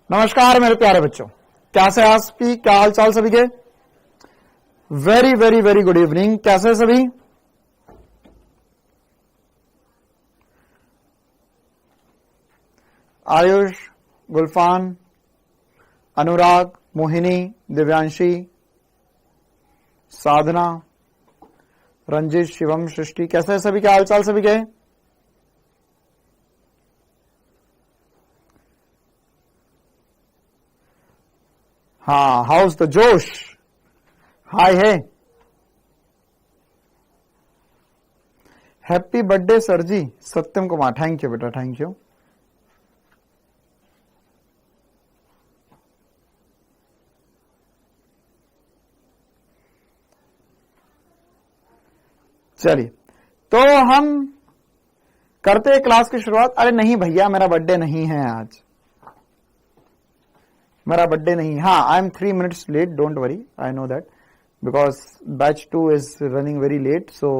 नमस्कार मेरे प्यारे बच्चों, कैसे हैं आप? क्या हाल चाल सभी के? Very very very good evening. कैसे सभी? आयुष, गुलफान, अनुराग, मोहिनी, दिव्यांशी, साधना, रंजित, शिवम, सृष्टि, कैसे हैं सभी? क्या हाल चाल सभी के? हाँ, हाउस द जोश? हाय है। Happy birthday sir ji, Satyam Kumar. Thank you बेटा, थैंक यू। चलिए, तो हम करते हैं क्लास की शुरुआत। अरे नहीं भैया, मेरा बर्थडे नहीं है आज, मेरा बर्थडे नहीं। हाँ, I am 3 minutes late, don't worry, I know that, because batch 2 is running very late, so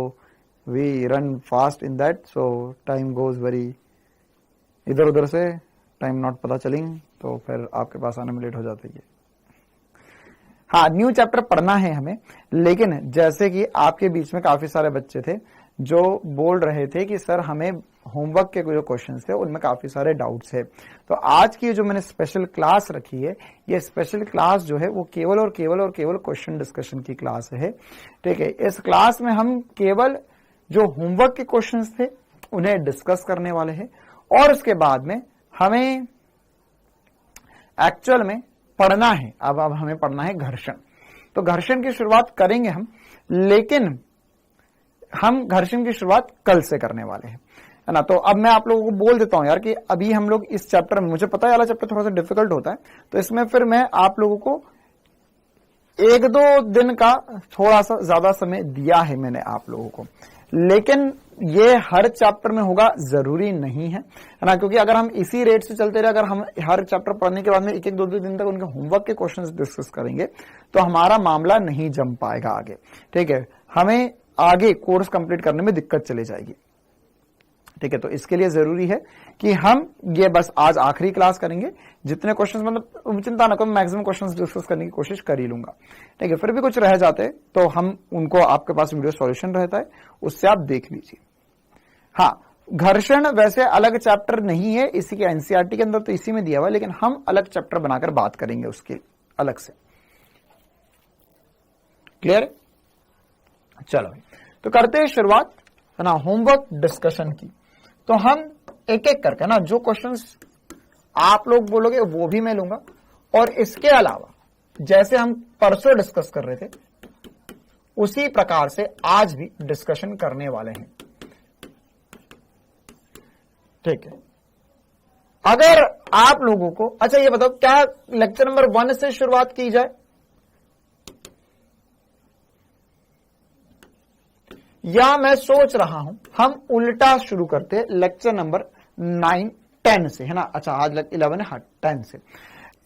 we run fast in that, so time goes very इधर उधर से, टाइम नॉट पता चलेंगे, तो फिर आपके पास आने में लेट हो जाता है। हाँ, न्यू चैप्टर पढ़ना है हमें, लेकिन जैसे कि आपके बीच में काफी सारे बच्चे थे जो बोल रहे थे कि सर हमें होमवर्क के जो क्वेश्चंस थे उनमें काफी सारे डाउट्स है, तो आज की जो मैंने स्पेशल क्लास रखी है, ये स्पेशल क्लास जो है वो केवल और केवल और केवल क्वेश्चन डिस्कशन की क्लास है। ठीक है, इस क्लास में हम केवल जो होमवर्क के क्वेश्चंस थे उन्हें डिस्कस करने वाले हैं, और उसके बाद में हमें एक्चुअल में पढ़ना है। अब हमें पढ़ना है घर्षण, तो घर्षण की शुरुआत करेंगे हम, लेकिन हम घर्षण की शुरुआत कल से करने वाले हैं, है ना। तो अब मैं आप लोगों को बोल देता हूं यार कि अभी हम लोग इस चैप्टर में, मुझे पता है वाला चैप्टर थोड़ा सा डिफिकल्ट होता है, तो इसमें फिर मैं आप लोगों को 1-2 दिन का थोड़ा सा ज्यादा समय दिया है मैंने आप लोगों को, लेकिन ये हर चैप्टर में होगा जरूरी नहीं है ना, क्योंकि अगर हम इसी रेट से चलते रहे, अगर हम हर चैप्टर पढ़ने के बाद में 1-2 दिन तक उनके होमवर्क के क्वेश्चंस डिस्कस करेंगे तो हमारा मामला नहीं जम पाएगा आगे। ठीक है, हमें आगे कोर्स कंप्लीट करने में दिक्कत चली जाएगी। ठीक है, तो इसके लिए जरूरी है कि हम ये बस आज आखिरी क्लास करेंगे, जितने क्वेश्चंस, मतलब चिंता ना करो, मैक्सिमम क्वेश्चंस डिस्कस करने की कोशिश कर ही लूंगा। ठीक है, फिर भी कुछ रह जाते तो हम उनको, आपके पास वीडियो सॉल्यूशन रहता है, उससे आप देख लीजिए। हाँ, घर्षण वैसे अलग चैप्टर नहीं है, इसी के एनसीईआरटी के अंदर तो इसी में दिया हुआ है, लेकिन हम अलग चैप्टर बनाकर बात करेंगे उसके अलग से। क्लियर? चलो तो करते हैं शुरुआत, है ना, होमवर्क डिस्कशन की। तो हम एक एक करके ना, जो क्वेश्चंस आप लोग बोलोगे वो भी मैं लूंगा, और इसके अलावा जैसे हम परसों डिस्कस कर रहे थे उसी प्रकार से आज भी डिस्कशन करने वाले हैं। ठीक है, अगर आप लोगों को, अच्छा ये बताओ, क्या लेक्चर नंबर 1 से शुरुआत की जाए या मैं सोच रहा हूं हम उल्टा शुरू करते, लेक्चर नंबर 9, 10 से, है ना। अच्छा, आज 11 है, हाँ 10 से।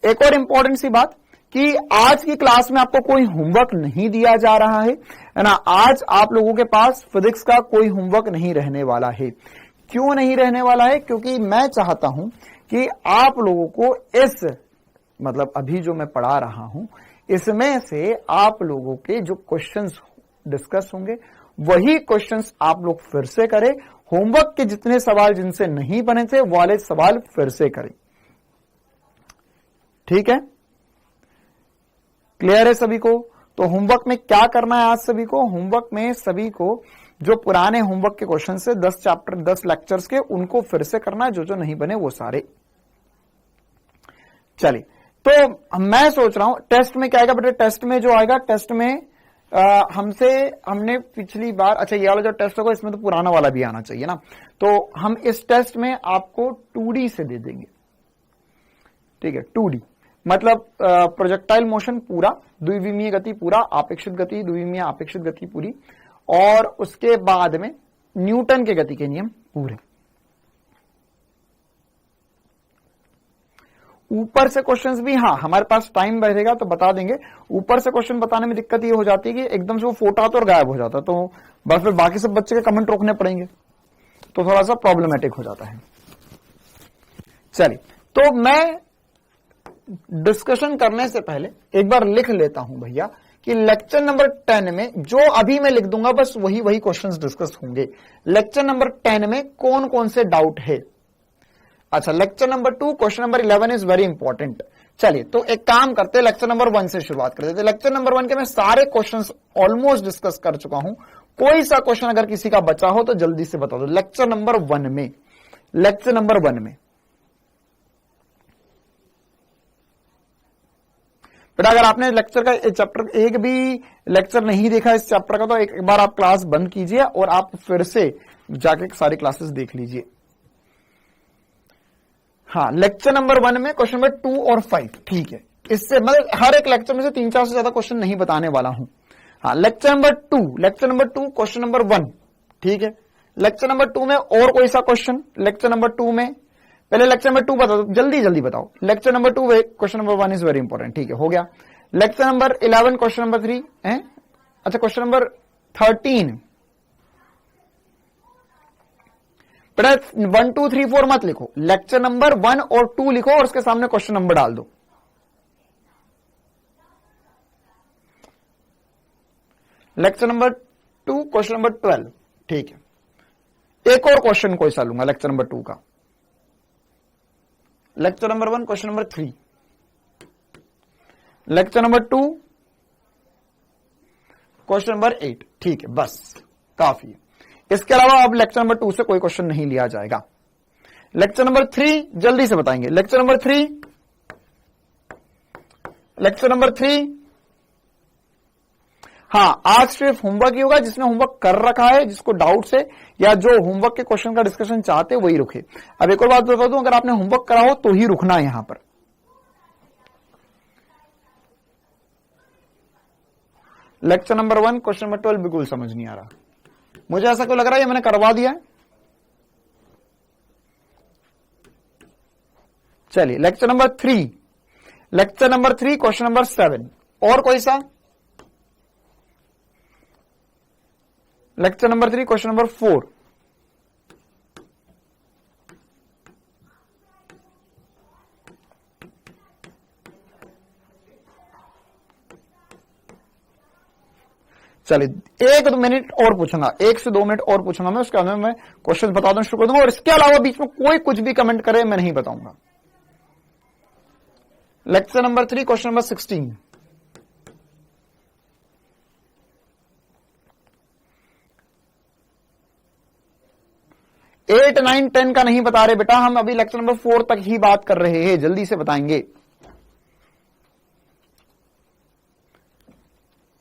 एक और इंपॉर्टेंट सी बात कि आज की क्लास में आपको कोई होमवर्क नहीं दिया जा रहा है ना। आज आप लोगों के पास फिजिक्स का कोई होमवर्क नहीं रहने वाला है। क्यों नहीं रहने वाला है? क्योंकि मैं चाहता हूं कि आप लोगों को इस, मतलब अभी जो मैं पढ़ा रहा हूं, इसमें से आप लोगों के जो क्वेश्चंस डिस्कस होंगे वही क्वेश्चंस आप लोग फिर से करें। होमवर्क के जितने सवाल जिनसे नहीं बने थे वो वाले सवाल फिर से करें। ठीक है, क्लियर है सभी को? तो होमवर्क में क्या करना है आज सभी को? होमवर्क में सभी को जो पुराने होमवर्क के क्वेश्चन से 10 चैप्टर 10 लेक्चर्स के, उनको फिर से करना है, जो नहीं बने वो सारे। चलिए, तो मैं सोच रहा हूं टेस्ट में क्या आएगा बेटा। टेस्ट में जो आएगा, टेस्ट में हमने पिछली बार, अच्छा ये वाला जो टेस्ट होगा इसमें तो पुराना वाला भी आना चाहिए ना, तो हम इस टेस्ट में आपको 2D से दे देंगे। ठीक है, 2D मतलब प्रोजेक्टाइल मोशन पूरा, द्विविमीय गति पूरा, आपेक्षित गति, द्विविमीय आपेक्षित गति पूरी, और उसके बाद में न्यूटन के गति के नियम पूरे। ऊपर से क्वेश्चंस भी, हाँ हमारे पास टाइम रहेगा तो बता देंगे। ऊपर से क्वेश्चन बताने में दिक्कत ये हो जाती है कि एकदम से वो फोटो आता और गायब हो जाता, तो बस फिर बाकी सब बच्चे के कमेंट रोकने पड़ेंगे, तो थोड़ा सा प्रॉब्लमेटिक हो जाता है। चलिए, तो मैं डिस्कशन करने से पहले एक बार लिख लेता हूं भैया कि लेक्चर नंबर 10 में जो अभी मैं लिख दूंगा बस वही क्वेश्चंस डिस्कस होंगे। लेक्चर नंबर 10 में कौन कौन से डाउट है। अच्छा, lecture number 2 question number 11 is very important. चलिए तो एक काम करते हैं, लेक्चर नंबर 1 से शुरुआत कर देते हैं। लेक्चर नंबर 1 के मैं सारे क्वेश्चंस ऑलमोस्ट डिस्कस कर चुका हूं। कोई सा क्वेश्चन अगर किसी का बचा हो तो जल्दी से बता दो। लेक्चर नंबर 1 में, लेक्चर नंबर 1 में बेटा अगर आपने लेक्चर का चैप्टर एक भी लेक्चर नहीं देखा इस चैप्टर का तो एक बार आप क्लास बंद कीजिए और आप फिर से जाके सारी क्लासेस देख लीजिए। हाँ, लेक्चर नंबर 1 में क्वेश्चन नंबर 2 और 5, ठीक है। इससे मतलब हर एक लेक्चर में से 3-4 से ज्यादा क्वेश्चन नहीं बताने वाला हूं। हाँ, लेक्चर नंबर 2 क्वेश्चन नंबर 1, ठीक है। लेक्चर नंबर 2 में और कोई सा क्वेश्चन लेक्चर नंबर 2 में, पहले लेक्चर नंबर 2 बता दो, जल्दी जल्दी बताओ। Lecture number 2 question number 1 is very important, ठीक है, हो गया। लेक्चर नंबर 11 क्वेश्चन नंबर 3 है। अच्छा, क्वेश्चन नंबर 13 बेटा 1 2 3 4 मत लिखो, लेक्चर नंबर 1 और 2 लिखो और उसके सामने क्वेश्चन नंबर डाल दो। लेक्चर नंबर 2 क्वेश्चन नंबर 12, ठीक है। एक और क्वेश्चन कोई सा लूंगा लेक्चर नंबर 2 का। Lecture number 1 question number 3, lecture number 2 question number 8, ठीक है, बस काफी है। इसके अलावा अब लेक्चर नंबर 2 से कोई क्वेश्चन नहीं लिया जाएगा। लेक्चर नंबर 3 जल्दी से बताएंगे। लेक्चर नंबर 3, लेक्चर नंबर 3, हाँ, आज सिर्फ होमवर्क ही होगा। जिसने होमवर्क कर रखा है, जिसको डाउट है या जो होमवर्क के क्वेश्चन का डिस्कशन चाहते वही रुके। अब एक और बात बता दूं, अगर आपने होमवर्क करा हो तो ही रुकना है यहां पर। लेक्चर नंबर 1 क्वेश्चन नंबर 12 बिल्कुल समझ नहीं आ रहा, मुझे ऐसा क्यों लग रहा है ये मैंने करवा दिया। चलिए lecture number 3, lecture number 3 question number 7, और कोई सा। लेक्चर नंबर 3 क्वेश्चन नंबर 4, चलिए 1-2 मिनट और पूछूंगा, 1 से 2 मिनट और पूछूंगा मैं, उसके अंदर मैं क्वेश्चन बता दूं, शुरू कर दूंगा। और इसके अलावा बीच में कोई कुछ भी कमेंट करे मैं नहीं बताऊंगा। Lecture number 3 question number 16, at 9 10 का नहीं बता रहे बेटा, हम अभी लेक्चर नंबर 4 तक ही बात कर रहे हैं, जल्दी से बताएंगे।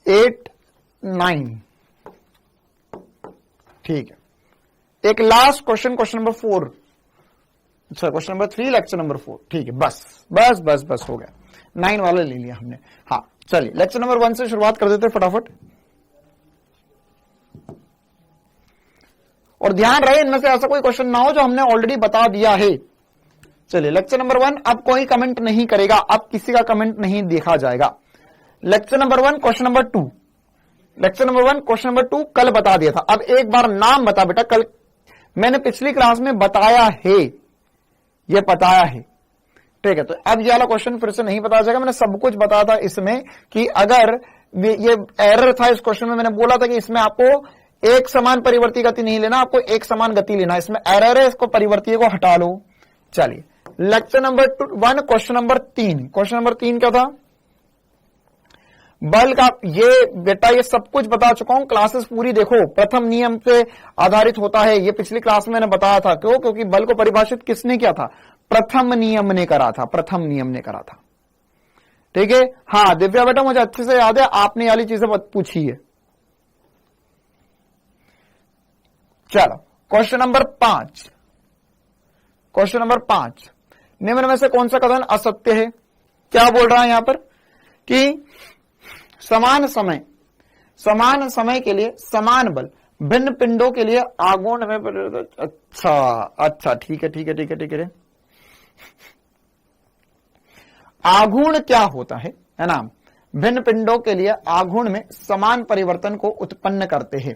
8 9, ठीक है। एक लास्ट क्वेश्चन, क्वेश्चन नंबर 4, अच्छा क्वेश्चन नंबर 3 लेक्चर नंबर 4, ठीक है। बस बस बस बस हो गया, 9 वाला ले लिया हमने। हाँ चलिए लेक्चर नंबर 1 से शुरुआत कर देते फटाफट। और ध्यान रहे इनमें से ऐसा कोई क्वेश्चन ना हो जो हमने ऑलरेडी बता दिया है। चलिए लेक्चर नंबर 1, अब कोई कमेंट नहीं करेगा, अब किसी का कमेंट नहीं देखा जाएगा। Lecture number 1 question number 2, lecture number 1 question number 2 कल बता दिया था। अब एक बार नाम बता बेटा, कल मैंने पिछली क्लास में बताया है, ये बताया है, ठीक है। तो अब ये वाला क्वेश्चन फिर से नहीं बताया जाएगा, मैंने सब कुछ बताया था इसमें कि अगर ये एरर था इस क्वेश्चन में, मैंने बोला था कि इसमें आपको एक समान परिवर्ती गति नहीं लेना, आपको एक समान गति लेना, इसमें एरर है, इसको परिवर्ती को हटा लो। चलिए lecture number 1 question number 3, question number 3 क्या था, बल का। ये बेटा ये सब कुछ बता चुका हूं, क्लासेस पूरी देखो, प्रथम नियम पे आधारित होता है, ये पिछली क्लास में मैंने बताया था। क्यों? क्योंकि बल को परिभाषित किसने किया था, प्रथम नियम ने करा था, प्रथम नियम ने करा था, ठीक है। हाँ दिव्या बेटा मुझे अच्छे से याद है, आपने वाली चीजें पूछी है। चलो क्वेश्चन नंबर 5, क्वेश्चन नंबर 5, निम्न में से कौन सा कथन असत्य है। क्या बोल रहा है यहां पर कि समान समय के लिए समान बल भिन्न पिंडों के लिए आघूर्ण में। अच्छा ठीक है। आघूर्ण क्या होता है ना, भिन्न पिंडों के लिए आघूर्ण में समान परिवर्तन को उत्पन्न करते हैं।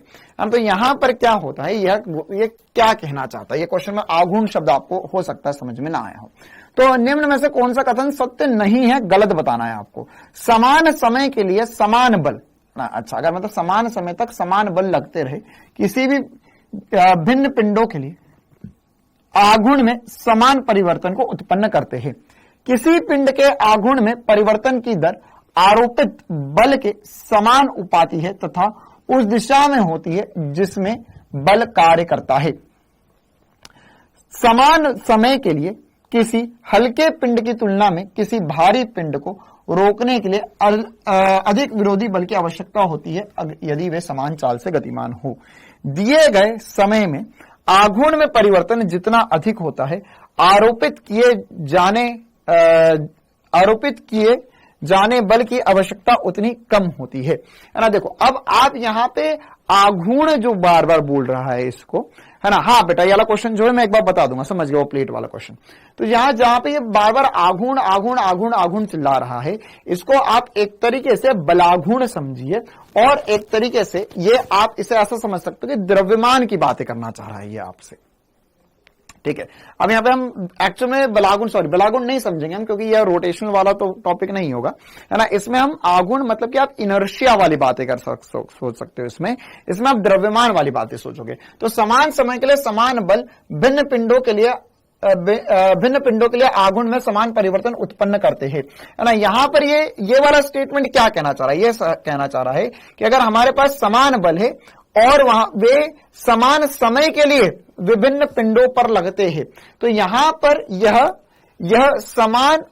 तो यहां पर क्या होता है, ये क्या कहना चाहता है, ये क्वेश्चन में आघूर्ण शब्द आपको हो सकता है समझ में ना आया हो। तो निम्न में से कौन सा कथन सत्य नहीं है, गलत बताना है आपको। समान समय के लिए समान बल, अच्छा अगर मतलब समान समय तक समान बल लगते रहे किसी भी भिन्न पिंडों के लिए आघूर्ण में समान परिवर्तन को उत्पन्न करते हैं। किसी पिंड के आघूर्ण में परिवर्तन की दर आरोपित बल के समान उपाती है तथा उस दिशा में होती है जिसमें बल कार्य करता है। समान समय के लिए किसी हल्के पिंड की तुलना में किसी भारी पिंड को रोकने के लिए अधिक विरोधी बल की आवश्यकता होती है यदि वे समान चाल से गतिमान हो। दिए गए समय में आघूर्ण में परिवर्तन जितना अधिक होता है आरोपित किए जाने बल की आवश्यकता उतनी कम होती है ना। देखो अब आप यहाँ पे आघूर्ण जो बार बार बोल रहा है इसको, है ना, हाँ बेटा ये वाला क्वेश्चन जो है मैं एक बार बता दूंगा, समझ गया, वो प्लेट वाला क्वेश्चन। तो यहाँ जहां पे ये बार बार आघूर्ण आघूर्ण आघूर्ण आघूर्ण चिल्ला रहा है, इसको आप एक तरीके से बलाघूर्ण समझिए और एक तरीके से ये आप इसे ऐसा समझ सकते हो कि द्रव्यमान की बातें करना चाह रहा है ये आपसे, ठीक है। अब यहाँ पे हम एक्चुअल में बलागुण नहीं समझेंगे हम, क्योंकि यह रोटेशनल वाला तो टॉपिक नहीं होगा, है ना। इसमें हम आगुण मतलब कि आप इनर्शिया वाली बातें सोच सकते हो। इसमें आप द्रव्यमान वाली बातें सोचोगे। तो समान समय के लिए समान बल भिन्न पिंडों के लिए आगुण में समान परिवर्तन उत्पन्न करते हैं, है ना। यहां पर ये वाला स्टेटमेंट क्या कहना चाह रहा है, ये कहना चाह रहा है कि अगर हमारे पास समान बल है और वहां वे समान समय के लिए विभिन्न पिंडों पर लगते हैं, तो यहां पर यह समान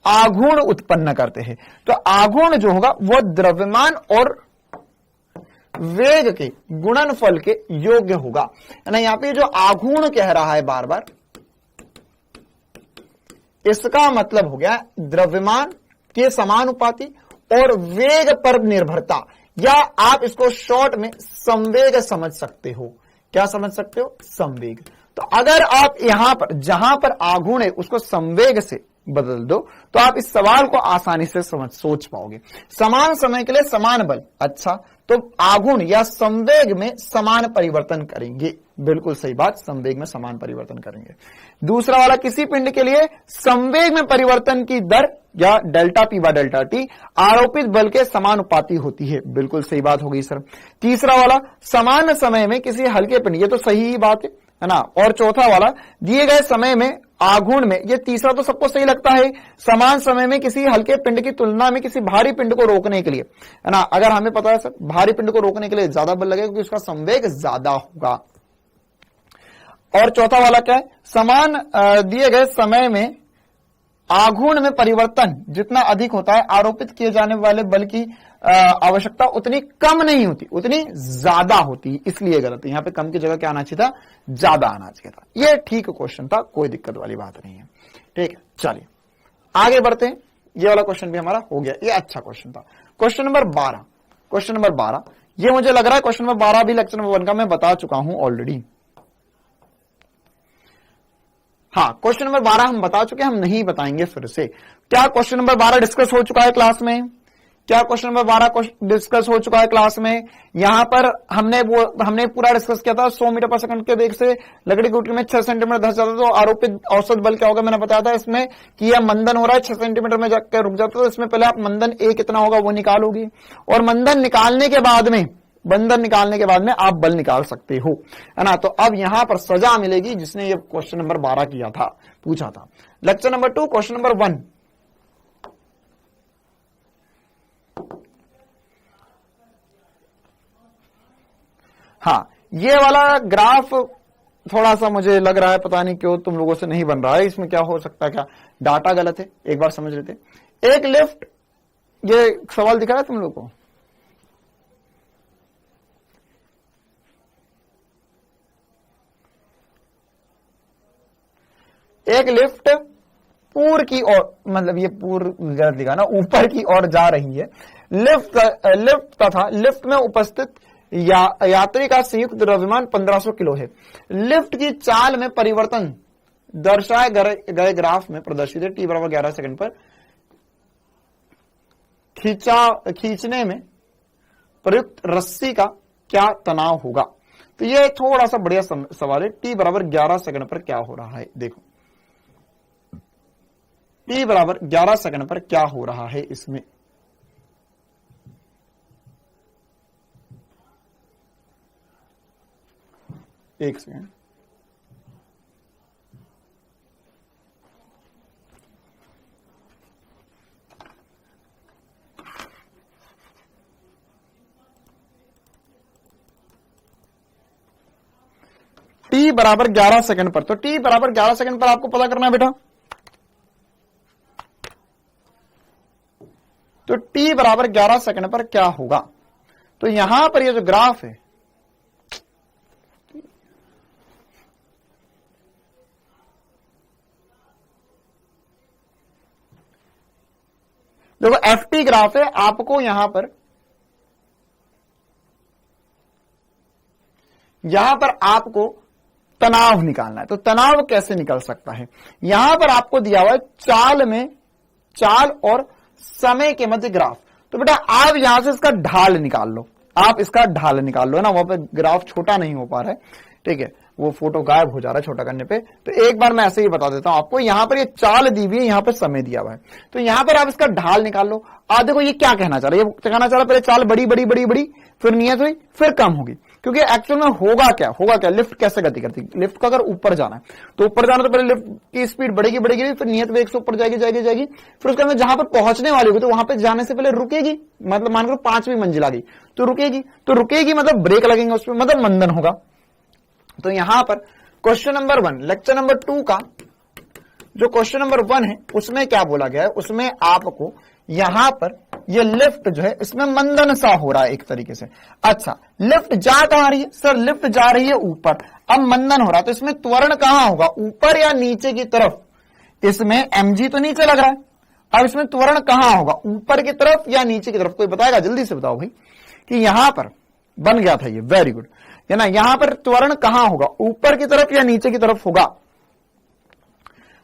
आघूर्ण उत्पन्न करते हैं। तो आघूर्ण जो होगा वह द्रव्यमान और वेग के गुणनफल के योग्य होगा, है ना। यहां पे जो आघूर्ण कह रहा है बार बार, इसका मतलब हो गया द्रव्यमान के समानुपाती और वेग पर निर्भरता, या आप इसको शॉर्ट में संवेग समझ सकते हो। क्या समझ सकते हो? संवेग। तो अगर आप यहां पर जहां पर आघूर्ण है उसको संवेग से बदल दो तो आप इस सवाल को आसानी से सोच पाओगे। समान समय के लिए समान बल, अच्छा तो आघूर्ण या संवेग में समान परिवर्तन करेंगे, बिल्कुल सही बात, संवेग में समान परिवर्तन करेंगे। दूसरा वाला, किसी पिंड के लिए संवेग में परिवर्तन की दर या delta P by delta T आरोपित बल के समानुपाती होती है, बिल्कुल सही बात हो गई सर। तीसरा वाला, समान समय में किसी हल्के पिंड, ये तो सही ही बात है ना। और चौथा वाला, दिए गए समय में आघूर्ण में, ये तीसरा तो सबको सही लगता है, समान समय में किसी हल्के पिंड की तुलना में किसी भारी पिंड को रोकने के लिए, है ना। अगर हमें पता है सर भारी पिंड को रोकने के लिए ज्यादा बल लगेगा क्योंकि उसका संवेग ज्यादा होगा। और चौथा वाला क्या है, समान दिए गए समय में आघूर्ण में परिवर्तन जितना अधिक होता है आरोपित किए जाने वाले बल की आवश्यकता उतनी कम नहीं होती, उतनी ज्यादा होती, इसलिए गलत है। यहां पे कम की जगह क्या आना चाहिए था, ज्यादा आना चाहिए था। ये ठीक क्वेश्चन था, कोई दिक्कत वाली बात नहीं है, ठीक है। चलिए आगे बढ़ते हैं, ये वाला क्वेश्चन भी हमारा हो गया, ये अच्छा क्वेश्चन था। क्वेश्चन नंबर 12, ये मुझे लग रहा है क्वेश्चन नंबर 12 भी लेक्चर नंबर 1 का मैं बता चुका हूं ऑलरेडी। हाँ, क्वेश्चन नंबर 12 हम बता चुके हैं, हम नहीं बताएंगे फिर से। क्या क्वेश्चन नंबर 12 डिस्कस हो चुका है क्लास में? क्या क्वेश्चन नंबर 12 डिस्कस हो चुका है क्लास में? यहां पर हमने पूरा डिस्कस किया था 100 मीटर पर सेकंड के वेग से लकड़ी की गुठली में 6 सेंटीमीटर धंस जाता तो आरोपित औसत बल क्या होगा, मैंने बताया था इसमें कि यह मंदन हो रहा है 6 सेंटीमीटर में जाकर रुक जाता तो इसमें पहले आप मंदन ए कितना होगा वो निकालोगे, और मंदन निकालने के बाद में आप बल निकाल सकते हो, है ना। तो अब यहां पर सजा मिलेगी जिसने ये क्वेश्चन नंबर 12 किया था, पूछा था। लेक्चर नंबर 2 क्वेश्चन नंबर 1, हाँ ये वाला ग्राफ थोड़ा सा मुझे लग रहा है पता नहीं क्यों तुम लोगों से नहीं बन रहा है, इसमें क्या हो सकता है, क्या डाटा गलत है, एक बार समझ लेते। एक लिफ्ट, ये सवाल दिखा रहा है तुम लोगों को, एक लिफ्ट पूर की ओर, मतलब ये पूर गलत लिखा ना, ऊपर की ओर जा रही है। लिफ्ट तथा लिफ्ट में उपस्थित यात्री का संयुक्त द्रव्यमान 1500 किलो है। लिफ्ट की चाल में परिवर्तन दर्शाए गए ग्राफ में प्रदर्शित है। t बराबर 11 सेकंड पर खींचने में प्रयुक्त रस्सी का क्या तनाव होगा। तो ये थोड़ा सा बढ़िया सवाल है। t बराबर 11 सेकंड पर क्या हो रहा है, देखो t बराबर 11 सेकंड पर क्या हो रहा है इसमें। एक सेकंड, t बराबर 11 सेकंड पर, तो t बराबर 11 सेकंड पर आपको पता करना है बेटा। तो t बराबर 11 सेकंड पर क्या होगा, तो यहां पर ये जो ग्राफ है, देखो ft ग्राफ है, आपको यहां पर आपको तनाव निकालना है। तो तनाव कैसे निकल सकता है, यहां पर आपको दिया हुआ है चाल और समय के मध्य ग्राफ। तो बेटा आप यहां से इसका ढाल निकाल लो, आप इसका ढाल निकाल लो, है ना। वहां पे ग्राफ छोटा नहीं हो पा रहा है, ठीक है, वो फोटो गायब हो जा रहा है छोटा करने पे। तो एक बार मैं ऐसे ही बता देता हूं आपको, यहां पर ये चाल दी हुई है, यहां पर समय दिया हुआ है, तो यहां पर आप इसका ढाल निकाल लो। आप देखो ये क्या कहना चाह रहा है, ये कहना चाह रहा है पहले चाल बड़ी बड़ी बड़ी बड़ी, फिर नियत हुई, फिर कम होगी। क्योंकि एक्चुअल में होगा क्या, लिफ्ट कैसे गति करती है, लिफ्ट को अगर ऊपर जाना है तो ऊपर जाना, तो पहले लिफ्ट की स्पीड बढ़ेगी, फिर नियत वेग से ऊपर जाएगी, फिर उसके अंदर जहां पर पहुंचने वाली होगी तो वहां पर जाने से पहले रुकेगी, मतलब मान करो 5वीं मंजिल आ गई तो रुकेगी मतलब ब्रेक लगेंगे उसमें, मतलब मंदन होगा। तो यहां पर क्वेश्चन नंबर 1 लेक्चर नंबर 2 का जो क्वेश्चन नंबर 1 है उसमें क्या बोला गया है, उसमें आपको यहां पर ये लिफ्ट जो है इसमें मंदन सा हो रहा है एक तरीके से। अच्छा, लिफ्ट जा कहां रही है सर, लिफ्ट जा रही है ऊपर, अब मंदन हो रहा है, तो इसमें त्वरण कहां होगा, ऊपर या नीचे की तरफ। इसमें mg तो नीचे लग रहा है, अब इसमें त्वरण कहां होगा, ऊपर की तरफ या नीचे की तरफ, कोई बताएगा, जल्दी से बताओ भाई। कि यहां पर बन गया था ये, वेरी गुड, है ना। यहां पर त्वरण कहां होगा, ऊपर की तरफ या नीचे की तरफ होगा,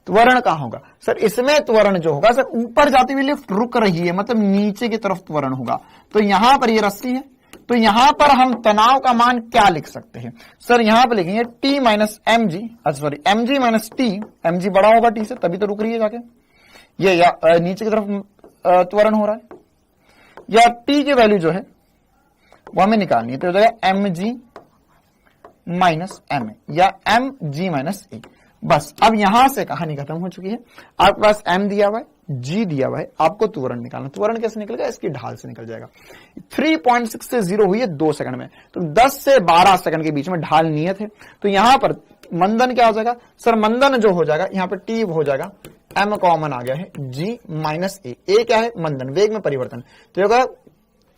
त्वरण कहां होगा सर, इसमें त्वरण जो होगा सर, ऊपर जाती हुई लिफ्ट रुक रही है, मतलब नीचे की तरफ त्वरण होगा। तो यहां पर ये रस्सी है, तो यहां पर हम तनाव का मान क्या लिख सकते हैं सर, यहां पर लिखेंगे t minus M G, sorry mg minus T, mg बड़ा होगा t से, तभी तो रुक रही है जाके ये, या नीचे की तरफ त्वरण हो रहा है, या t की वैल्यू जो है वो हमें निकालनी है, तो हो जाएगा mg माइनस एम या mg माइनस ए। बस अब यहां से कहानी खत्म हो चुकी है। आपके पास m दिया हुआ है, g दिया हुआ है, आपको त्वरण निकालना। त्वरण कैसे निकलेगा, इसकी ढाल से निकल जाएगा। 3.6 से 0 हुई है 2 सेकंड में, तो 10 से 12 सेकंड के बीच में ढाल नियत है। तो यहां पर मंदन क्या हो जाएगा सर, मंदन जो हो जाएगा यहाँ पर t हो जाएगा, m कॉमन आ गया है, g माइनस ए क्या है मंदन, वेग में परिवर्तन। तो होगा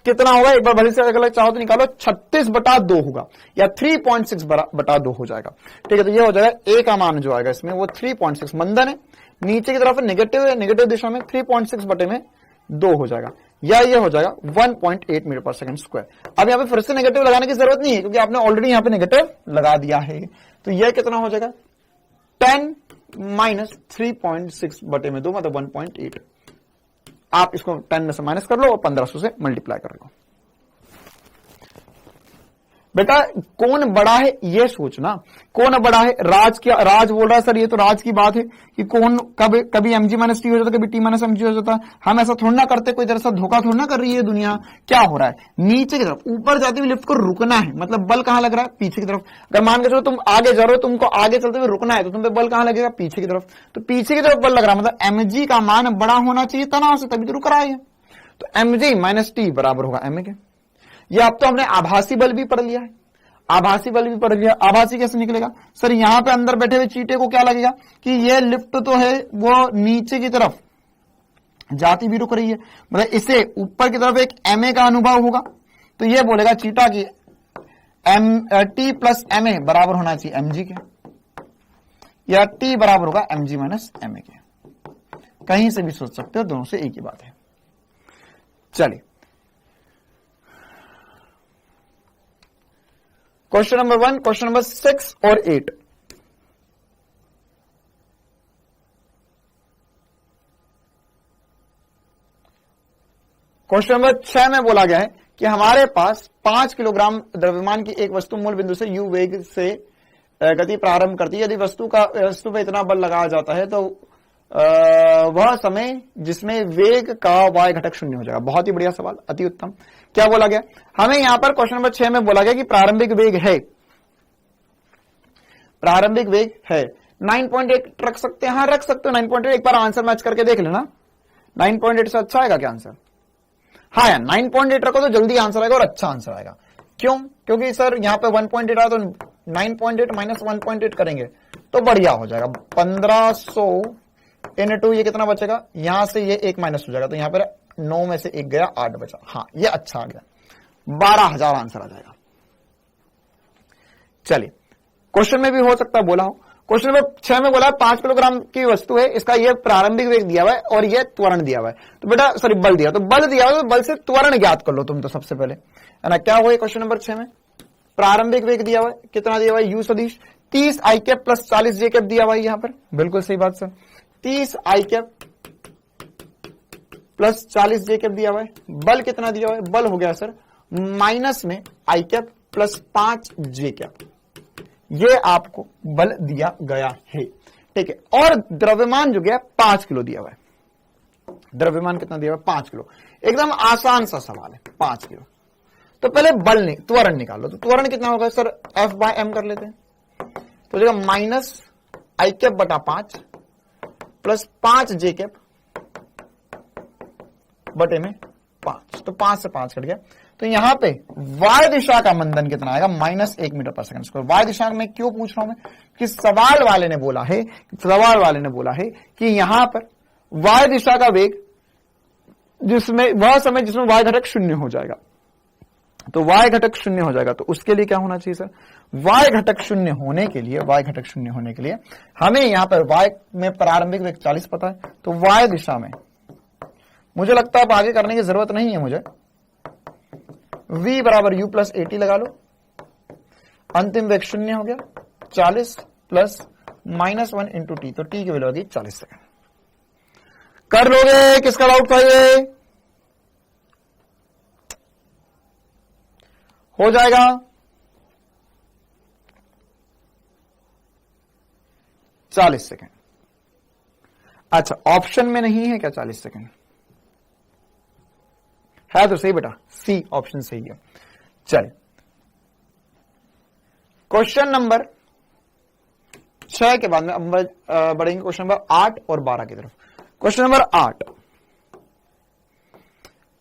कितना होगा, एक बार भले से अगर चाहो तो निकालो, 36/2 होगा, या 3.6/2 हो जाएगा, ठीक है। तो ये हो जाएगा ए का मान जो आएगा इसमें वो 3.6, मंदन है, नीचे की तरफ नेगेटिव है, नेगेटिव दिशा में 3.6/2 हो जाएगा, या ये हो जाएगा 1.8 मीटर पर सेकंड स्क्वायर। अब यहाँ पे फिर से नेगेटिव लगाने की जरूरत नहीं है, क्योंकि आपने ऑलरेडी यहाँ पे नेगेटिव लगा दिया है। तो यह कितना हो जाएगा, 10 माइनस 3.6/2 मतलब 1.8। आप इसको 10 में से माइनस कर लो और 1500 से मल्टीप्लाई कर लो। बेटा कौन बड़ा है ये सोचना, कौन बड़ा है, राज बोल रहा है सर, ये तो राज की बात है कि कौन कभी mg माइनस टी हो जाता है, कभी t माइनस mg हो जाता है। हम ऐसा थोड़ा ना करते, कोई तरह से धोखा थोड़ा ना कर रही है दुनिया। क्या हो रहा है, नीचे की तरफ ऊपर जाती हुई लिफ्ट को रुकना है, मतलब बल कहां लग रहा है, पीछे की तरफ। अगर मान के चलो तुम आगे जा रहे हो, तुमको आगे चलते हुए रुकना है, तो तुम पे बल कहां लगेगा, पीछे की तरफ। तो पीछे की तरफ बल लग रहा है, मतलब mg का मान बड़ा होना चाहिए तनाव से, तभी तो रुक रहा है। तो mg माइनस टी बराबर होगा ma के। ये अब तो हमने आभासी बल भी पढ़ लिया है, आभासी बल भी पढ़ लिया। आभासी कैसे निकलेगा सर, यहां पे अंदर बैठे हुए चीटे को क्या लगेगा कि ये लिफ्ट तो है वो नीचे की तरफ जाती भी रुक रही है, मतलब इसे ऊपर की तरफ एक ma का अनुभव होगा। तो ये बोलेगा चीटा की t प्लस ma बराबर होना चाहिए mg के, या t बराबर होगा mg माइनस ma के। कहीं से भी सोच सकते हो, दोनों से एक ही बात है। चलिए क्वेश्चन नंबर 1, क्वेश्चन नंबर 6 और 8। क्वेश्चन नंबर 6 में बोला गया है कि हमारे पास 5 किलोग्राम द्रव्यमान की एक वस्तु मूल बिंदु से u वेग से गति प्रारंभ करती है। यदि वस्तु पे इतना बल लगाया जाता है तो वह समय जिसमें वेग का y घटक शून्य हो जाएगा। बहुत ही बढ़िया सवाल, अति उत्तम। क्या बोला गया हमें यहां पर क्वेश्चन नंबर 6 में बोला गया कि प्रारंभिक वेग है, प्रारंभिक वेग है 9.8 रख सकते हैं। हाँ रख सकते हो 9.8, एक बार आंसर मैच करके देख लेना। 9.8 से अच्छा आएगा क्या आंसर? हाँ यार 9.8 रखो तो जल्दी आंसर आएगा और अच्छा आंसर आएगा। क्यों? क्योंकि सर यहाँ पे 1.8 आया तो 9.8 माइनस 1.8 करेंगे तो बढ़िया हो जाएगा। 1500 × ये कितना बचेगा, यहां से ये 1 माइनस हो जाएगा तो यहां पर 9 में से 1 गया, 8 बचा। हाँ ये अच्छा आ गया, 12,000 आंसर आ जाएगा। चलिए क्वेश्चन में भी हो सकता है बोला हो। क्वेश्चन नंबर 6 में बोला 5 किलोग्राम की वस्तु है, इसका ये प्रारंभिक वेग दिया हुआ है और ये त्वरण दिया हुआ है। तो बेटा सॉरी बल दिया, तो बल दिया हुआ है तो बल से त्वरण ज्ञात कर लो तुम तो सबसे पहले, है ना। क्या हुआ क्वेश्चन नंबर 6 में? प्रारंभिक वेग दिया हुआ है, कितना दिया हुआ है? यू सदिश 30 आई कैप प्लस 40 जे कैप दिया हुआ है यहां पर। बिल्कुल सही बात सर, 30 आई कैप प्लस 40 जे कैप दिया हुआ है। बल कितना दिया हुआ है? बल हो गया सर माइनस में आई कैप प्लस 5 जे कैप, ये आपको बल दिया गया है, ठीक है। और द्रव्यमान जो गया 5 किलो दिया हुआ है। द्रव्यमान कितना दिया हुआ है? 5 किलो। एकदम आसान सा सवाल है, 5 किलो। तो पहले बल त्वरण निकालो, तो त्वरण कितना होगा सर? F/m कर लेते हैं, तो जगह माइनस आई कैप बटा 5 प्लस 5 जे कैप बटे में 5, तो 5 से 5 कट गया। तो यहां पे y दिशा का मंदन कितना आएगा? -1 मीटर पर सेकंड स्क्वायर। y दिशा में क्यों पूछ रहा हूं मैं? कि सवाल वाले ने बोला है कि यहां पर y दिशा का वेग जिसमें वह समय जिसमें y घटक शून्य हो जाएगा, तो y घटक शून्य हो जाएगा। तो उसके लिए क्या होना चाहिए सर? y घटक शून्य होने के लिए हमें यहां पर y में प्रारंभिक वेग 40 पता है, तो y दिशा में मुझे लगता है अब आगे करने की जरूरत नहीं है मुझे। v बराबर u प्लस 80 लगा लो, अंतिम वेग शून्य हो गया, 40 प्लस -1 इंटू टी, तो टी की वैल्यू होगी 40 सेकंड। कर लोगे? किसका डाउट था ये? हो जाएगा। चालीस सेकंड। अच्छा ऑप्शन में नहीं है क्या 40 सेकंड? है तो सही बेटा, सी ऑप्शन सही है। चलिए क्वेश्चन नंबर 6 के बाद में अब बढ़ेंगे क्वेश्चन नंबर 8 और 12 की तरफ। क्वेश्चन नंबर 8,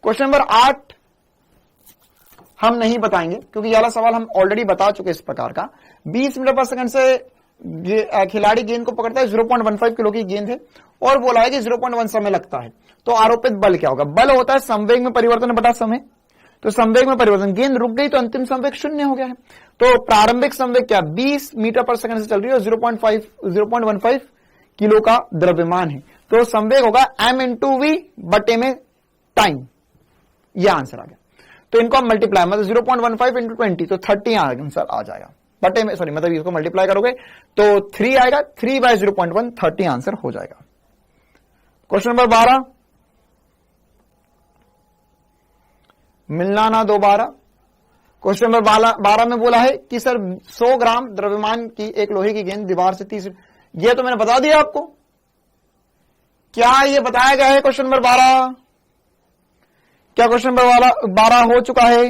क्वेश्चन नंबर 8 हम नहीं बताएंगे क्योंकि ये वाला सवाल हम ऑलरेडी बता चुके इस प्रकार का। 20 मीटर पर सेकंड से खिलाड़ी गेंद को पकड़ता है, 0.15 किलो की गेंद है और बोला है कि 0.1 समय लगता है, तो आरोपित बल क्या होगा? बल होता है संवेग में परिवर्तन बटा समय, तो संवेग में परिवर्तन, गेंद रुक गई तो अंतिम संवेग शून्य हो गया है। तो प्रारंभिक संवेग क्या 20 मीटर पर सेकंड से चल रही है और 0.15 किलो का द्रव्यमान है, तो संवेग होगा m इंटू वी बटे में टाइम, यह आंसर आ गया। तो इनको हम मल्टीप्लाई, मतलब 0.15 इंटू 20 तो 30 आंसर आ जाएगा बटे में, सॉरी मतलब इसको मल्टीप्लाई करोगे तो 3 आएगा, 3/0.1 30 आंसर हो जाएगा। क्वेश्चन नंबर 12, मिलना ना दोबारा। क्वेश्चन नंबर 12 में बोला है कि सर 100 ग्राम द्रव्यमान की एक लोहे की गेंद दीवार से 30, ये तो मैंने बता दिया आपको। क्या ये बताया गया है क्वेश्चन नंबर 12? क्या क्वेश्चन नंबर 12 हो चुका है?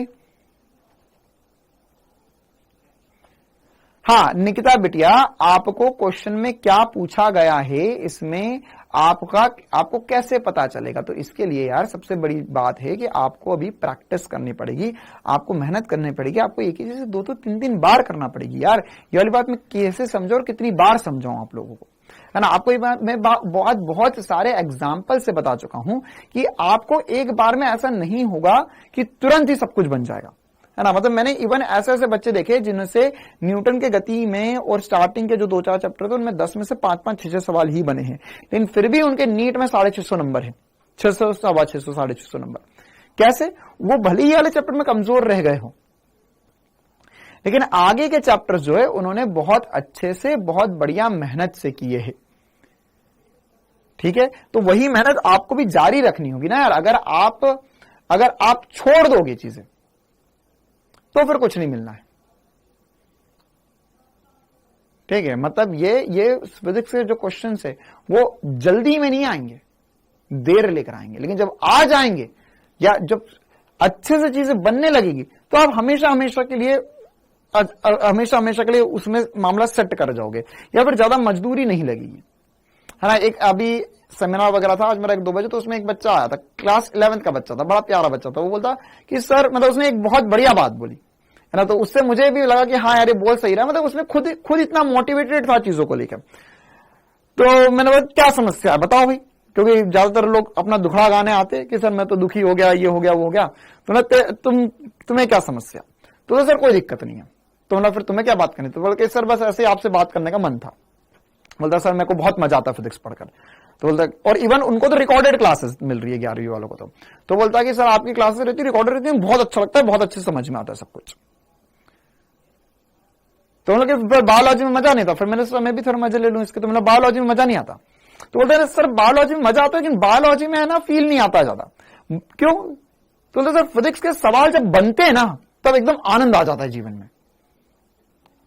हाँ निकिता बिटिया, आपको क्वेश्चन में क्या पूछा गया है इसमें आपको कैसे पता चलेगा? तो इसके लिए यार सबसे बड़ी बात है कि आपको अभी प्रैक्टिस करनी पड़ेगी, आपको मेहनत करनी पड़ेगी, आपको एक ही चीज 2-3 बार करना पड़ेगी। यार ये वाली बात मैं कैसे समझाऊं और कितनी बार समझाऊं आप लोगों को, है ना। आपको ये बात मैं बहुत सारे एग्जाम्पल से बता चुका हूं कि आपको एक बार में ऐसा नहीं होगा कि तुरंत ही सब कुछ बन जाएगा, है ना। मतलब मैंने इवन ऐसे बच्चे देखे जिनसे न्यूटन के गति में और स्टार्टिंग के जो 2-4 चैप्टर थे उनमें 10 में से 5-5, 6-6 सवाल ही बने हैं, लेकिन फिर भी उनके नीट में 650 नंबर है, 600, 650, 650 नंबर। कैसे? वो भले ही वाले चैप्टर में कमजोर रह गए हो, लेकिन आगे के चैप्टर जो है उन्होंने बहुत अच्छे से, बहुत बढ़िया मेहनत से किए हैं, ठीक है। तो वही मेहनत आपको भी जारी रखनी होगी ना यार। अगर आप छोड़ दोगे चीजें तो फिर कुछ नहीं मिलना है, ठीक है, मतलब ये फिजिक्स के जो क्वेश्चन है वो जल्दी में नहीं आएंगे, देर लेकर आएंगे, लेकिन जब आ जाएंगे या जब अच्छे से चीजें बनने लगेगी तो आप हमेशा हमेशा के लिए उसमें मामला सेट कर जाओगे, या फिर ज्यादा मजदूरी नहीं लगेगी, है ना। एक अभी सेमिनार वगैरह था आज मेरा 1-2 बजे, तो उसमें एक बच्चा आया था, क्लास 11th का बच्चा था, बड़ा प्यारा बच्चा था। वो बोलता कि सर, मतलब उसने एक बहुत बढ़िया बात बोली, है ना, तो उससे मुझे भी लगा कि हाँ यार ये बोल सही रहा, मतलब उसमें खुद इतना मोटिवेटेड था चीजों को लेकर। तो मैंने बोला क्या समस्या है बताओ भाई, क्योंकि ज्यादातर लोग अपना दुखड़ा गाने आते कि सर मैं तो दुखी हो गया, ये हो गया, वो हो गया, तो तुम्हें क्या समस्या? तो सर कोई दिक्कत नहीं है। तो मतलब फिर तुम्हें क्या बात करनी? तो बोलते सर बस ऐसे आपसे बात करने का मन था। बोलता सर मेरे को बहुत मजा आता फिजिक्स पढ़कर। तो बोलता, और इवन उनको तो रिकॉर्डेड क्लासेस मिल रही है 11वीं वालों को। तो बोलता कि सर आपकी क्लासेस रहती है, रिकॉर्डेड रहती है, बहुत अच्छा लगता है, बहुत अच्छे समझ में आता है सब कुछ। तो मतलब बायोलॉजी में मजा नहीं था। फिर मैंने सोचा मैं भी थोड़ा मजा ले लूं इसके, तो मतलब बायोलॉजी में मजा नहीं आता। तो बोलते हैं सर बायोलॉजी में मजा आता है, लेकिन बायोलॉजी में है ना फील नहीं आता ज्यादा। क्यों? तो बोलते सर फिजिक्स के सवाल जब बनते हैं ना तब एकदम आनंद आ जाता है जीवन में।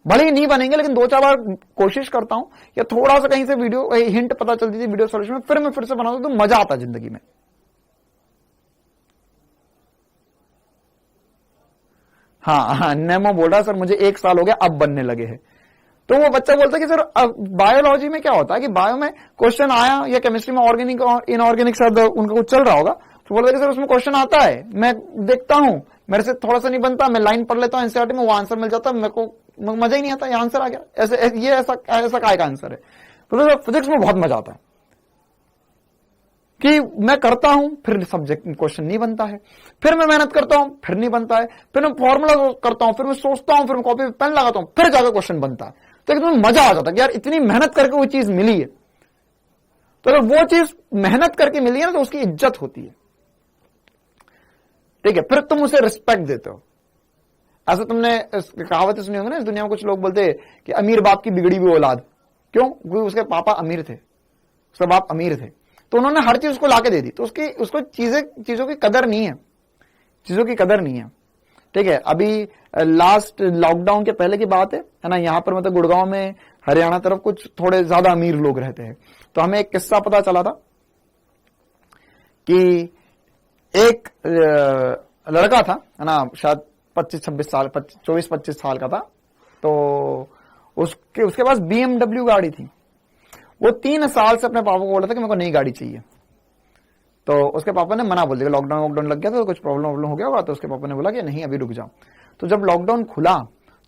भले ही नहीं बनेंगे, लेकिन 2-4 बार कोशिश करता हूं, या थोड़ा सा कहीं से वीडियो हिंट पता चलती थी वीडियो सॉल्यूशन में, फिर मैं फिर से बनाता हूं, तो मजा आता है जिंदगी में। हाँ, नेमो बोल रहा है सर मुझे 1 साल हो गया अब बनने लगे हैं। तो वो बच्चा बोलता है कि सर बायोलॉजी में क्या होता है कि बायो में क्वेश्चन आया, या केमिस्ट्री में ऑर्गेनिक और इनऑर्गेनिक शायद उनका कुछ चल रहा होगा, तो बोलता है कि सर उसमें क्वेश्चन आता है, मैं देखता हूं, मेरे से थोड़ा सा नहीं बनता, मैं लाइन पढ़ लेता हूं एनसीईआरटी में, वो आंसर मिल जाता है, मेरे को मजा ही नहीं आता, ये आंसर आ गया, ऐसा काय का आंसर है। तो फिजिक्स में बहुत मजा आता है कि मैं करता हूं, फिर सब्जेक्ट क्वेश्चन नहीं बनता है, फिर मैं मेहनत करता हूं, फिर नहीं बनता है, फिर मैं फॉर्मूला करता हूं, फिर मैं सोचता हूं, फिर मैं कॉपी पे पेन लगाता हूं, फिर जाकर क्वेश्चन बनता है। तो एकदम मजा आ जाता है कि यार इतनी मेहनत करके वो चीज मिली है। तो अगर वो चीज मेहनत करके मिली है ना तो उसकी इज्जत होती है, ठीक है, फिर तुम उसे रिस्पेक्ट देते हो। ऐसा तुमने कहावत सुनी होगी ना, इस दुनिया में कुछ लोग बोलते हैं कि अमीर बाप की बिगड़ी हुई औलाद। क्यों? क्योंकि उसके पापा अमीर थे, उसके बाप अमीर थे, तो उन्होंने हर चीज उसको लाके दे दी, तो उसको चीजों की कदर नहीं है, चीजों की कदर नहीं है, ठीक है। अभी लास्ट लॉकडाउन के पहले की बात है ना, यहां पर मतलब गुड़गांव में हरियाणा तरफ कुछ थोड़े ज्यादा अमीर लोग रहते हैं। तो हमें एक किस्सा पता चला था कि एक लड़का था, है ना, शायद 25-26 साल, 24-25 साल का था। तो उसके पास BMW गाड़ी थी। वो 3 साल से अपने पापा को बोला था कि मेरे को नई गाड़ी चाहिए। तो उसके पापा ने मना बोल दिया, लॉकडाउन लग गया तो कुछ प्रॉब्लम हो गया होगा। तो उसके पापा ने बोला कि नहीं अभी रुक जाओ। तो जब लॉकडाउन खुला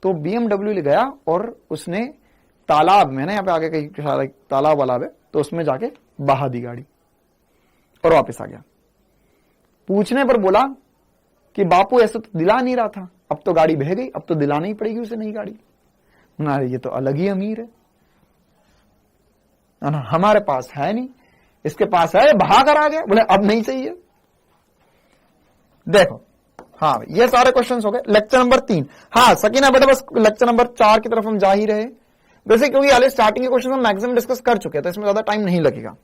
तो BMW ले गया और उसने तालाब में ना, यहाँ पे आगे कहीं तालाब वाला है, तो उसमें जाके बहा दी गाड़ी और वापस आ गया। पूछने पर बोला कि बापू ऐसे तो दिला नहीं रहा था, अब तो गाड़ी बह गई, अब तो दिलाना ही पड़ेगी उसे नई गाड़ी ना। ये तो अलग ही अमीर है ना, हमारे पास है नहीं, इसके पास है, बहा कर आ गया, बोले अब नहीं चाहिए। देखो, हाँ ये सारे क्वेश्चंस हो गए। Lecture number 3। हाँ सकीना बेटा बस लेक्चर नंबर 4 की तरफ हम जा ही रहे वैसे, क्योंकि पहले स्टार्टिंग के क्वेश्चन हम मैक्सिमम डिस्कस कर चुके हैं, तो इसमें ज्यादा टाइम नहीं लगेगा।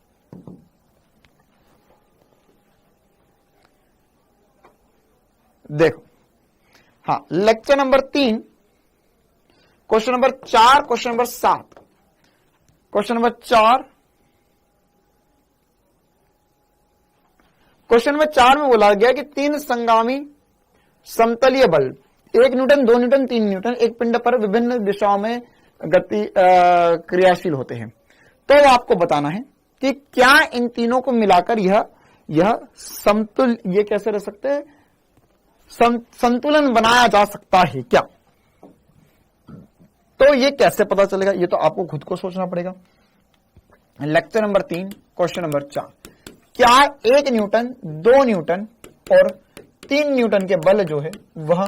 देखो, हाँ lecture number 3 question number 4, question number 7। Question number 4, question number 4 में बोला गया कि 3 संगामी समतलीय बल 1 न्यूटन, 2 न्यूटन, 3 न्यूटन एक पिंड पर विभिन्न दिशाओं में गति क्रियाशील होते हैं। तो आपको बताना है कि क्या इन तीनों को मिलाकर यह समतुल, ये कैसे रह सकते हैं, संतुलन बनाया जा सकता है क्या? तो ये कैसे पता चलेगा, ये तो आपको खुद को सोचना पड़ेगा। लेक्चर नंबर 3 क्वेश्चन नंबर 4, क्या 1 न्यूटन, 2 न्यूटन और 3 न्यूटन के बल जो है वह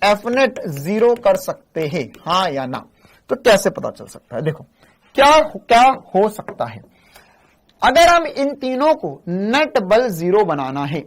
एफनेट 0 कर सकते हैं, हाँ या ना? तो कैसे पता चल सकता है? देखो क्या हो सकता है, अगर हम इन तीनों को नेट बल 0 बनाना है,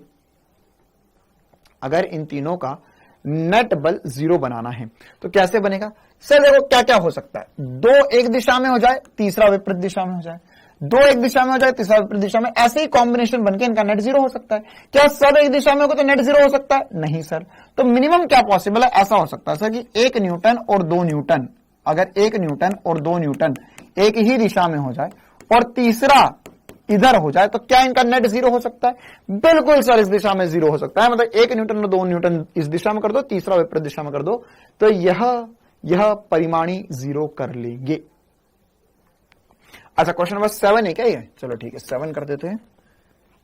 अगर इन तीनों का नेट बल 0 बनाना है तो कैसे बनेगा? सर देखो क्या क्या हो सकता है, 2 एक दिशा में हो जाए, तीसरा विपरीत दिशा में हो जाए, 2 एक दिशा में हो जाए, तीसरा विपरीत दिशा में, ऐसे ही कॉम्बिनेशन बनके इनका नेट 0 हो सकता है। क्या सब एक दिशा में होगा तो नेट 0 हो सकता है? नहीं सर। तो मिनिमम क्या पॉसिबल है? ऐसा हो सकता है सर कि 1 न्यूटन और 2 न्यूटन अगर 1 न्यूटन और 2 न्यूटन एक ही दिशा में हो जाए और तीसरा इधर हो जाए तो क्या इनका नेट 0 हो सकता है? बिल्कुल सर, इस दिशा में 0 हो सकता है। मतलब 1 न्यूटन और 2 न्यूटन इस दिशा में कर दो, तीसरा विपरीत दिशा में कर दो, तो यह परिमाणी 0 कर लेंगे। अच्छा, क्वेश्चन नंबर 7 है क्या ये? चलो ठीक है, 7 कर देते हैं।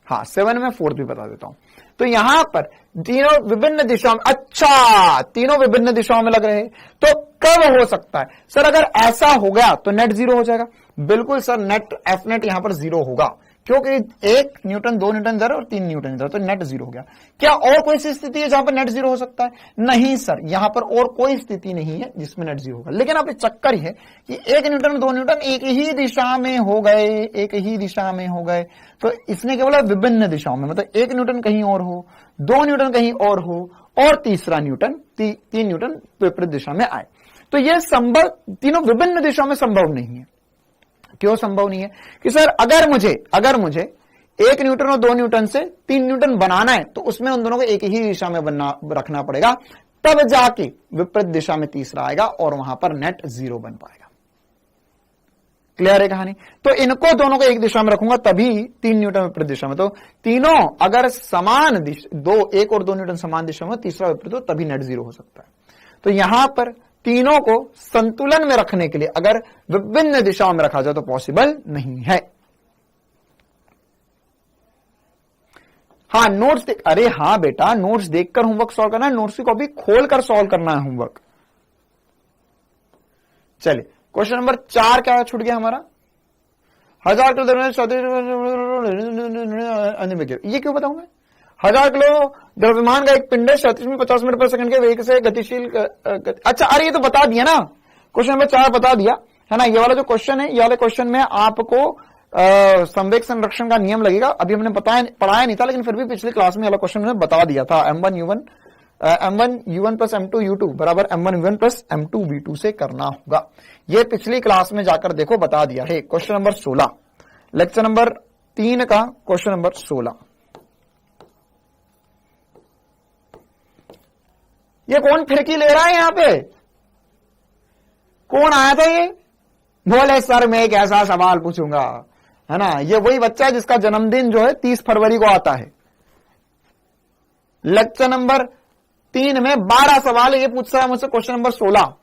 हाँ, 7 में 4th भी बता देता हूं। तो यहां पर तीनों विभिन्न दिशाओं में, अच्छा तीनों विभिन्न दिशाओं में लग रहे हैं, तो कब हो सकता है? सर अगर ऐसा हो गया तो नेट 0 हो जाएगा। बिल्कुल सर, नेट एफ नेट यहां पर 0 होगा, क्योंकि 1 न्यूटन 2 न्यूटन इधर और 3 न्यूटन इधर, तो नेट 0 हो गया। क्या और कोई सी स्थिति है जहां पर नेट 0 हो सकता है? नहीं सर, यहां पर और कोई स्थिति नहीं है जिसमें नेट 0 होगा। लेकिन अब चक्कर है कि 1 न्यूटन 2 न्यूटन एक ही दिशा में हो गए, एक ही दिशा में हो गए, तो इसने केवल विभिन्न दिशाओं में, मतलब 1 न्यूटन कहीं और हो, 2 न्यूटन कहीं और हो, और तीसरा न्यूटन 3 न्यूटन विपरीत दिशा में आए, तो यह संभव तीनों विभिन्न दिशाओं में संभव नहीं है। क्यों संभव नहीं है? कि सर अगर मुझे 1 न्यूटन और 2 न्यूटन से 3 न्यूटन बनाना है, तो उसमें उन दोनों को एक ही दिशा में रखना पड़ेगा, तब जाके विपरीत दिशा में तीसरा आएगा और वहां पर नेट 0 बन पाएगा। क्लियर है कहानी? तो इनको दोनों को एक दिशा में रखूंगा तभी 3 न्यूटन विपरीत दिशा में, तो तीनों अगर समान दिशा 1 और 2 न्यूटन समान दिशा में, तीसरा विपरीत हो, तभी नेट 0 हो सकता है। तो यहां पर तीनों को संतुलन में रखने के लिए अगर विभिन्न दिशाओं में रखा जाए तो पॉसिबल नहीं है। हाँ, नोट्स अरे हाँ बेटा, नोट्स देखकर होमवर्क सॉल्व करना है, नोट्स की कॉपी खोलकर सॉल्व करना है होमवर्क। चलिए, क्वेश्चन नंबर 4 क्या छूट गया हमारा? 1000 किलो, ये क्यों बताऊंगा? 1000 किलो द्रव्यमान का एक पिंड 3750 मीटर पर सेकंड के वेग से गतिशील अच्छा, अरे ये तो बता दिया ना, क्वेश्चन नंबर 4 बता दिया है ना। ये वाला जो क्वेश्चन है, ये वाले क्वेश्चन में आपको संवेग संरक्षण का नियम लगेगा। अभी हमने पढ़ाया नहीं था, लेकिन फिर भी पिछली क्लास में वाला क्वेश्चन मैंने बता दिया था। M1U1 प्लस M2U2 बराबर M1V1 प्लस M2V2 से करना होगा। ये पिछली क्लास में जाकर देखो, बता दिया है। क्वेश्चन नंबर 16, लेक्चर नंबर 3 का क्वेश्चन नंबर 16। ये कौन फिरकी ले रहा है यहां पे? कौन आया था ये? बोले सर मैं एक ऐसा सवाल पूछूंगा, है ना। ये वही बच्चा है जिसका जन्मदिन जो है 30 फरवरी को आता है। लेक्चर नंबर 3 में 12 सवाल ये पूछ रहा है मुझसे, क्वेश्चन नंबर 16।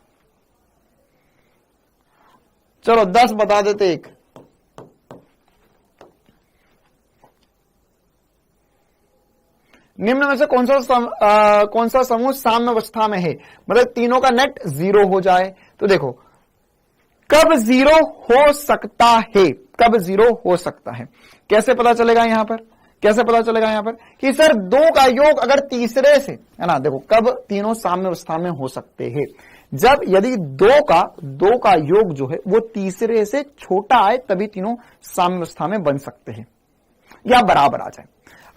चलो 10 बता देते। एक निम्न में से कौन सा समूह साम्यावस्था में है, मतलब तीनों का नेट 0 हो जाए। तो देखो कब 0 हो सकता है, कब 0 हो सकता है, कैसे पता चलेगा यहां पर? कैसे पता चलेगा यहां पर कि सर 2 का योग अगर तीसरे से, है ना। देखो कब तीनों साम्यावस्था में हो सकते हैं, जब यदि 2 का योग जो है वो तीसरे से छोटा आए, तभी तीनों साम्यावस्था में बन सकते हैं या बराबर आ जाए।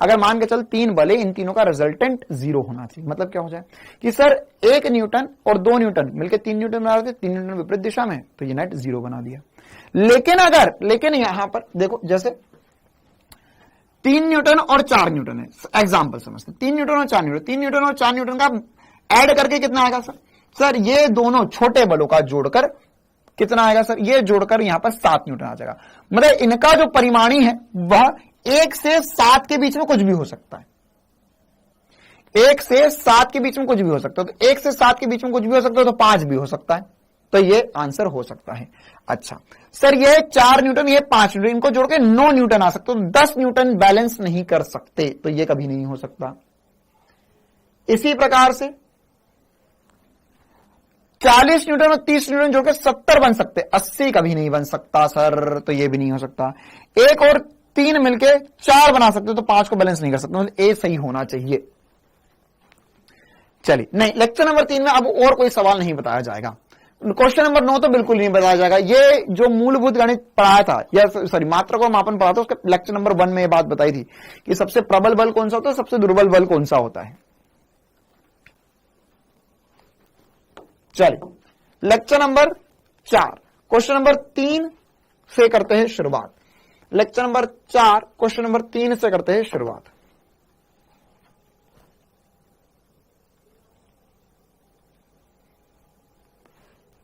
अगर मान के चल 3 बल है, इन तीनों का रिजल्टेंट 0 होना चाहिए। मतलब क्या हो जाए कि सर 1 न्यूटन और 2 न्यूटन मिलकर 3 न्यूटन बना रहे थे, 3 न्यूटन विपरीत दिशा में, तो ये नेट 0 बना दिया। लेकिन यहां पर देखो, जैसे 3 न्यूटन और 4 न्यूटन है, एग्जाम्पल समझते, 3 न्यूटन और 4 न्यूटन, 3 न्यूटन और 4 न्यूटन का ऐड करके कितना आएगा सर? सर ये दोनों छोटे बलों का जोड़कर कितना आएगा सर? ये जोड़कर यहां पर 7 न्यूटन आ जाएगा। मतलब इनका जो परिमाणी है वह 1 से 7 के बीच में कुछ भी हो सकता है। 1 से 7 के बीच में कुछ भी हो सकता है, तो 1 से 7 के बीच में कुछ भी हो सकता है, तो 5 भी हो सकता है। तो ये आंसर हो सकता है। अच्छा सर, ये 4 न्यूटन, ये 5 न्यूटन, इनको जोड़ के 9 न्यूटन आ सकते, तो 10 न्यूटन बैलेंस नहीं कर सकते, तो ये कभी नहीं हो सकता। इसी प्रकार से 40 न्यूटन और 30 न्यूटन जोड़कर 70 बन सकते, 80 कभी नहीं बन सकता सर, तो ये भी नहीं हो सकता। 1 और 3 मिलके 4 बना सकते, तो 5 को बैलेंस नहीं कर सकते, मतलब ए सही होना चाहिए। चलिए, नहीं, लेक्चर नंबर 3 में अब और कोई सवाल नहीं बताया जाएगा। क्वेश्चन नंबर 9 तो बिल्कुल नहीं बताया जाएगा। ये जो मूलभूत गणित पढ़ाया था, या सॉरी मात्रा को मापन पढ़ा था, उसके लेक्चर नंबर 1 में ये बात बताई थी कि सबसे प्रबल बल कौन सा होता है, सबसे दुर्बल बल कौन सा होता है। चलिए, लेक्चर नंबर 4 क्वेश्चन नंबर 3 से करते हैं शुरुआत। लेक्चर नंबर 4 क्वेश्चन नंबर 3 से करते हैं शुरुआत।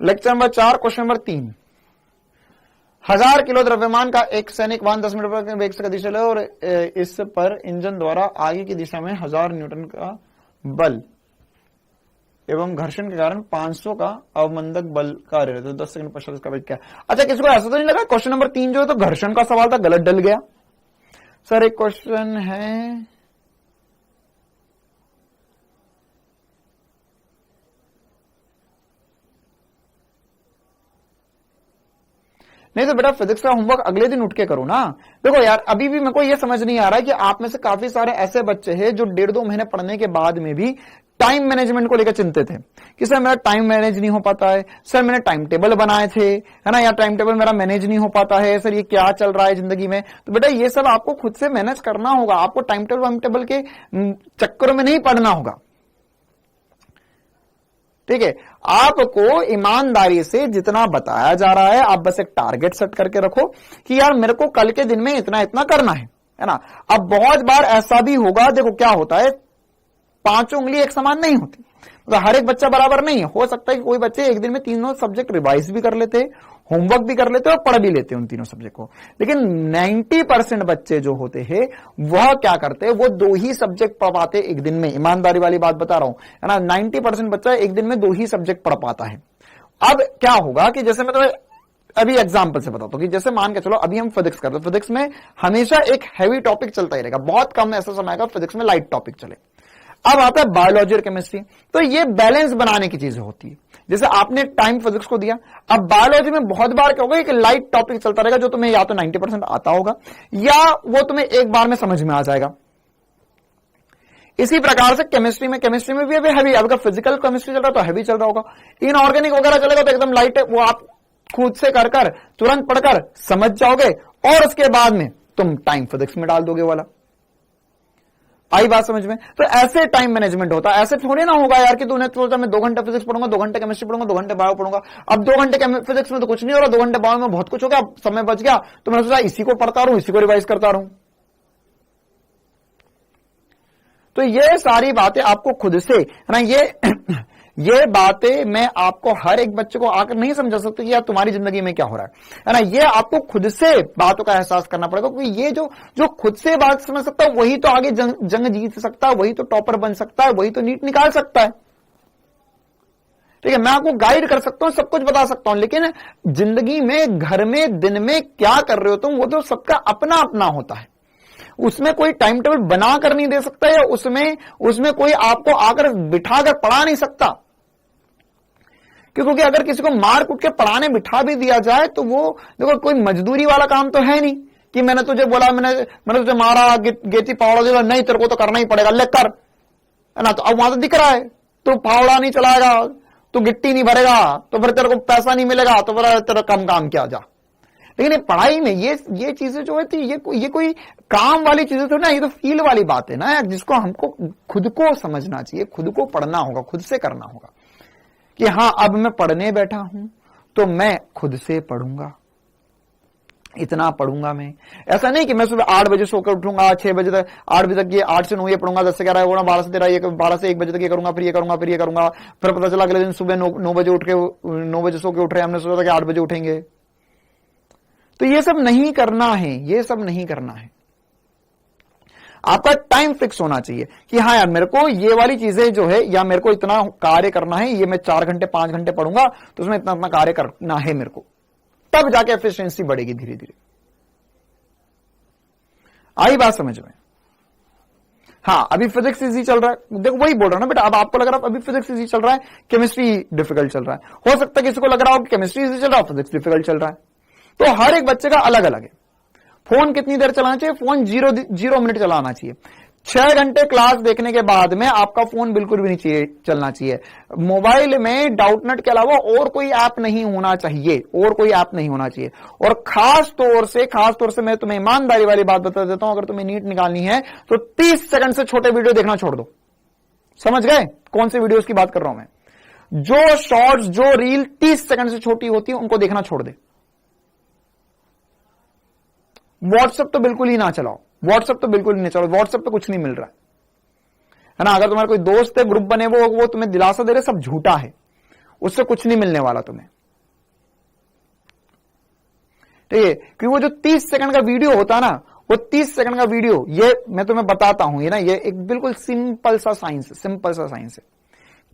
Lecture number 4 question number 3। 1000 kilo द्रव्यमान का एक सैनिक वाहन 10 मीटर प्रति वेग से गति चले और इस पर इंजन द्वारा आगे की दिशा में 1000 न्यूटन का बल एवं घर्षण के कारण 500 का अवमंदक बल कार्य रहता है। 10 सेकंड पश्चात इसका वेग क्या? अच्छा, किसी को ऐसा तो नहीं लगा क्वेश्चन नंबर 3 जो है तो घर्षण का सवाल था, गलत डल गया? सर एक क्वेश्चन है, नहीं तो बेटा फिजिक्स का होमवर्क अगले दिन उठ के करो ना। देखो यार, अभी भी मेरे को ये समझ नहीं आ रहा है कि आप में से काफी सारे ऐसे बच्चे हैं जो 1.5-2 महीने पढ़ने के बाद में भी टाइम मैनेजमेंट को लेकर चिंतित है कि सर मेरा टाइम मैनेज नहीं हो पाता है, सर मैंने टाइम टेबल बनाए थे, है ना, या टाइम टेबल मेरा मैनेज नहीं हो पाता है, सर ये क्या चल रहा है जिंदगी में। तो बेटा ये सब आपको खुद से मैनेज करना होगा, आपको टाइम टेबल के चक्कर में नहीं पड़ना होगा, ठीक है। आपको ईमानदारी से जितना बताया जा रहा है, आप बस एक टारगेट सेट करके रखो कि यार मेरे को कल के दिन में इतना इतना करना है ना। अब बहुत बार ऐसा भी होगा, देखो क्या होता है, 5 उंगली एक समान नहीं होती, मतलब हर एक बच्चा बराबर नहीं है। हो सकता है कि कोई बच्चे एक दिन में 3 सब्जेक्ट रिवाइज भी कर लेते हैं, होमवर्क भी कर लेते हैं और पढ़ भी लेते हैं उन तीनों सब्जेक्ट को। लेकिन 90% बच्चे जो होते हैं वह क्या करते हैं, वो 2 ही सब्जेक्ट पढ़ पाते एक दिन में। ईमानदारी वाली बात बता रहा हूं, है ना, 90% बच्चा एक दिन में 2 ही सब्जेक्ट पढ़ पाता है। अब क्या होगा कि जैसे मैं तुम्हें अभी एग्जाम्पल से बताता हूं कि जैसे मान के चलो अभी हम फिजिक्स करते हैं, फिजिक्स में हमेशा एक हैवी टॉपिक चलता ही रहेगा, बहुत कम ऐसा समय आएगा फिजिक्स में लाइट टॉपिक चले। अब आता है बायोलॉजी और केमिस्ट्री, तो ये बैलेंस बनाने की चीजें होती है। जैसे आपने टाइम फिजिक्स को दिया, अब बायोलॉजी में बहुत बार क्या होगा कि लाइट टॉपिक चलता रहेगा जो तुम्हें या तो 90% आता होगा या वो तुम्हें एक बार में समझ में आ जाएगा। इसी प्रकार से केमिस्ट्री में भी अभी हैवी, अगर फिजिकल केमिस्ट्री चल रहा तो हैवी चल रहा होगा, इनऑर्गेनिक वगैरह चलेगा तो एकदम लाइट है, वो आप खुद से कर तुरंत पढ़कर समझ जाओगे और उसके बाद में तुम टाइम फिजिक्स में डाल दोगे वाला। आई बात समझ में? तो ऐसे टाइम मैनेजमेंट होता है। ऐसे थोड़ी ना होगा यार कि तूने सोचा मैं 2 घंटे फिजिक्स पढ़ूंगा, 2 घंटे केमिस्ट्री पढ़ूंगा, 2 घंटे बायो पढ़ूंगा। अब 2 घंटे फिजिक्स में तो कुछ नहीं हो रहा, 2 घंटे बायो में बहुत कुछ हो गया, अब समय बच गया तो मैंने सोचा इसी को पढ़ता रहूं, इसी को रिवाइज करता रहूं। तो ये सारी बातें आपको खुद से, है ना, ये बातें मैं आपको हर एक बच्चे को आकर नहीं समझा सकती कि यार तुम्हारी जिंदगी में क्या हो रहा है ना। ये आपको खुद से बातों का एहसास करना पड़ेगा, क्योंकि ये जो खुद से बात समझ सकता है वही तो आगे जंग जीत सकता है, वही तो टॉपर बन सकता है, वही तो नीट निकाल सकता है। ठीक है, मैं आपको गाइड कर सकता हूं, सब कुछ बता सकता हूं, लेकिन जिंदगी में, घर में, दिन में क्या कर रहे हो तुम, वो तो सबका अपना अपना होता है। उसमें कोई टाइम टेबल बना कर नहीं दे सकता, या उसमें कोई आपको आकर बिठाकर पढ़ा नहीं सकता। क्योंकि अगर किसी को मार कूट के पढ़ाने बिठा भी दिया जाए तो वो देखो कोई मजदूरी वाला काम तो है नहीं कि मैंने तुझे बोला, मैंने तुझे मारा, गेती पावड़ा दिला, नहीं तेरे को तो करना ही पड़ेगा, ले कर, है ना। तो अब वहां तो दिख रहा है तू पावड़ा नहीं चलाएगा, तू गिट्टी नहीं भरेगा तो फिर तेरे को पैसा नहीं मिलेगा, तो फिर तेरा कम काम क्या जा। लेकिन ये पढ़ाई में ये चीजें जो है ये कोई काम वाली चीजें तो ना, ये तो फील वाली बात है ना, जिसको हमको खुद को समझना चाहिए, खुद को पढ़ना होगा, खुद से करना होगा कि हाँ अब मैं पढ़ने बैठा हूं तो मैं खुद से पढ़ूंगा, इतना पढ़ूंगा मैं। ऐसा नहीं कि मैं सुबह 8 बजे सोकर उठूंगा, 6 बजे तक, 8 बजे तक ये 8 से 9 ये पढ़ूंगा, 10 से 11 होगा, 12 से 13 ये, 12 से 1 बजे तक ये करूंगा, फिर ये करूंगा, फिर ये करूंगा, फिर पता चला अगले दिन सुबह 9 बजे उठ के 9 बजे सो के उठ रहे, हमने सोचा था कि 8 बजे उठेंगे। तो ये सब नहीं करना है, ये सब नहीं करना है। आपका टाइम फिक्स होना चाहिए कि हाँ यार मेरे को ये वाली चीजें जो है, या मेरे को इतना कार्य करना है, ये मैं 4 घंटे 5 घंटे पढ़ूंगा तो उसमें इतना इतना कार्य करना है मेरे को, तब जाके एफिशिएंसी बढ़ेगी धीरे धीरे। आई बात समझ में? हाँ, अभी फिजिक्स इजी चल रहा है, देखो वही बोल रहा हूं ना बेटा। अब आपको लग रहा है अभी फिजिक्स इजी चल रहा है, केमिस्ट्री डिफिकल्ट चल रहा है। हो सकता है किसी को लग रहा हो कि केमिस्ट्री इजी चल रहा है, फिजिक्स डिफिकल्ट चल रहा है। तो हर एक बच्चे का अलग अलग है। फोन कितनी देर चलाना चाहिए? फोन 0 मिनट चलाना चाहिए। 6 घंटे क्लास देखने के बाद में आपका फोन बिल्कुल भी नहीं चलना चाहिए। मोबाइल में डाउटनेट के अलावा और कोई ऐप नहीं होना चाहिए, और कोई ऐप नहीं होना चाहिए। और खास तौर से मैं तुम्हें ईमानदारी वाली बात बता देता हूं, अगर तुम्हें नीट निकालनी है तो 30 सेकंड से छोटे वीडियो देखना छोड़ दो। समझ गए कौन से वीडियोस की बात कर रहा हूं मैं? जो शॉर्ट्स, जो रील 30 सेकंड से छोटी होती है उनको देखना छोड़ दे। व्हाट्सएप तो बिल्कुल ही ना चलाओ, व्हाट्सएप तो बिल्कुल ही नहीं चलाओ, व्हाट्सएप पे कुछ नहीं मिल रहा है ना। अगर तुम्हारा कोई दोस्त है, ग्रुप बने, वो तुम्हें दिलासा दे रहे, सब झूठा है। उससे कुछ नहीं मिलने वाला तुम्हें, ठीक है। क्योंकि वो जो 30 सेकंड का वीडियो होता है ना, वो 30 सेकंड का वीडियो, ये मैं तुम्हें बताता हूं, ये ना ये एक बिल्कुल सिंपल सा साइंस है।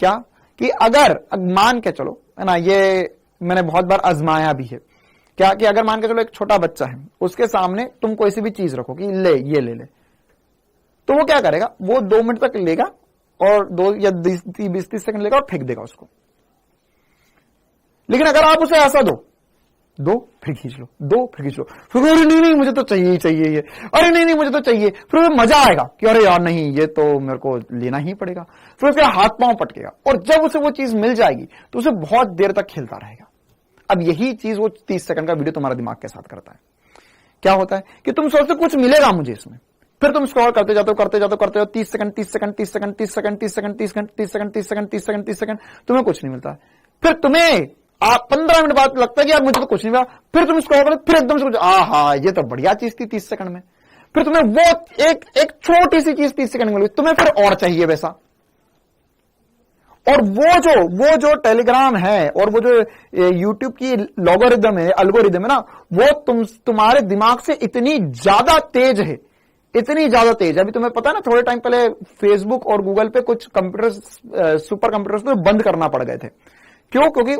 क्या कि अगर मान के चलो, है ना, ये मैंने बहुत बार आजमाया भी है, क्या कि अगर मान के चलो एक छोटा बच्चा है, उसके सामने तुम कोई सी भी चीज रखो कि ये ले, तो वो क्या करेगा, वो 2 मिनट तक लेगा और 2 या 20-30 सेकंड लेगा और फेंक देगा उसको। लेकिन अगर आप उसे ऐसा दो फिर खींच लो, 2 फिर खींच लो, फिर अरे नहीं मुझे तो चाहिए ही चाहिए ये, अरे नहीं मुझे तो चाहिए, फिर मजा आएगा कि अरे यार नहीं ये तो मेरे को लेना ही पड़ेगा, फिर उसके हाथ पांव पटकेगा, और जब उसे वो चीज मिल जाएगी तो उसे बहुत देर तक खेलता रहेगा। अब यही चीज वो 30 सेकंड का वीडियो तुम्हारा दिमाग के साथ करता है। क्या होता है कि तुम सोचते कुछ मिलेगा मुझे इसमें, फिर तुम स्क्रॉल करते जाते हो 30 सेकंड, तुम्हें कुछ नहीं मिलता है। फिर तुम्हें 15 मिनट बाद लगता है कि यार मुझे तो कुछ नहीं मिला, फिर तुम स्क्रॉल करते, फिर एकदम से कुछ, आहा ये तो बढ़िया चीज थी 30 सेकंड में, फिर तुम्हें वो एक छोटी सी चीज 30 सेकंड में मिली, तुम्हें फिर और चाहिए वैसा। और वो जो टेलीग्राम है और वो जो यूट्यूब की एल्गोरिदम है ना, वो तुम्हारे दिमाग से इतनी ज्यादा तेज है, इतनी ज्यादा तेज। अभी तुम्हें पता है ना, थोड़े टाइम पहले फेसबुक और गूगल पे कुछ सुपर कंप्यूटर्स को बंद करना पड़ गए थे। क्यों? क्योंकि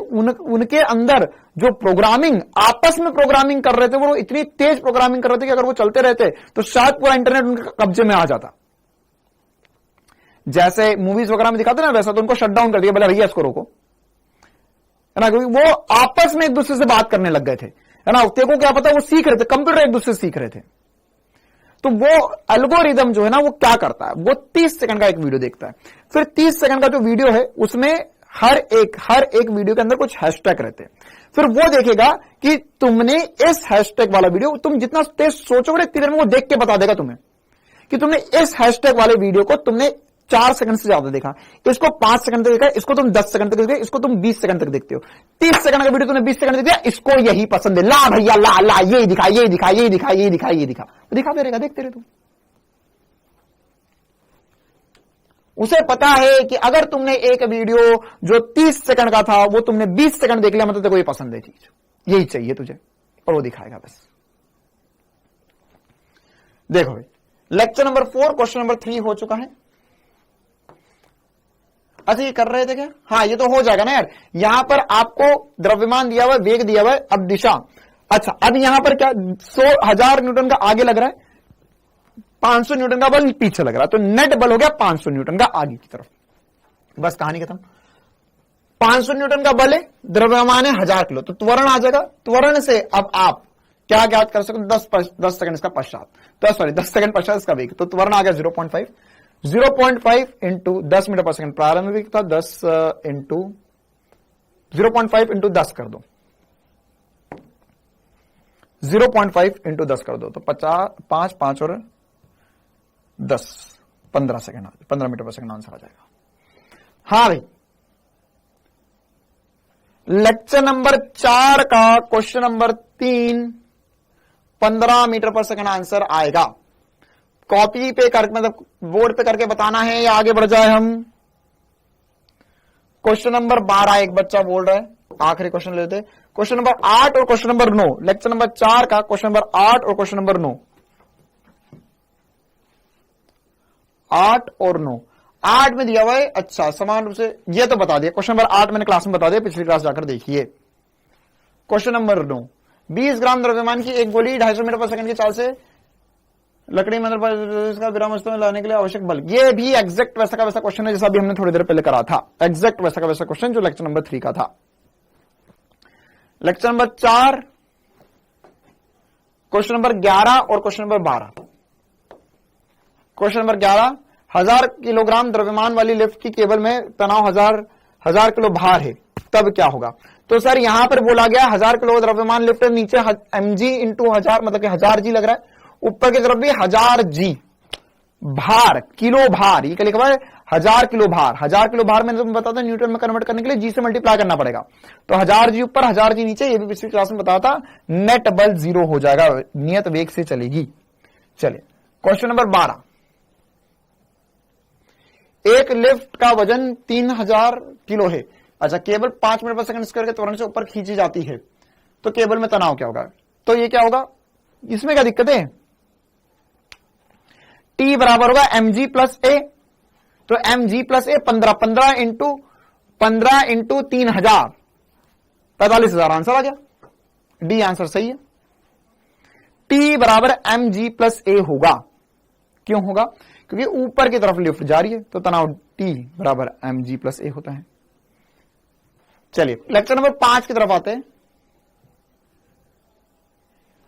उनके अंदर जो प्रोग्रामिंग, आपस में प्रोग्रामिंग कर रहे थे, वो इतनी तेज प्रोग्रामिंग कर रहे थे कि अगर वो चलते रहते तो शायद पूरा इंटरनेट उनके कब्जे में आ जाता। जैसे मूवीज वगैरह में दिखाते ना, वैसा तो उनको शट डाउन कर दिया, बोले भैया इसको रोको, है ना, क्योंकि वो आपस में एक दूसरे से बात करने लग गए थे, है ना। तेको क्या पता, वो सीख रहे थे, कंप्यूटर एक दूसरे से सीख रहे थे। तो वो एल्गोरिदम जो है ना, वो क्या करता है, वो 30 सेकंड का एक वीडियो देखता है, फिर 30 सेकंड का जो वीडियो है उसमें हर एक वीडियो के अंदर कुछ हैशटैग रहते हैं। फिर वो देखेगा कि तुमने इस हैशटैग वाला वीडियो, तुम जितना तेज सोचोगे इतनी देर में वो देख के बता देगा तुम्हें कि तुमने इस हैशटैग वाले वीडियो को तुमने 4 सेकंड से ज्यादा देखा, इसको 5 सेकंड तक देखा, इसको तुम 10 सेकंड तक देखा, इसको तुम 20 सेकंड तक देखते हो। 30 सेकंड का वीडियो तुमने 20 सेकंड देख दिया, इसको यही पसंद है, ला भैया ला, ये दिखा, ये दिखा, ये दिखा, ये दिखा, ये दिखा, वो दिखाते रहेगा, देखते रहे तुम। उसे पता है कि अगर तुमने एक वीडियो जो 30 सेकंड का था वो तुमने 20 सेकंड देख लिया, मतलब तेरे को ये पसंद है चीज, यही चाहिए तुझे, और वो दिखाएगा बस। देखो भाई, लेक्चर नंबर 4 क्वेश्चन नंबर 3 हो चुका है। अच्छा ये कर रहे थे क्या? हाँ ये तो हो जाएगा ना यार। यहां पर आपको द्रव्यमान दिया हुआ है, वेग दिया हुआ है, अब दिशा। अच्छा अब यहां पर क्या 1000 न्यूटन का आगे लग रहा है, 500 न्यूटन का बल पीछे लग रहा है, तो नेट बल हो गया 500 न्यूटन का आगे की तरफ। बस कहानी खत्म। 500 न्यूटन का बल है, द्रव्यमान है 1000 किलो, तो त्वरण आ जाएगा। त्वरण से अब आप क्या ज्ञात कर सकते, 10 सेकंड इसका पश्चात, तो सॉरी 10 सेकंड पश्चात इसका वेग, तो त्वरण आ गया 0.5 इंटू 10 मीटर पर सेकंड। प्रारंभिक था 10 इंटू 0.5 इंटू 10 कर दो, 0.5 इंटू 10 कर दो, तो 5 और 10 15 सेकंड, 15 मीटर पर सेकंड आंसर आ जाएगा। हाँ भाई, लेक्चर नंबर 4 का क्वेश्चन नंबर 3 15 मीटर पर सेकंड आंसर आएगा। कॉपी पे कर, मतलब बोर्ड पे करके बताना है या आगे बढ़ जाए हम। क्वेश्चन नंबर 12 एक बच्चा बोल रहा है, आखिरी क्वेश्चन लेते। क्वेश्चन नंबर 8 और क्वेश्चन नंबर 9, लेक्चर नंबर 4 का क्वेश्चन नंबर 8 और क्वेश्चन नंबर 9, 8 और 9। 8 में दिया हुआ है, अच्छा समान रूप से ये तो बता दिया, क्वेश्चन नंबर 8 मैंने क्लास में बता दिया, पिछली क्लास जाकर देखिए। क्वेश्चन नंबर 9, 20 ग्राम द्रव्यमान की एक गोली 250 मीटर पर सेकंड की चाल से लकड़ी में का विराम अवस्था में लाने के लिए आवश्यक बल। ये भी एग्जैक्ट वैसा का वैसा क्वेश्चन है जैसा भी हमने थोड़ी देर पहले करा था, एग्जैक्ट वैसा का वैसा क्वेश्चन जो लेक्चर नंबर 3 का था। लेक्चर नंबर 4 क्वेश्चन नंबर 11 और question number 12। Question number 11, 1000 kilogram द्रव्यमान वाली लिफ्ट की केबल में तनाव 1000 किलो भार है, तब क्या होगा। तो सर यहां पर बोला गया 1000 किलो द्रव्यमान लिफ्ट, नीचे mg इंटू 1000 मतलब कि 1000 जी लग रहा है, ऊपर की तरफ भी 1000 जी भार, किलो भार, ये क्या लिखा है 1000 किलो भार। 1000 किलो भार मैंने तुम्हें बताया था न्यूटन में कन्वर्ट करने के लिए जी से मल्टीप्लाई करना पड़ेगा, तो 1000 जी ऊपर 1000 जी नीचे, ये भी पिछली क्लास में बताया था। नेट बल 0 हो जाएगा, नियत वेग से चलेगी। चलिए क्वेश्चन नंबर 12, एक लिफ्ट का वजन 3000 किलो है, अच्छा, केबल 5 मीटर पर सेकंड स्क्वायर के त्वरण से ऊपर खींची जाती है तो केबल में तनाव क्या होगा? तो ये क्या होगा, इसमें क्या दिक्कत है? T बराबर होगा mg प्लस ए, तो mg प्लस ए 15 इंटू 3000 45,000 आंसर आ गया। डी आंसर सही है। T बराबर mg प्लस ए होगा। क्यों होगा? क्योंकि ऊपर की तरफ लिफ्ट जा रही है तो तनाव T बराबर mg प्लस ए होता है। चलिए लेक्चर नंबर 5 की तरफ आते हैं।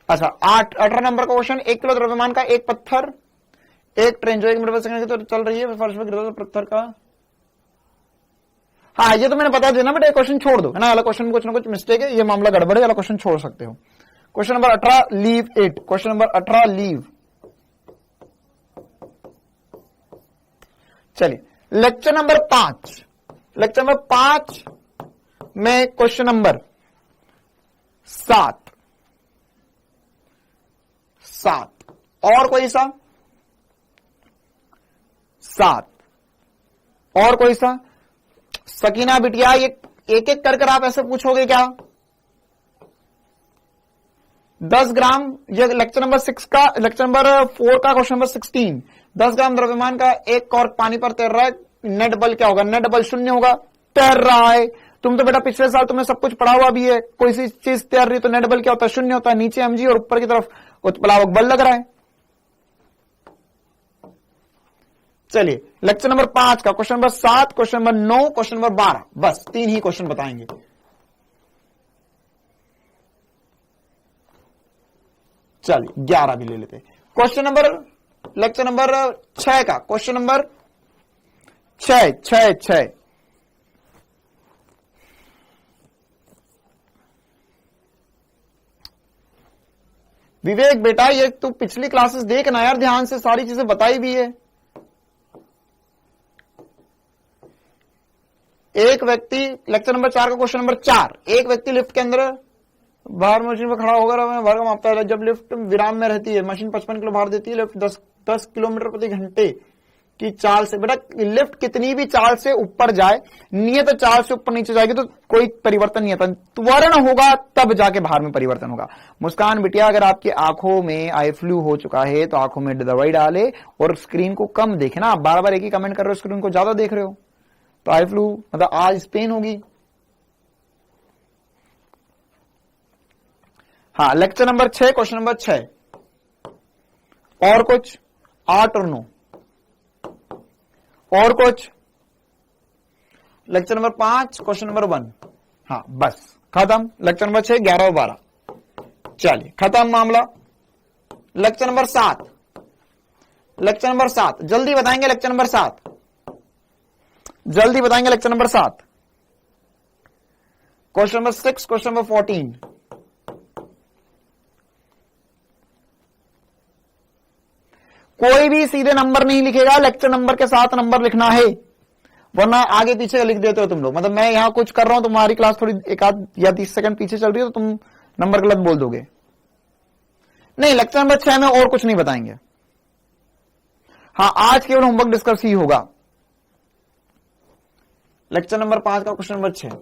अच्छा 18 नंबर का क्वेश्चन, 1 किलो द्रव्यमान का एक पत्थर एक ट्रेन जो 1 मीटर पर सेकंड की तो चल रही है फर्श पर गिरा तो पत्थर का, हाँ ये तो मैंने बता दिया ना बेटा, क्वेश्चन छोड़ दो है ना, वाला क्वेश्चन कुछ ना कुछ मिस्टेक है, ये मामला गड़बड़ है, वाला क्वेश्चन छोड़ सकते हो। Question number 18 leave it, question number 18 leave. चलिए लेक्चर नंबर 5, लेक्चर नंबर 5 में क्वेश्चन नंबर 7 और कोई सा 7 और कोई सा, सकीना बिटिया ये एक एक कर आप ऐसे पूछोगे क्या? 10 ग्राम, ये लेक्चर नंबर 6 का, लेक्चर नंबर 4 का क्वेश्चन नंबर 16, 10 ग्राम द्रव्यमान का एक कॉर्क पानी पर तैर रहा है, नेट बल क्या होगा? नेट बल 0 होगा, तैर रहा है। तुम तो बेटा पिछले साल तुमने सब कुछ पढ़ा हुआ भी है, कोई सी चीज तैर रही तो नेट बल क्या होता है? 0 होता है। नीचे mg और ऊपर की तरफ उत्प्लावक बल लग रहा है। चलिए लेक्चर नंबर 5 का question number 7, question number 9, question number 12, बस 3 ही क्वेश्चन बताएंगे। चलिए 11 भी ले लेते। क्वेश्चन नंबर, लेक्चर नंबर 6 का क्वेश्चन नंबर 6 विवेक बेटा ये तू पिछली क्लासेस देखना यार ध्यान से, सारी चीजें बताई भी है। एक व्यक्ति, लेक्चर नंबर 4 का क्वेश्चन नंबर 4, एक व्यक्ति लिफ्ट के अंदर बाहर मशीन पर खड़ा होकर भार का मापता है। जब लिफ्ट विराम में रहती है, मशीन 55 किलो भार देती है, लिफ्ट 10 किलोमीटर प्रति घंटे की चाल से, बेटा लिफ्ट कितनी भी चाल से ऊपर जाए, नियत चाल से ऊपर नीचे जाएगी तो कोई परिवर्तन नहीं आता, त्वरण होगा तब जाके भार में परिवर्तन होगा। मुस्कान बिटिया अगर आपकी आंखों में आई फ्लू हो चुका है तो आंखों में दवाई डाले और स्क्रीन को कम देखे ना, आप बार बार एक ही कमेंट कर रहे हो, स्क्रीन को ज्यादा देख रहे हो तो आई फ्लू मतलब आज पेन होगी। हाँ लेक्चर नंबर 6 क्वेश्चन नंबर 6 और कुछ 8 और 9 और कुछ, लेक्चर नंबर 5 क्वेश्चन नंबर 1, हाँ बस खत्म। लेक्चर नंबर 6 11 और 12, चलिए खत्म मामला। लेक्चर नंबर 7, लेक्चर नंबर 7 जल्दी बताएंगे, लेक्चर नंबर 7 जल्दी बताएंगे, lecture number 7 question number 6, question number 14, कोई भी सीधे नंबर नहीं लिखेगा, लेक्चर नंबर के साथ नंबर लिखना है, वरना आगे पीछे लिख देते हो तुम लोग। मतलब मैं यहां कुछ कर रहा हूं, तुम्हारी क्लास थोड़ी एक आध या 30 सेकंड पीछे चल रही है तो तुम नंबर गलत बोल दोगे। नहीं लेक्चर नंबर 6 में और कुछ नहीं बताएंगे। हाँ आज केवल होमवर्क डिस्कस ही होगा। लेक्चर नंबर 5 का क्वेश्चन नंबर 6,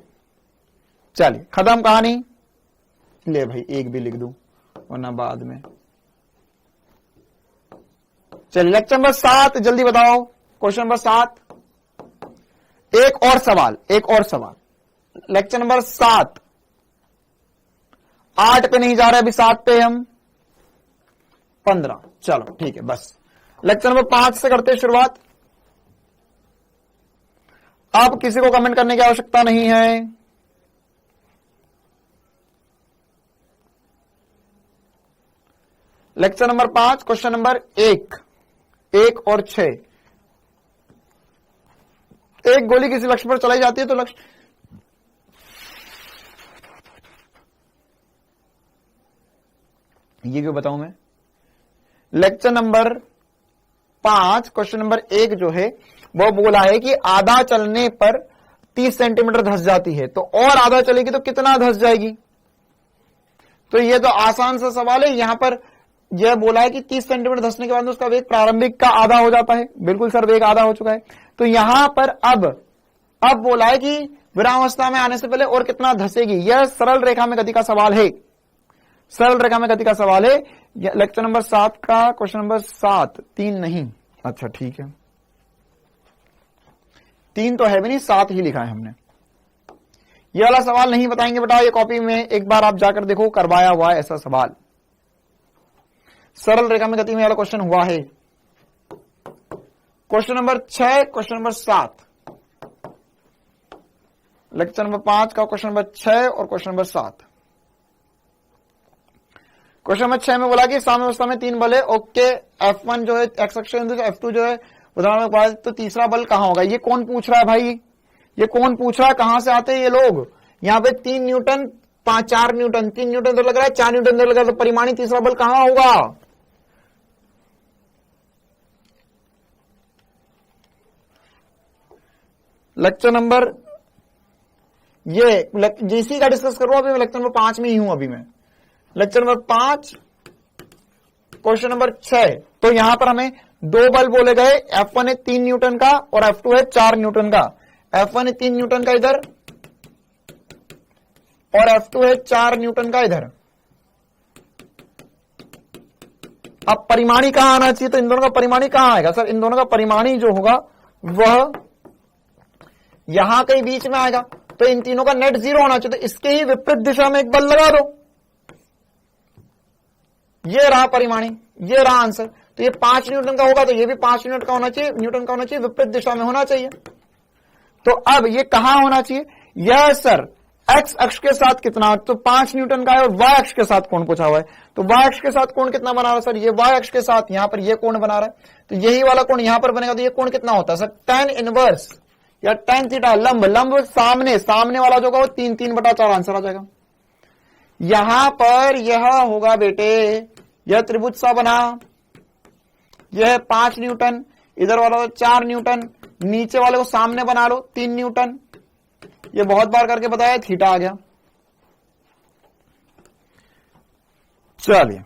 चलिए खत्म कहानी। ले भाई एक भी लिख दूं वरना बाद में। चलिए लेक्चर नंबर 7 जल्दी बताओ, क्वेश्चन नंबर 7, एक और सवाल, एक और सवाल। लेक्चर नंबर 7, 8 पे नहीं जा रहे अभी, 7 पे हम 15, चलो ठीक है बस। लेक्चर नंबर 5 से करते शुरुआत। अब किसी को कमेंट करने की आवश्यकता नहीं है। लेक्चर नंबर 5 क्वेश्चन नंबर 1 और 6, एक गोली किसी लक्ष्य पर चलाई जाती है तो लक्ष्य, ये क्यों बताऊं मैं। लेक्चर नंबर 5 क्वेश्चन नंबर 1 जो है वो बोला है कि आधा चलने पर 30 सेंटीमीटर धंस जाती है, तो और आधा चलेगी तो कितना धंस जाएगी। तो ये तो आसान सा सवाल है। यहां पर यह बोला है कि 30 सेंटीमीटर धंसने के बाद उसका वेग प्रारंभिक का आधा हो जाता है। बिल्कुल सर वेग आधा हो चुका है। तो यहां पर अब बोला है कि विरामावस्था में आने से पहले और कितना धसेगी। यह सरल रेखा में गति का सवाल है, सरल रेखा में गति का सवाल है। लेक्चर नंबर 7 का क्वेश्चन नंबर 7, 3 नहीं, अच्छा ठीक है, 3 तो है भी नहीं, 7 ही लिखा है हमने। ये वाला सवाल नहीं बताएंगे बेटा, ये कॉपी में एक बार आप जाकर देखो, करवाया हुआ है ऐसा सवाल। सरल रेखा में गति में वाला क्वेश्चन हुआ है। Question number 6, question number 7, lecture number 5 का क्वेश्चन नंबर 6 और क्वेश्चन नंबर 7। क्वेश्चन नंबर 6 में बोला कि साम्यावस्था में 3 बल है, ओके, F1 जो है एक्स अक्ष, F2 जो है उदाहरण के बाद, तो तीसरा बल कहां होगा। ये कौन पूछ रहा है भाई, ये कौन पूछ रहा है, कहां से आते हैं ये लोग। यहां पे 3 न्यूटन 4 न्यूटन, 3 न्यूटन तो लग रहा है, 4 न्यूटन तो लग रहा है, तो परिमाणी तीसरा बल कहां होगा। लेक्चर नंबर ये जीसी का डिस्कस कर रहा हूं अभी मैं, लेक्चर नंबर 5 में ही हूं अभी मैं। लेक्चर नंबर 5 क्वेश्चन नंबर 6, तो यहां पर हमें 2 बल बोले गए, F1 है 3 न्यूटन का और F2 है 4 न्यूटन का। F1 है 3 न्यूटन का इधर और F2 है 4 न्यूटन का इधर। अब परिमाणी कहां आना चाहिए, तो इन दोनों का परिमाणी कहां आएगा सर, इन दोनों का परिमाणी जो होगा वह यहां कहीं बीच में आएगा, तो इन तीनों का नेट 0 होना चाहिए, तो इसके ही विपरीत दिशा में एक बल लगा दो। ये रहा परिमाणी, ये रहा आंसर। तो ये 5 न्यूटन का होगा, तो ये भी 5 न्यूटन का होना चाहिए, विपरीत दिशा में होना चाहिए। तो अब ये कहां होना चाहिए, यह सर एक्स अक्ष के साथ कितना, तो 5 न्यूटन का है, और वाई अक्ष के साथ कोण पूछा हुआ है, तो वाई अक्ष के साथ कोण कितना बना रहा है सर, ये वाई अक्ष के साथ यहां पर ये कोण बना रहा है, तो यही वाला कोण यहां पर बनेगा, तो ये कोण कितना होता है सर, tan इनवर्स या tan थीटा, लंब सामने वाला जो होगा वो 3/4 आंसर आ जाएगा। यहां पर यह होगा बेटे, यह त्रिभुज सा बना, यह 5 न्यूटन, इधर वाला 4 न्यूटन, नीचे वाले को सामने बना लो 3 न्यूटन, ये बहुत बार करके बताया, थीटा आ गया। चलिए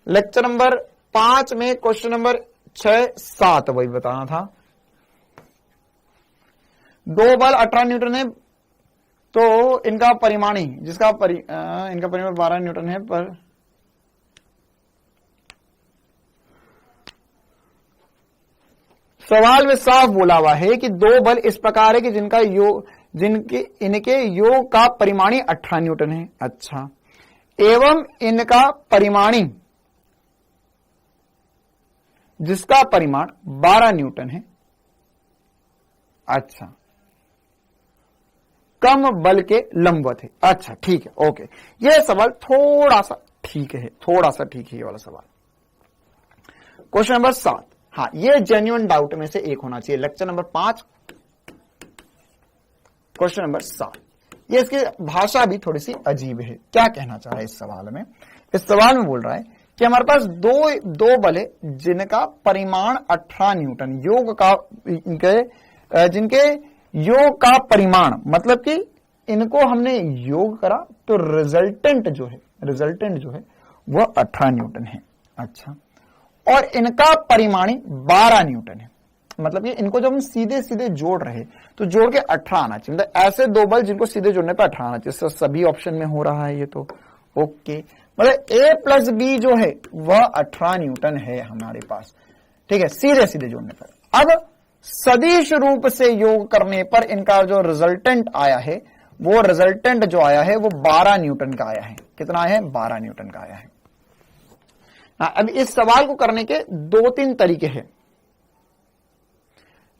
लेक्चर नंबर 5 में क्वेश्चन नंबर 6, 7 वही बताना था। 2 बल 18 न्यूटन है, तो इनका परिमाणी इनका परिमाण 12 न्यूटन है, पर सवाल में साफ बोला हुआ है कि 2 बल इस प्रकार है कि इनके योग का परिमाणी 18 न्यूटन है। अच्छा, एवं इनका परिमाणी जिसका परिमाण 12 न्यूटन है। अच्छा, कम बल के लंबवत है। अच्छा ठीक है, ओके, यह सवाल थोड़ा सा ठीक है, ये वाला सवाल। क्वेश्चन नंबर 7, हाँ, ये जेन्युइन डाउट में से एक होना चाहिए। लेक्चर नंबर 5 क्वेश्चन नंबर 7, ये इसकी भाषा भी थोड़ी सी अजीब है। क्या कहना चाह रहा है इस सवाल में, इस सवाल में बोल रहा है कि हमारे पास दो बल है जिनका परिमाण 18 न्यूटन, जिनके योग का परिमाण, मतलब कि इनको हमने योग करा तो रिजल्टेंट जो है वह 18 न्यूटन है। अच्छा, और इनका परिमाणी 12 न्यूटन है, मतलब ये इनको जब हम सीधे सीधे जोड़ रहे तो जोड़ के 18 आना चाहिए। मतलब ऐसे 2 बल जिनको सीधे जोड़ने पर 18 आना चाहिए। सभी ऑप्शन में हो रहा है ये, तो ओके, मतलब A प्लस B जो है वह 18 न्यूटन है हमारे पास, ठीक है, सीधे सीधे जोड़ने पर। अब सदिश रूप से योग करने पर इनका जो रिजल्टेंट आया है, वो रिजल्टेंट जो आया है वो 12 न्यूटन का आया है। कितना है, 12 न्यूटन का आया है। अब इस सवाल को करने के 2-3 तरीके हैं।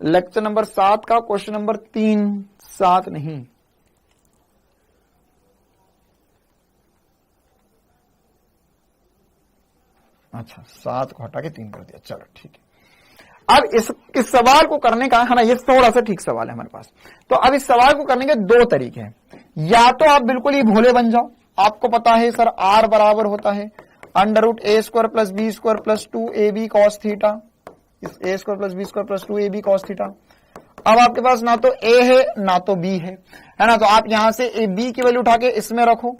लेक्चर नंबर 7 का क्वेश्चन नंबर 3, 7 नहीं, अच्छा 7 को हटा के 3 कर दिया, चलो ठीक है। अब इस सवाल को करने का है ना, ये थोड़ा सा ठीक सवाल है हमारे पास। तो अब इस सवाल को करने के 2 तरीके हैं। या तो आप बिल्कुल ही भोले बन जाओ, आपको पता है सर R बराबर होता है √a² + b² + 2ab cos theta, इस a² + b² + 2ab cos theta. अब आपके पास ना तो a है ना तो b है ना, तो आप यहां से b की वैल्यू उठा के इसमें रखो,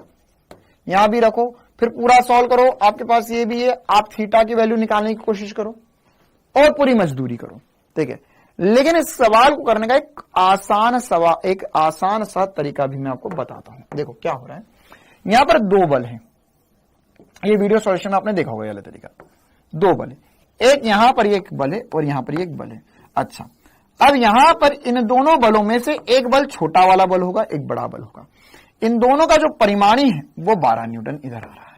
यहां भी रखो, फिर पूरा सॉल्व करो, आपके पास ये भी है, आप थीटा की वैल्यू निकालने की कोशिश करो और पूरी मजदूरी करो, ठीक है। लेकिन इस सवाल को करने का एक आसान सा तरीका भी मैं आपको बताता हूं। देखो क्या हो रहा है, यहां पर दो बल हैं, ये वीडियो सॉल्यूशन आपने देखा होगा, ये वाला तरीका। दो बल है, एक यहां पर एक बल है और यहां पर एक बल है। अच्छा, अब यहां पर इन दोनों बलों में से एक बल छोटा वाला बल होगा, एक बड़ा बल होगा। इन दोनों का जो परिमाणी है वो 12 न्यूटन इधर आ रहा है,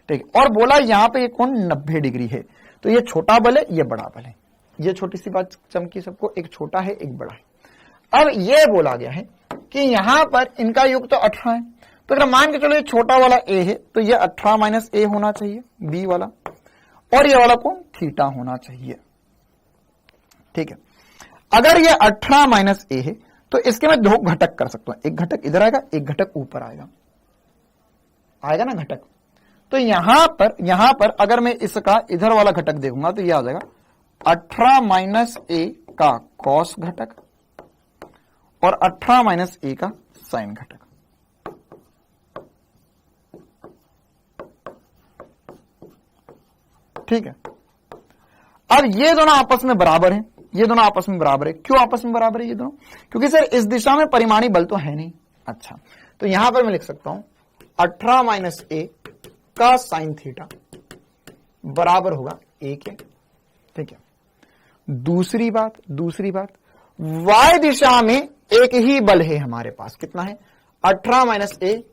ठीक है। और बोला यहां पे ये कोण 90 डिग्री है, तो ये छोटा बल है, ये बड़ा बल है। ये छोटी सी बात चमकी सबको, एक छोटा है एक बड़ा है। अब ये बोला गया है कि यहां पर इनका योग तो 18 है, तो अगर मान के चलो ये छोटा वाला ए है, तो ये 18 माइनस ए होना चाहिए, बी वाला, और ये वाला कोण थीटा होना चाहिए, ठीक है। अगर ये 18 माइनस ए है, तो इसके मैं दो घटक कर सकता हूं, एक घटक इधर आएगा, एक घटक ऊपर आएगा ना घटक। तो यहां पर अगर मैं इसका इधर वाला घटक देखूंगा तो ये आ जाएगा 18 माइनस ए का कॉस घटक और 18 माइनस ए का साइन घटक, ठीक है। अब ये दोनों आपस में बराबर हैं, ये दोनों आपस में बराबर है। क्यों आपस में बराबर है ये दोनों? क्योंकि सर इस दिशा में परिमाणी बल तो है नहीं। अच्छा, तो यहां पर मैं लिख सकता हूं 18 माइनस ए का साइन थीटा बराबर होगा ए के, ठीक है। दूसरी बात y दिशा में एक ही बल है हमारे पास, कितना है? 18 माइनस ए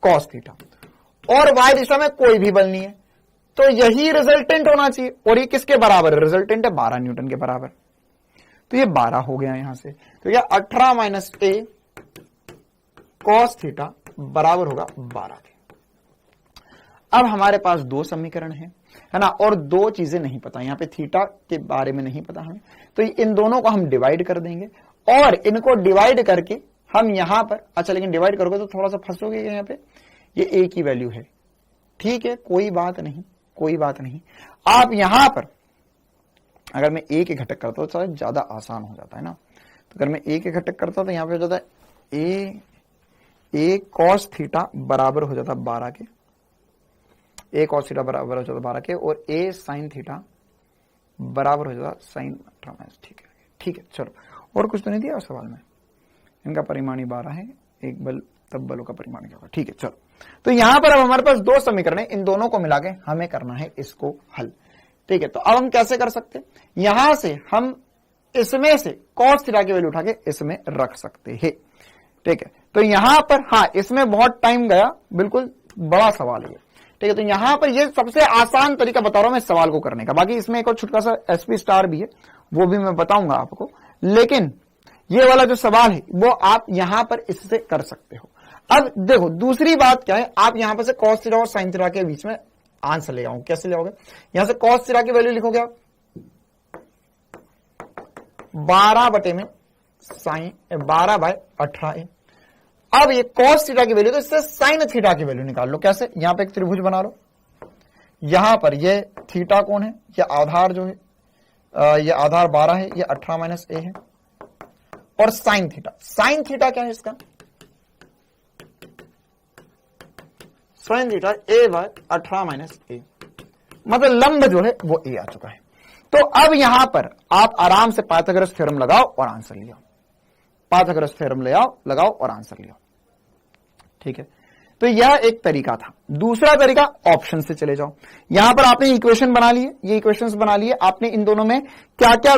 कॉस थीटा, और y दिशा में कोई भी बल नहीं है, तो यही रिजल्टेंट होना चाहिए। और ये किसके बराबर है? रिजल्टेंट है 12 न्यूटन के बराबर, तो ये 12 हो गया यहां से। तो ये 18 माइनस ए कॉस थीटा बराबर होगा 12 के। अब हमारे पास दो समीकरण है ना, और दो चीजें नहीं पता, यहां पे थीटा के बारे में नहीं पता हमें, तो इन दोनों को हम डिवाइड कर देंगे, और इनको डिवाइड करके हम यहां पर, अच्छा लेकिन डिवाइड करोगे तो थोड़ा सा फंसोगे, यहां पे ये ए की वैल्यू है, ठीक है, कोई बात नहीं। आप यहां पर अगर मैं ए के घटक करता हूं तो ज्यादा आसान हो जाता है ना, तो अगर मैं ए के घटक करता हूं तो यहां पे हो जाता है ए कॉस थीटा बराबर हो जाता 12 के, ए कॉस थीटा बराबर हो जाता 12 के, और ए साइन थीटा बराबर हो जाता साइन 18, ठीक है। चलो, और कुछ तो नहीं दिया सवाल में, इनका परिमाणी 12 है, एक बल तब बलों का परिमाण क्या होगा, ठीक है। चलो, तो यहां पर अब हमारे पास दो समीकरण है, इन दोनों को मिला के हमें करना है इसको हल, ठीक है। तो अब हम कैसे कर सकते हैं? यहां से हम इसमें से कॉस थीटा की वैल्यू उठा के इसमें रख सकते हैं, ठीक है। तो यहां पर हाँ, इसमें बहुत टाइम गया, बिल्कुल बड़ा सवाल है, ठीक है। तो यहां पर ये सबसे आसान तरीका बता रहा हूं मैं इस सवाल को करने का। बाकी इसमें एक और छोटा सा एसपी स्टार भी है, वो भी मैं बताऊंगा आपको, लेकिन ये वाला जो सवाल है वो आप यहां पर इससे कर सकते हो। अब देखो दूसरी बात क्या है, आप यहां पर से कॉस थीटा और साइन थीटा के बीच में आंसर ले आओगे। कैसे ले आओगे? यहां से कॉस थीटा की वैल्यू लिखोगे आप 12 बटे में साइन 12/18 है। अब ये कॉस थीटा की वैल्यू, तो इससे साइन थीटा की वैल्यू निकाल लो। कैसे? यहां पे एक त्रिभुज बना लो, यहां पर ये थीटा कौन है? ये आधार जो है, ये आधार 12 है, ये 18 माइनस ए है, और साइन थीटा क्या है इसका? साइन थीटा a/18 माइनस ए, मतलब लंब जो है वो ए आ चुका है। तो अब यहां पर आप आराम से पाइथागोरस थ्योरम लगाओ और आंसर ले आओ, पाइथागोरस थ्योरम लगाओ और आंसर ले आओ, ठीक है। तो यह एक तरीका था। दूसरा तरीका, ऑप्शन से चले जाओ। यहां पर आपने इक्वेशन बना लिए, ये इक्वेशंस बना लिए आपने, इन दोनों में क्या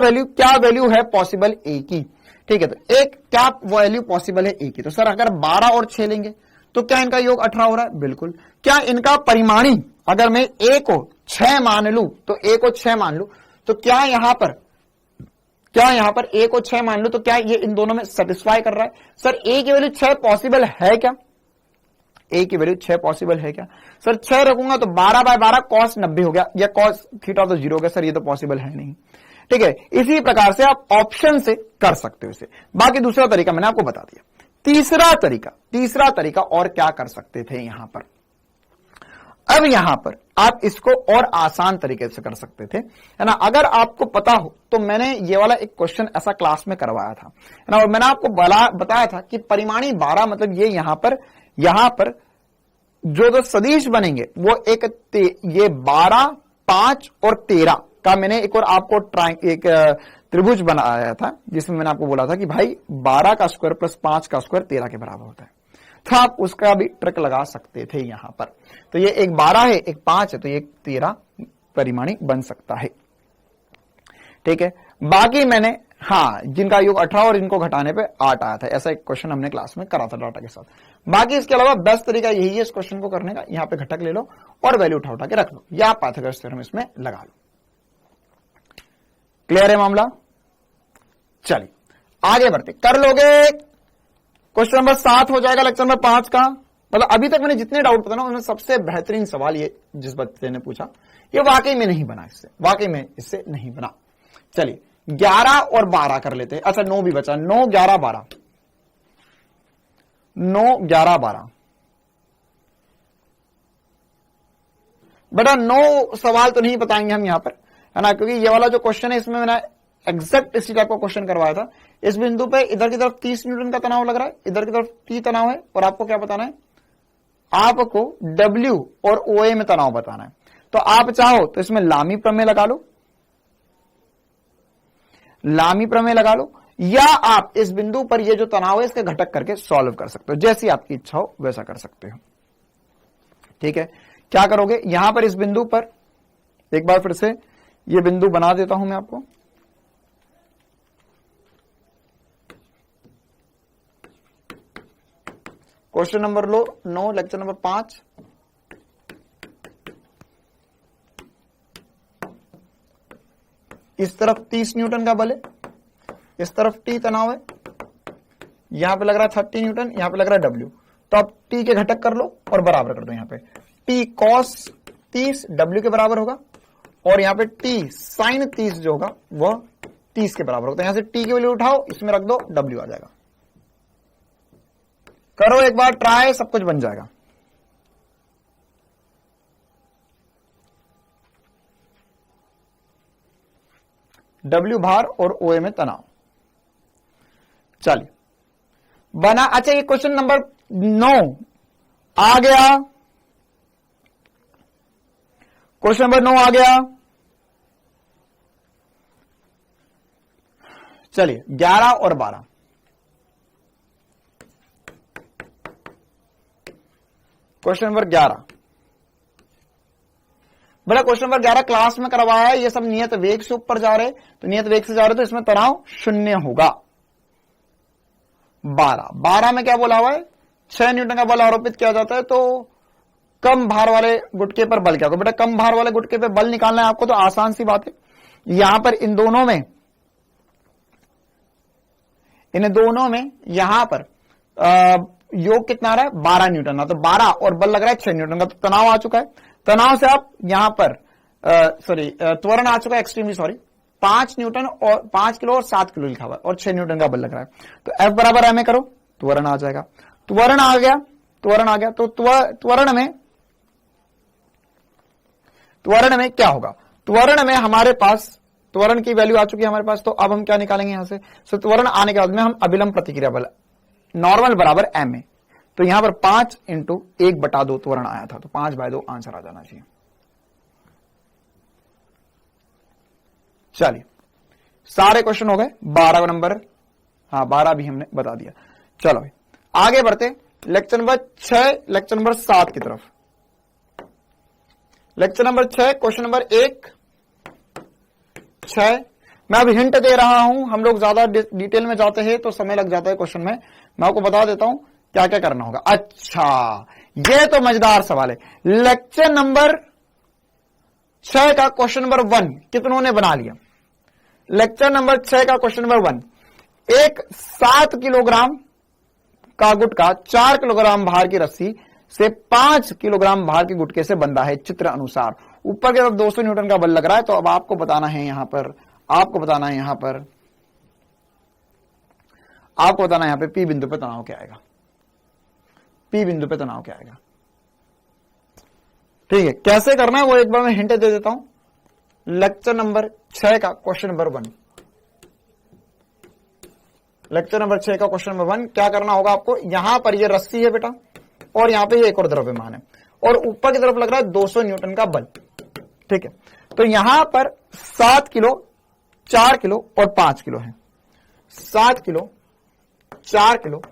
वैल्यू है पॉसिबल ए की, ठीक है। तो एक क्या वैल्यू पॉसिबल है ए की? तो सर अगर 12 और 6 लेंगे तो क्या इनका योग 18 हो रहा है? बिल्कुल। क्या इनका परिमाणी, अगर मैं ए को 6 मान लू, तो ए को 6 मान लू, तो क्या यहां पर ए को 6 मान लू, तो क्या ये इन दोनों में सेटिस्फाई कर रहा है? सर ए की वैल्यू 6 पॉसिबल है क्या? ए की वैल्यू 6 पॉसिबल है क्या? सर 6 रखूंगा तो 12/12 कॉस 90 हो गया, या कॉस थीटा तो 0 हो गया। सर ये तो पॉसिबल है नहीं, ठीक है। इसी प्रकार से आप ऑप्शन से कर सकते हो इसे। बाकी दूसरा तरीका मैंने आपको बता दिया। तीसरा तरीका और क्या कर सकते थे यहां पर? अब यहां पर आप इसको और आसान तरीके से कर सकते थे, है ना। अगर आपको पता हो तो मैंने ये वाला एक क्वेश्चन ऐसा क्लास में करवाया था, है ना, और मैंने आपको बताया था कि परिमाणी 12 मतलब ये यहां पर जो सदिश बनेंगे वो ये 12, 5 और 13 का मैंने एक और आपको एक त्रिभुज बनाया था जिसमें मैंने आपको बोला था कि भाई 12 का स्क्वायर प्लस 5 का स्क्वायर 13 के बराबर होता है, तो आप उसका भी ट्रिक लगा सकते थे यहां पर। तो ये एक 12 है, एक 5 है, तो ये 13 परिमाणी बन सकता है। ठीक है, बाकी मैंने जिनका योग 18 और इनको घटाने पे 8 आया था, ऐसा एक क्वेश्चन हमने क्लास में करा था डाटा के साथ। बाकी इसके अलावा बेस्ट तरीका यही है इस क्वेश्चन को करने का, यहाँ पे घटक ले लो और वैल्यू उठा के रख लो, या पाइथागोरस थ्योरम इसमें लगा लो। क्लियर है मामला? चलिए आगे बढ़ते, कर लोगे? क्वेश्चन नंबर 7 हो जाएगा लेक्चर नंबर 5 का। मतलब अभी तक मैंने जितने डाउट पता ना उनमें सबसे बेहतरीन सवाल ये जिस बच्चे ने पूछा, ये वाकई में नहीं बना, इससे वाकई में इससे नहीं बना। चलिए 11 और 12 कर लेते हैं। अच्छा 9 भी बचा, 9 11 12, 9 11 12। बेटा 9 सवाल तो नहीं बताएंगे हम यहां पर, है ना, क्योंकि ये वाला जो क्वेश्चन है इसमें मैंने एग्जैक्ट इसी टाइप का क्वेश्चन करवाया था। इस बिंदु पे इधर की तरफ 30 न्यूटन का तनाव लग रहा है, इधर की तरफ T तनाव है, और आपको क्या बताना है? आपको W और OA में तनाव बताना है। तो आप चाहो तो इसमें लामी प्रमेय लगा लो, लामी प्रमेय लगा लो, या आप इस बिंदु पर ये जो तनाव है इसके घटक करके सॉल्व कर सकते हो, जैसी आपकी इच्छा हो वैसा कर सकते हो। ठीक है, क्या करोगे यहां पर इस बिंदु पर, एक बार फिर से ये बिंदु बना देता हूं मैं आपको। Question number 9 lecture number 5। इस तरफ 30 न्यूटन का बल है, इस तरफ T तनाव है, यहां पे लग रहा है 30 न्यूटन, यहां पे लग रहा है W। तो आप T के घटक कर लो और बराबर कर दो। यहां पे T cos 30 W के बराबर होगा, और यहां पे T sin 30 जो होगा वह 30 के बराबर होगा। तो यहां से T की वैल्यू उठाओ, इसमें रख दो, W आ जाएगा। करो एक बार ट्राई, सब कुछ बन जाएगा। W भार और OA में तनाव। चलिए बना। अच्छा ये क्वेश्चन नंबर 9 आ गया, क्वेश्चन नंबर 9 आ गया। चलिए 11 और 12। क्वेश्चन नंबर 11, बड़ा क्वेश्चन नंबर 11 क्लास में करवाया है। ये सब नियत वेग से ऊपर जा रहे, तो नियत वेग से जा रहे तो इसमें तनाव 0 होगा। 12 में क्या बोला हुआ है? 6 न्यूटन का बल आरोपित किया जाता है, तो कम भार वाले गुटके पर बल क्या होगा? बेटा कम भार वाले गुटके पर बल निकालना है आपको, तो आसान सी बात है, यहां पर इन दोनों में यहां पर योग कितना आ रहा है? 12 न्यूटन। तो 12 और बल लग रहा है 6 न्यूटन का, तो तनाव आ चुका है। तनाव से आप यहां पर त्वरण आ चुका है, एक्सट्रीमली सॉरी, 5 न्यूटन और 5 किलो और 7 किलो लिखा हुआ है, और 6 न्यूटन का बल लग रहा है। तो F बराबर एम करो, त्वरण आ जाएगा। त्वरण आ गया, तो त्वरण में क्या होगा? त्वरण में हमारे पास त्वरण की वैल्यू आ चुकी है हमारे पास, तो अब हम क्या निकालेंगे यहां से? त्वरण आने के बाद में हम अभिलंब प्रतिक्रिया बल नॉर्मल बराबर एम ए, तो यहां पर 5 × 1/2 त्वरण आया था, तो 5/2 आंसर आ जाना चाहिए। चलिए सारे क्वेश्चन हो गए। 12 नंबर, 12 भी हमने बता दिया। चलो आगे बढ़ते लेक्चर नंबर 6 लेक्चर नंबर 7 की तरफ। Lecture number 6 question number 1 6। मैं अब हिंट दे रहा हूं, हम लोग ज्यादा डिटेल में जाते हैं तो समय लग जाता है क्वेश्चन में, मैं आपको बता देता हूं क्या क्या करना होगा। अच्छा ये तो मजेदार सवाल है। लेक्चर नंबर 6 का क्वेश्चन नंबर 1 कितनों ने बना लिया? लेक्चर नंबर 6 का क्वेश्चन नंबर 1, एक 7 किलोग्राम का गुटका 4 किलोग्राम भार की रस्सी से 5 किलोग्राम भार के गुटके से बंधा है चित्र अनुसार। ऊपर की तरफ 200 न्यूटन का बल लग रहा है, तो अब आपको बताना है यहां पर P बिंदु पे तनाव क्या आएगा? P बिंदु पे तनाव क्या आएगा? ठीक है, कैसे करना है वो एक बार मैं हिंट दे देता हूं। लेक्चर नंबर 6 का क्वेश्चन नंबर 1, लेक्चर नंबर 6 का क्वेश्चन नंबर 1 क्या करना होगा आपको? यहां पर ये रस्सी है बेटा, और यहां पे ये एक और द्रव्यमान है, और ऊपर की तरफ लग रहा है 200 न्यूटन का बल। ठीक है, तो यहां पर 7 किलो 4 किलो और 5 किलो है, 7 किलो, 4 किलो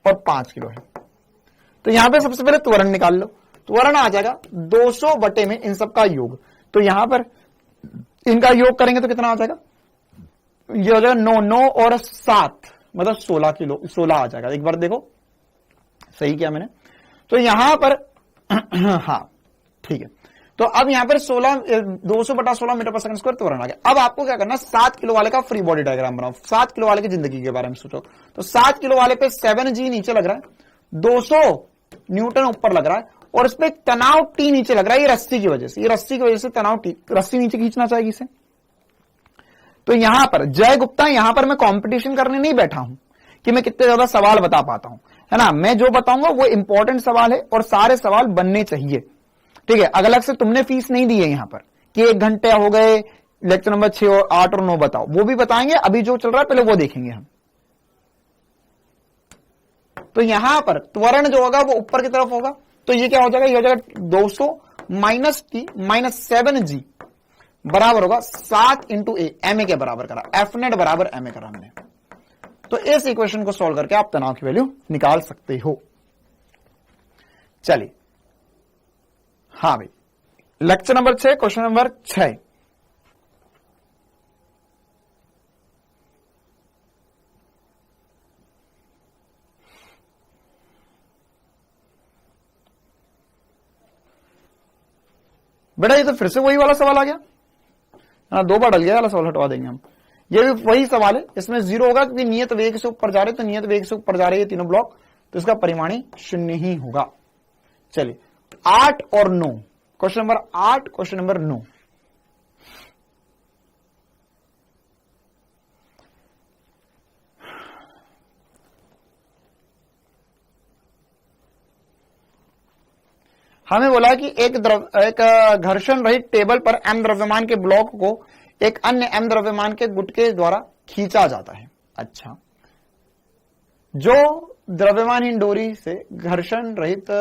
और 5 किलो है। तो यहां पे सबसे पहले त्वरण निकाल लो, त्वरण आ जाएगा 200 बटे में इन सब का योग। तो यहां पर इनका योग करेंगे तो कितना आ जाएगा, ये हो जाएगा 9, 9 और 7 मतलब 16 किलो, 16 आ जाएगा। एक बार देखो सही किया मैंने। तो यहां पर हाँ ठीक है, तो अब यहां पर 200 बटा 16 मीटर पर सेकंड स्क्वायर त्वरण आ गया। अब आपको क्या करना, 7 किलो वाले का फ्री बॉडी डायग्राम बनाओ। 7 किलो वाले की जिंदगी के बारे में सोचो। तो 7 किलो वाले पे 7G नीचे लग रहा है, 200 न्यूटन ऊपर लग रहा है और इस पे तनाव T नीचे लग रहा है। ये रस्सी की वजह से, ये रस्सी की वजह से तनाव T, रस्सी नीचे खींचना चाहिए इसे। तो यहां पर जय गुप्ता, यहां पर मैं कंपटीशन करने नहीं बैठा हूं कि मैं कितने ज्यादा सवाल बता पाता हूं, है ना। मैं जो बताऊंगा वो इंपॉर्टेंट सवाल है और सारे सवाल बनने चाहिए, ठीक है। अलग से तुमने फीस नहीं दी है यहां पर कि 1 घंटे हो गए, लेक्चर नंबर 6 और 8 और 9 बताओ, वो भी बताएंगे। अभी जो चल रहा है पहले वो देखेंगे हम। तो यहां पर त्वरण जो होगा वो ऊपर की तरफ होगा। तो ये क्या हो जाएगा, ये हो जाएगा 200 माइनस T माइनस 7G बराबर होगा 7 इंटू ए, एम ए के बराबर करा, एफ नेट बराबर एम ए करा हमने। तो इस इक्वेशन को सॉल्व करके आप तनाव की वैल्यू निकाल सकते हो। चलिए हाँ भाई, लेक्चर नंबर 6 क्वेश्चन नंबर 6। बेटा ये तो फिर से वही वाला सवाल आ गया, हाँ 2 बार डल गया वाला सवाल, हटवा देंगे हम। ये भी वही सवाल है, इसमें 0 होगा क्योंकि नियत वेग से ऊपर जा रहे, तो नियत वेग से ऊपर जा रहे हैं तीनों ब्लॉक, तो इसका परिमाणी 0 ही होगा। चलिए 8 और 9, क्वेश्चन नंबर 8 क्वेश्चन नंबर 9। हमें बोला कि एक घर्षण रहित टेबल पर m द्रव्यमान के ब्लॉक को एक अन्य m द्रव्यमान के गुट के द्वारा खींचा जाता है। अच्छा, जो द्रव्यमानहीन डोरी से घर्षण रहित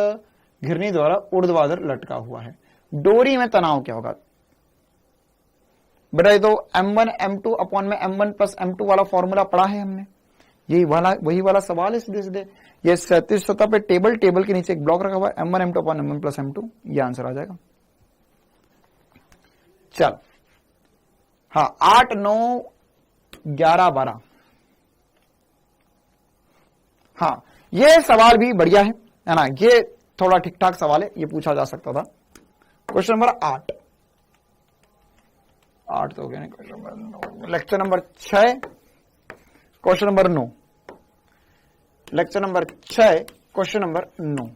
घिरनी द्वारा ऊर्ध्वाधर लटका हुआ है, डोरी में तनाव क्या होगा बेटा? ये तो m1 m2 अपॉन में m1 प्लस m2 वाला फॉर्मूला पढ़ा है हमने, वही वाला सवाल है सीधे सीधे। ये 37 सतह पे टेबल के नीचे एक ब्लॉक रखा हुआ है, m1 m2 upon m1 plus m2, ये आंसर आ जाएगा। चल हाँ 8 9 11 12, हाँ ये सवाल भी बढ़िया है ना, ये थोड़ा ठीक ठाक सवाल है, ये पूछा जा सकता था। क्वेश्चन नंबर 8 तो हो गया नहीं, question number 9, lecture number 6 question number 9, lecture number 6 question number 9।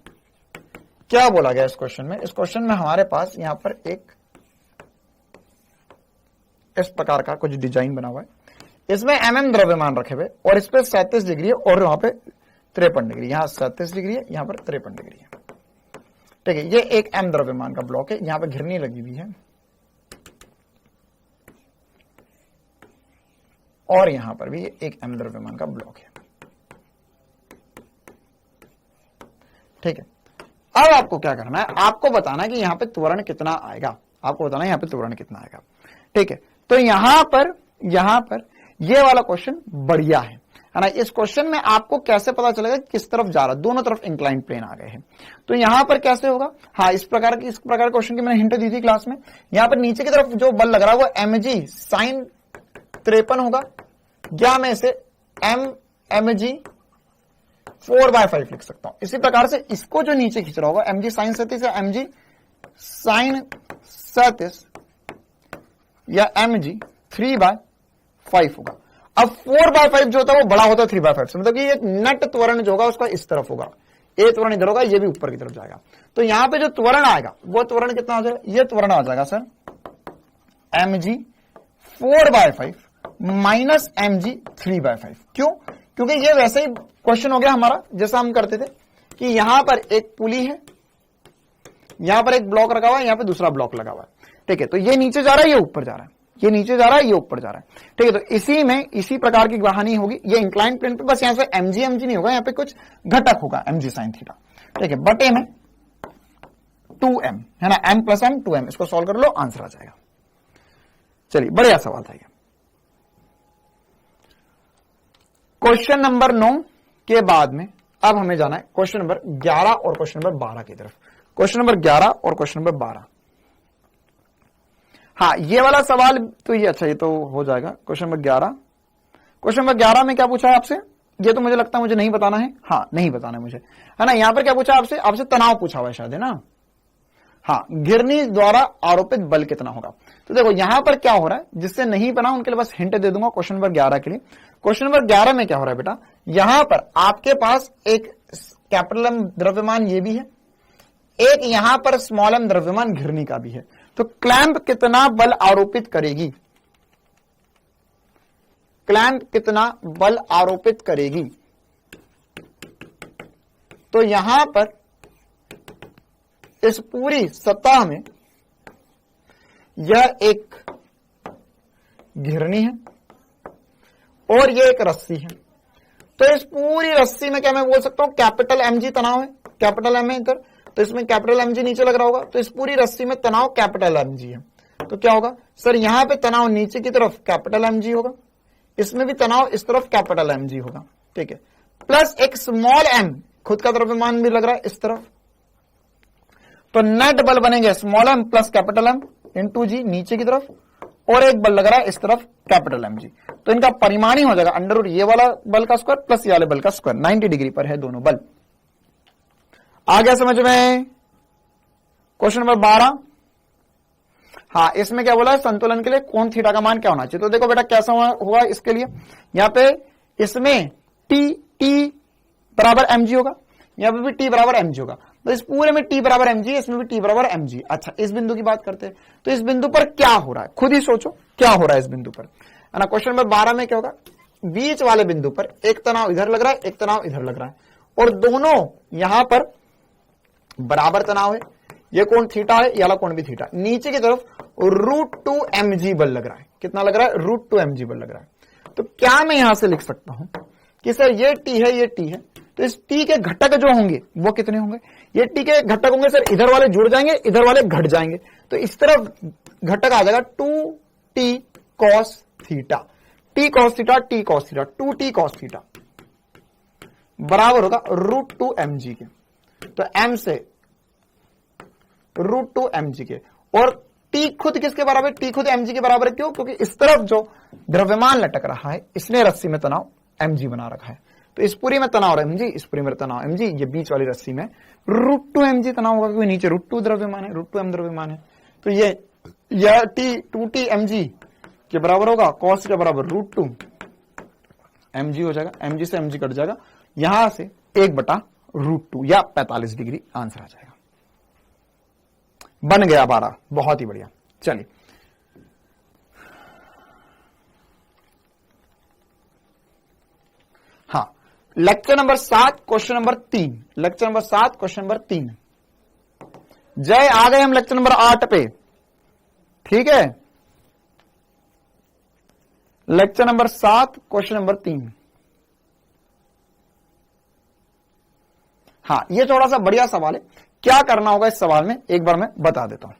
क्या बोला गया इस क्वेश्चन में? इस क्वेश्चन में हमारे पास यहां पर एक इस प्रकार का कुछ डिजाइन बना हुआ है, इसमें mm द्रव्यमान रखे हुए और इस पे 37 डिग्री है और वहां पे 53 डिग्री, यहां 37 डिग्री है, यहां पर 53 डिग्री है, ठीक है। ये एक m द्रव्यमान का ब्लॉक है, यहां पर घिरनी लगी हुई है और यहां पर भी एक m द्रव्यमान का ब्लॉक है, ठीक है। अब आपको क्या करना है, आपको बताना है कि यहां पे त्वरण कितना आएगा, आपको बताना है यहां पे त्वरण कितना आएगा, ठीक है। तो यहां पर ये वाला क्वेश्चन बढ़िया है ना। इस क्वेश्चन में आपको कैसे पता चलेगा किस तरफ जा रहा, दोनों तरफ इंक्लाइन प्लेन आ गए हैं। तो यहां पर कैसे होगा, हाँ इस प्रकार क्वेश्चन की मैंने हिंट दी थी क्लास में। यहां पर नीचे की तरफ जो बल लग रहा है वो mg sin 53 होगा, या मैं इसे mg 4/5 लिख सकता हूं। इसी प्रकार से इसको जो नीचे खींच रहा होगा mg sin 37 या mg sin 37 या mg 3/5 होगा। अब 4/5 जो होता है वो बड़ा होता है 3/5 से, मतलब कि एक नेट त्वरण जो होगा उसका इस तरफ होगा, ये त्वरण इधर होगा, ये भी ऊपर की तरफ जाएगा। तो यहां पे जो त्वरण आएगा वो त्वरण कितना हो जाएगा, ये त्वरण आ जाएगा सर mg 4/5 माइनस mg 3/5। क्यों? क्योंकि ये वैसे ही क्वेश्चन हो गया हमारा जैसा हम करते थे कि यहां पर एक पुली है, यहां पर एक ब्लॉक रखा हुआ है, यहां पर दूसरा ब्लॉक लगा हुआ है, ठीक है। तो ये नीचे जा रहा है, ये ऊपर जा रहा है, ये नीचे जा रहा है, ये ऊपर जा रहा है, ठीक है। तो इसी में इसी प्रकार की कहानी होगी, ये इंक्लाइन प्लेन पे, बस यहां से mg नहीं होगा, यहां पे कुछ घटक होगा mg sin थीटा, ठीक है, बटे में 2m है ना, m प्लस m 2m, इसको सॉल्व कर लो, आंसर आ जाएगा। चलिए बढ़िया सवाल था ये, क्वेश्चन नंबर 9 के बाद में अब हमें जाना है क्वेश्चन नंबर 11 और क्वेश्चन नंबर 12 की तरफ। क्वेश्चन नंबर 11 और क्वेश्चन नंबर 12। हाँ, ये वाला सवाल तो ये अच्छा, ये तो हो जाएगा। क्वेश्चन नंबर 11, क्वेश्चन नंबर 11 में क्या पूछा है आपसे? ये तो मुझे लगता है मुझे नहीं बताना है। हाँ, नहीं बताना है मुझे, है ना। यहां पर क्या पूछा आपसे? आपसे तनाव पूछा हुआ है शायद, है ना। हाँ, गिरनी द्वारा आरोपित बल कितना होगा। तो देखो यहां पर क्या हो रहा है, जिससे नहीं बना उनके लिए बस हिंट दे दूंगा क्वेश्चन नंबर 11 के लिए। क्वेश्चन नंबर 11 में क्या हो रहा है बेटा, यहां पर आपके पास एक कैपिटल एम द्रव्यमान ये भी है, एक यहां पर स्मॉल एम द्रव्यमान घिरनी का भी है। तो क्लैंप कितना बल आरोपित करेगी, क्लैंप कितना बल आरोपित करेगी। तो यहां पर इस पूरी सतह में यह एक घिरनी है और यह एक रस्सी है। तो इस पूरी रस्सी में क्या मैं बोल सकता हूं, कैपिटल mg तनाव है। कैपिटल m है इधर, तो इसमें कैपिटल mg नीचे लग रहा होगा। तो इस पूरी रस्सी में तनाव कैपिटल mg है। तो क्या होगा सर, यहां पे तनाव नीचे की तरफ कैपिटल mg होगा, इसमें भी तनाव इस तरफ कैपिटल mg होगा, ठीक है। प्लस एक स्मॉल m खुद का द्रव्यमान भी लग रहा है इस तरफ। तो नेट बल बनेंगे small m plus capital m into g नीचे की तरफ, और एक बल लग रहा है इस तरफ कैपिटल mg। तो इनका परिमाण ही हो जाएगा अंडर रूट ये वाला बल का स्क्वायर प्लस ये वाले बल का स्क्वायर। 90 डिग्री पर है दोनों बल। आ गया समझ में। Question number 12। हाँ, इसमें क्या बोला है, संतुलन के लिए कोण थीटा का मान क्या होना चाहिए। तो देखो बेटा कैसा हुआ इसके लिए, यहां पे इसमें टी बराबर mg होगा, यहां पे भी टी बराबर mg होगा। तो इस पूरे में टी बराबर mg, इसमें भी टी बराबर mg। अच्छा, इस बिंदु की बात करते हैं। तो इस बिंदु पर क्या हो रहा है, खुद ही सोचो क्या हो रहा है इस बिंदु पर, है ना। क्वेश्चन नंबर 12 में क्या होगा, बीच वाले बिंदु पर एक तनाव इधर लग रहा है, एक तनाव इधर लग रहा है, और दोनों यहां पर बराबर तनाव है। ये कोण थीटा है, ये वाला कोण भी थीटा। नीचे की तरफ √2 mg बल लग रहा है। कितना लग रहा है, √2 mg बल लग रहा है। तो क्या मैं यहां से लिख सकता हूं कि सर ये टी है, ये टी है, तो इस टी के घटक जो होंगे वो कितने होंगे। ये टी के घटक होंगे सर, इधर वाले जुड़ जाएंगे, इधर वाले घट जाएंगे। तो इस तरफ घटक आ जाएगा 2t cos theta, t cos theta, t cos theta, 2t cos theta बराबर होगा √2 mg के। तो m से √2 mg के, और t खुद किसके बराबर, t खुद mg के बराबर है। क्यों, क्योंकि इस तरफ जो द्रव्यमान लटक रहा है इसने रस्सी में तनाव mg बना रखा है। तो इस पूरी में तनाव mg, इस पूरी में तनाव mg, ये बीच वाली रस्सी में √2 mg तनाव होगा, क्योंकि नीचे √2 द्रव्यमान है, √2 m द्रव्यमान है। तो ये 2t mg के बराबर होगा, cos के बराबर √2 mg हो जाएगा। mg से mg कट जाएगा, यहां से 1/√2 या 45 डिग्री आंसर आ जाएगा। बन गया 12, बहुत ही बढ़िया। चलिए हाँ, lecture number 7 question number 3। Lecture number 7 question number 3। जय, आ गए हम लेक्चर नंबर 8 पे, ठीक है। Lecture number 7 question number 3। हाँ, ये थोड़ा सा बढ़िया सवाल है। क्या करना होगा इस सवाल में एक बार मैं बता देता हूं।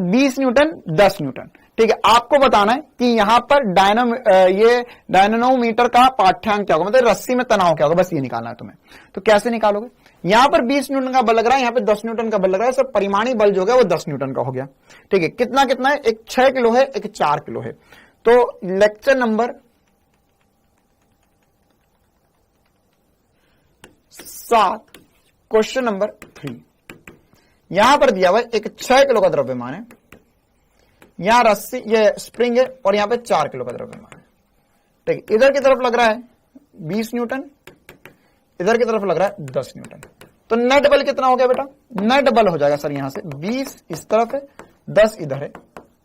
20 न्यूटन 10 न्यूटन, ठीक है। आपको बताना है कि यहां पर डायनामोमीटर का पाठ्यांक क्या होगा, मतलब रस्सी में तनाव क्या होगा, बस ये निकालना है तुम्हें। तो कैसे निकालोगे, यहां पर 20 न्यूटन का बल लग रहा है, यहां पे 10 न्यूटन का बल लग रहा है। सब परिमाणी बल जो है वो 10 न्यूटन का हो गया, ठीक है। कितना कितना है, एक 6 किलो है, एक 4 किलो है। तो लेक्चर नंबर 7 क्वेश्चन नंबर 3, यहां पर दिया हुआ है एक 6 किलो का द्रव्यमान है, यहां रस्सी ये स्प्रिंग है, और यहां पे 4 किलो का द्रव्यमान है, ठीक है। इधर की तरफ लग रहा है 20 न्यूटन, इधर की तरफ लग रहा है 10 न्यूटन। तो नेट बल कितना हो गया बेटा, नेट बल हो जाएगा सर यहां से 20 इस तरफ है, 10 इधर है,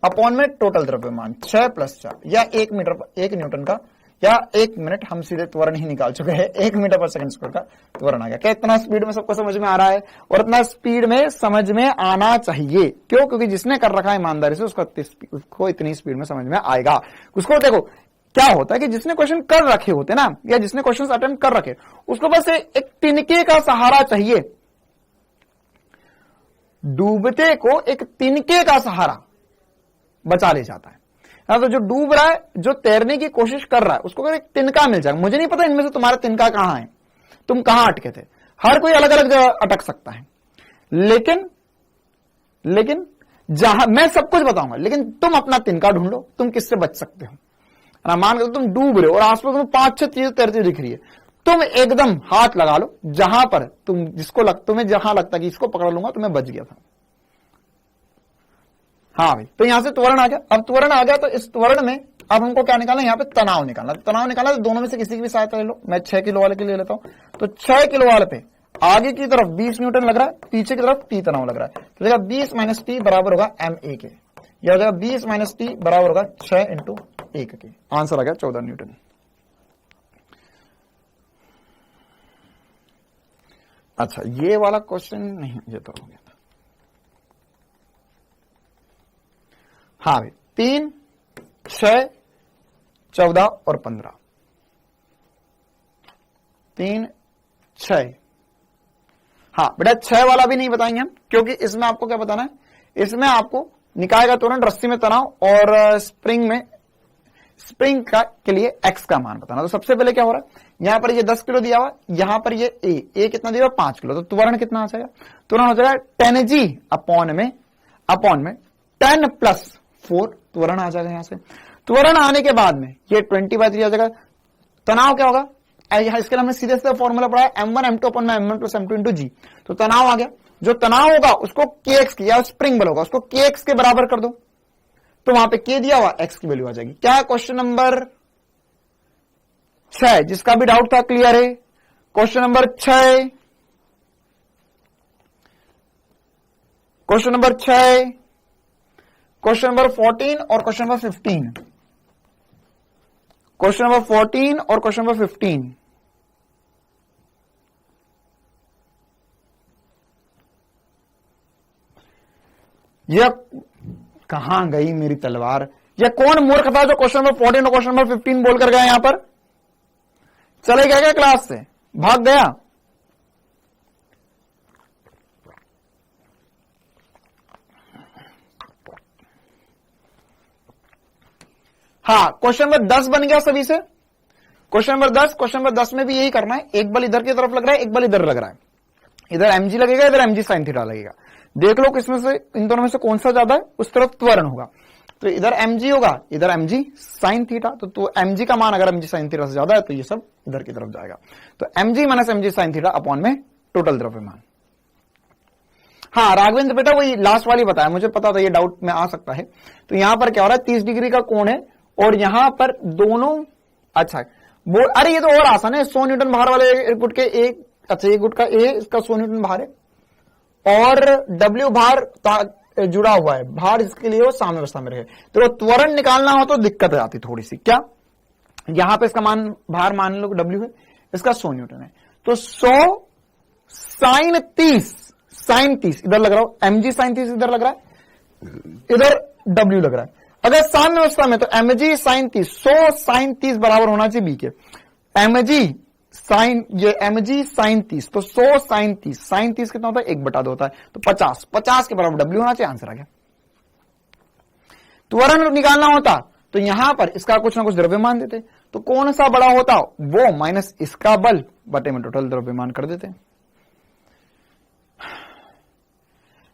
अपॉन में टोटल द्रव्यमान 6 + 4 या 1 न्यूटन का, या 1 मिनट, हम सीधे त्वरण ही निकाल चुके हैं, 1 मीटर पर सेकंड स्क्वायर का त्वरण आ गया। क्या इतना स्पीड में सबको समझ में आ रहा है, और इतना स्पीड में समझ में आना चाहिए। क्यों, क्योंकि जिसने कर रखा है ईमानदारी से उसको इतनी स्पीड में समझ में आएगा। उसको देखो क्या होता है कि जिसने क्वेश्चन कर रखे होते ना, या जिसने क्वेश्चन अटेम्प्ट कर रखे, उसको बस एक तिनके का सहारा चाहिए। डूबते को एक तिनके का सहारा बचा ले जाता है। हाँ, तो जो डूब रहा है, जो तैरने की कोशिश कर रहा है, उसको अगर एक तिनका मिल जाए, मुझे नहीं पता इनमें से तुम्हारा तिनका कहां है, तुम कहां अटके थे, हर कोई अलग अलग जगह अटक सकता है, लेकिन जहां मैं सब कुछ बताऊंगा, लेकिन तुम अपना तिनका ढूंढो, तुम किससे बच सकते हो ना। मान कर तुम डूब रहे हो और आसपास तुम्हें 5-6 चीजें तैरती दिख रही है, तुम एकदम हाथ लगा लो जहां पर तुम्हें जहां लगता है कि इसको पकड़ लूंगा तो मैं बच गया था। हाँ भाई, तो यहां से त्वरण आ गया। अब त्वरण आ गया तो इस त्वरण में अब हमको क्या निकालना है, यहाँ पे तनाव निकालना। तनाव निकालना तो दोनों में से किसी की भी सहायता ले लो। मैं 6 किलो वाले के लिए लेता हूं, तो 6 किलो वाले पे आगे की तरफ 20 न्यूटन लग रहा है, पीछे की तरफ T तनाव लग रहा है, तो 20 - T बराबर होगा MA के, यह हो जाएगा 20 - T बराबर होगा 6 × 1 के। आंसर आ गया 14 न्यूटन। अच्छा, ये वाला क्वेश्चन नहीं, ये तो हो गया था। हाँ भाई, 3, 6, 14 और 15, 3, 6। हाँ बेटा, 6 वाला भी नहीं बताएंगे हम, क्योंकि इसमें आपको क्या बताना है, इसमें आपको निकाय का त्वरण, रस्सी में तनाव और स्प्रिंग के लिए x का मान बताना। तो सबसे पहले क्या हो रहा है, यहां पर ये 10 किलो दिया हुआ, यहां पर ये a कितना दिया हुआ 5 किलो, तो त्वरण कितना आ जाएगा, त्वरण हो जाएगा 10g अपॉन में 10 + 4 त्वरण आ जाएगा। यहां से त्वरण आने के बाद में ये 20/3 आ जाएगा। तनाव क्या होगा, इसके लिए हमने सीधे सीधे फॉर्मूला पढ़ा है, M1 M2 / M1 + M2 × G। तो तनाव आ गया, जो तनाव होगा उसको kx की, या स्प्रिंग बल होगा उसको kx के बराबर कर दो, तो वहां पे k दिया हुआ, x की वैल्यू आ जाएगी। क्या क्वेश्चन नंबर 6, जिसका भी डाउट था क्लियर है। Question number 6, question number 6, question number 14 और क्वेश्चन नंबर 15, क्वेश्चन नंबर 14 और क्वेश्चन नंबर 15। यह कहां गई मेरी तलवार, यह कौन मूर्ख था जो क्वेश्चन नंबर 14 और क्वेश्चन नंबर 15 बोलकर गया, यहां पर चले गया क्या, क्लास से भाग गया। हाँ, क्वेश्चन नंबर 10 बन गया सभी से। क्वेश्चन नंबर 10 में भी यही करना है, एक बल इधर की तरफ लग रहा है, एक बल इधर लग रहा है, इधर mg लगेगा, इधर mg sin थीटा लगेगा। देख लो किसमें से, इन दोनों में से कौन सा ज्यादा है, उस तरफ त्वरण होगा। तो इधर mg होगा, इधर mg sin थीटा, तो mg का मान अगर mg sin थीटा से ज्यादा है तो ये सब इधर की तरफ जाएगा। तो mg - mg sin theta upon में टोटल द्रव्यमान। हाँ राघवेंद्र बेटा, वही लास्ट वाली बताया, मुझे पता था ये डाउट में आ सकता है। तो यहां पर क्या हो रहा है, 30 डिग्री का कोण है और यहां पर दोनों, अच्छा अरे ये तो और आसान है, 100 न्यूटन भार वाले गुट के एक, अच्छा ये गुट का ए, इसका 100 न्यूटन भार है और W भार जुड़ा हुआ है, भार इसके लिए वो साम्य अवस्था में रहे। तो त्वरण निकालना हो तो दिक्कत आती थोड़ी सी, क्या यहां पे इसका भार मान लो W है, इसका 100 न्यूटन है, तो 100 sin 30 इधर लग रहा हो, mg sin 30 इधर लग रहा है, इधर W लग रहा है। अगर साम्य अवस्था में तो mg sin 30, 100 sin 30 बराबर होना चाहिए b के, mg sin 30, तो 100 sin 30 कितना होता है, 1/2 होता है, तो 50 के बराबर W होना चाहिए। आंसर आ गया। त्वरण निकालना होता तो यहां पर इसका कुछ ना कुछ द्रव्यमान देते, तो कौन सा बड़ा होता, वो माइनस इसका बल बटे में टोटल द्रव्यमान कर देते।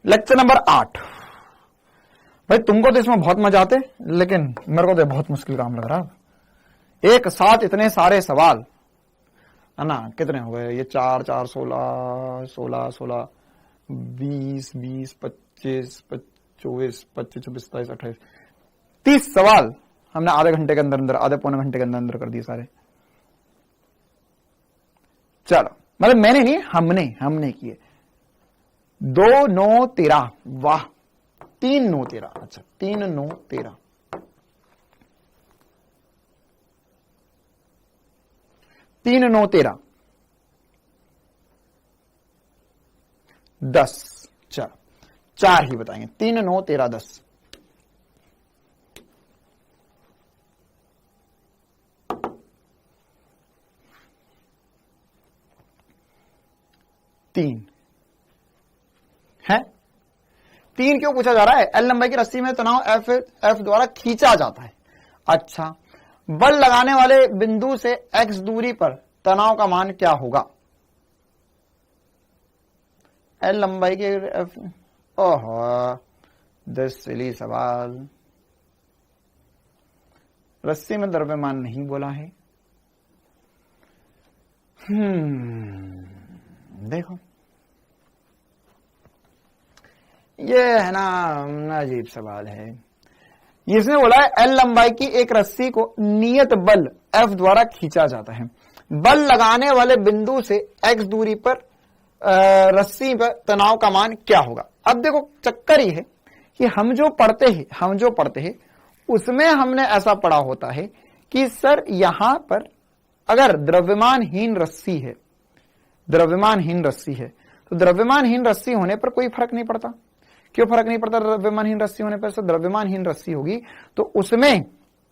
Lecture number 8। भाई तुमको तो इसमें बहुत मजा आते, लेकिन मेरे को तो बहुत मुश्किल काम लग रहा है। एक साथ इतने सारे सवाल है ना, कितने हो गए ये, 4 4 16 16 16 20 20 25 24 25 26 27 28 30 सवाल हमने आधे घंटे के अंदर, आधे पौने घंटे के अंदर कर दिए सारे। चलो, मतलब मैंने नहीं, हमने किए। 2 9 13, वाह, 3 9 13, अच्छा 3 9 13, 3 9 13 10, चलो 4 ही बताएंगे, 3 9 13 10। तीन है, 3 क्यों पूछा जा रहा है, एल लंबाई की रस्सी में तनाव F द्वारा खींचा जाता है, अच्छा, बल लगाने वाले बिंदु से x दूरी पर तनाव का मान क्या होगा? L लंबाई के ओहो, दिस सिली सवाल। रस्सी में द्रव्यमान नहीं बोला है। देखो ये है ना अजीब सवाल है। इसने बोला है L लंबाई की एक रस्सी को नियत बल F द्वारा खींचा जाता है। बल लगाने वाले बिंदु से x दूरी पर रस्सी पर तनाव का मान क्या होगा? अब देखो चक्कर ये है कि हम जो पढ़ते हैं उसमें हमने ऐसा पढ़ा होता है कि सर यहां पर अगर द्रव्यमानहीन रस्सी है तो द्रव्यमानहीन रस्सी होने पर कोई फर्क नहीं पड़ता। क्यों फर्क नहीं पड़ता? द्रव्यमानहीन रस्सी होने पर द्रव्यमानहीन रस्सी होगी तो उसमें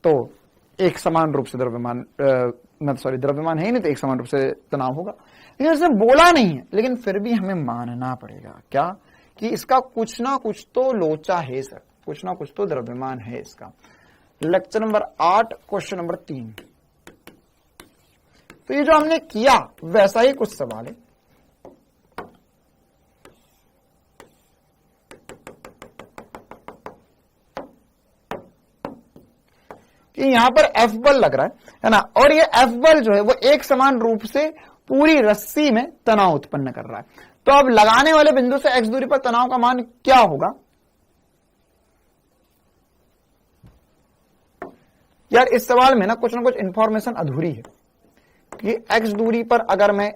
तो एक समान रूप से द्रव्यमान है नहीं तो एक समान रूप से तनाव होगा। लेकिन उसने बोला नहीं है, लेकिन फिर भी हमें मानना पड़ेगा क्या कि इसका कुछ ना कुछ तो लोचा है सर, कुछ ना कुछ तो द्रव्यमान है इसका। Lecture number 8 question number 3। तो ये जो हमने किया वैसा ही कुछ सवाल है। कि यहां पर F बल लग रहा है ना, और ये F बल जो है वो एक समान रूप से पूरी रस्सी में तनाव उत्पन्न कर रहा है। तो अब लगाने वाले बिंदु से x दूरी पर तनाव का मान क्या होगा? यार इस सवाल में ना कुछ इंफॉर्मेशन अधूरी है कि x दूरी पर अगर मैं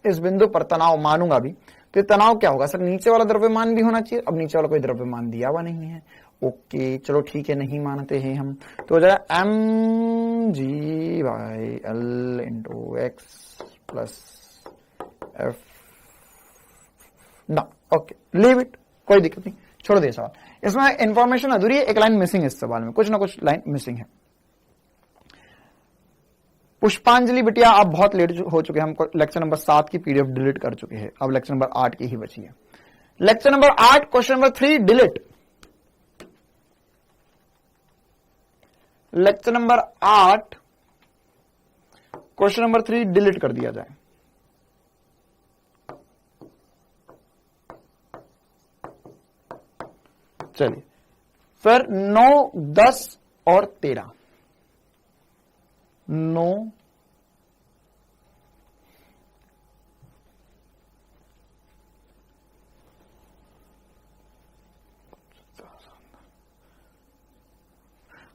इस बिंदु पर तनाव मानूंगा भी तो ये तनाव क्या होगा? सर नीचे वाला द्रव्यमान भी होना चाहिए। अब नीचे वाला कोई द्रव्यमान दिया हुआ नहीं है। ओके चलो ठीक है, नहीं मानते हैं हम, तो हो जाएगा mg/l into x plus F ना। ओके लीव इट, कोई दिक्कत नहीं, छोड़ दिए सवाल। इसमें इंफॉर्मेशन अधूरी है, एक लाइन मिसिंग है इस सवाल में, कुछ ना कुछ लाइन मिसिंग है। पुष्पांजलि बिटिया आप बहुत लेट हो चुके हैं, हम लेक्चर नंबर 7 की पीडीएफ डिलीट कर चुके हैं, अब लेक्चर नंबर 8 की ही बची है। Lecture number 8 question number 3 delete. Lecture number 8 question number 3 delete कर दिया जाए। चलिए फिर 9, 10 और 13। 9,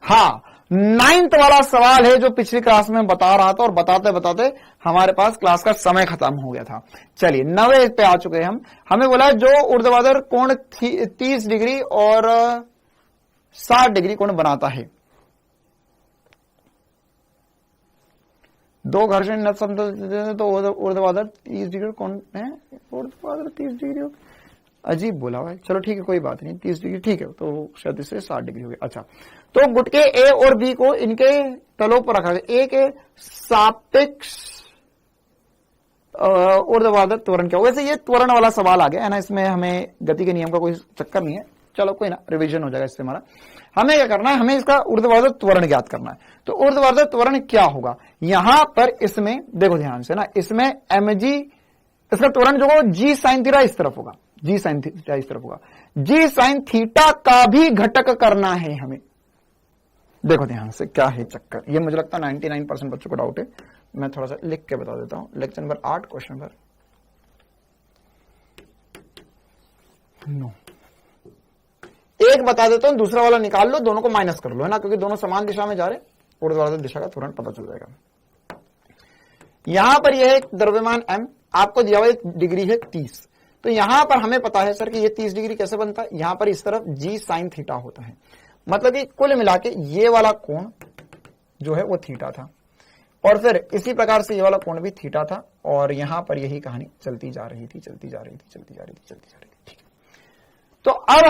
हाँ 9th वाला सवाल है जो पिछली क्लास में बता रहा था और बताते बताते हमारे पास क्लास का समय खत्म हो गया था। चलिए 9 पे आ चुके हैं हम। हमें बोला जो ऊर्ध्वाधर कोण 30 डिग्री और 60 डिग्री कोण बनाता है, दो घर्षण नट समतल तो ऊर्ध्वाधर 30 डिग्री कोण है, ऊर्ध्वाधर 30 डिग्री अजीब बोला हुआ है। चलो ठीक है कोई बात नहीं, 30 डिग्री ठीक है, तो शायद इससे 60 डिग्री हो गया। अच्छा तो गुटके ए और बी को इनके तलों पर रखा गया, ए के सापेक्ष ऊर्ध्वाधर त्वरण क्या होगा। वैसे ये त्वरण वाला सवाल आ गया है ना, इसमें हमें गति के नियम का कोई चक्कर नहीं है। चलो कोई ना, रिवीजन हो जाएगा इससे हमारा। हमें क्या करना है, हमें इसका ऊर्ध्वाधर त्वरण ज्ञात करना है। तो ऊर्ध्वाधर त्वरण क्या होगा, यहां पर इसमें देखो ध्यान से ना, इसमें mg, इसका त्वरण जो होगा जी साइन थीटा इस तरफ होगा, जी साइन थीटा इस तरफ होगा। जी साइन थीटा का भी घटक करना है हमें। देखो ध्यान से क्या है चक्कर, ये मुझे लगता है 99% बच्चों को डाउट है, मैं थोड़ा सा लिख के बता देता हूं। लेक्चर नंबर 8 क्वेश्चन नंबर 9 एक बता देता हूं, दूसरा वाला निकाल लो, दोनों को माइनस कर लो, है ना, क्योंकि दोनों समान दिशा में जा रहे, ऊर्ध्वाधर दिशा का त्वरण पता चल जाएगा। यहां पर यह एक द्रव्यमान m आपको दिया हुआ डिग्री है 30, तो यहां पर हमें पता है सर कि ये 30 डिग्री कैसे बनता है, यहां पर इस तरफ जी साइन थीटा होता है, मतलब कि कुल मिला के ये वाला कोण जो है वो थीटा था, और फिर इसी प्रकार से ये वाला कोण भी थीटा था, और यहां पर यही कहानी चलती जा रही थी, चलती जा रही थी, चलती जा रही थी, चलती जा रही थी। ठीक है, तो अब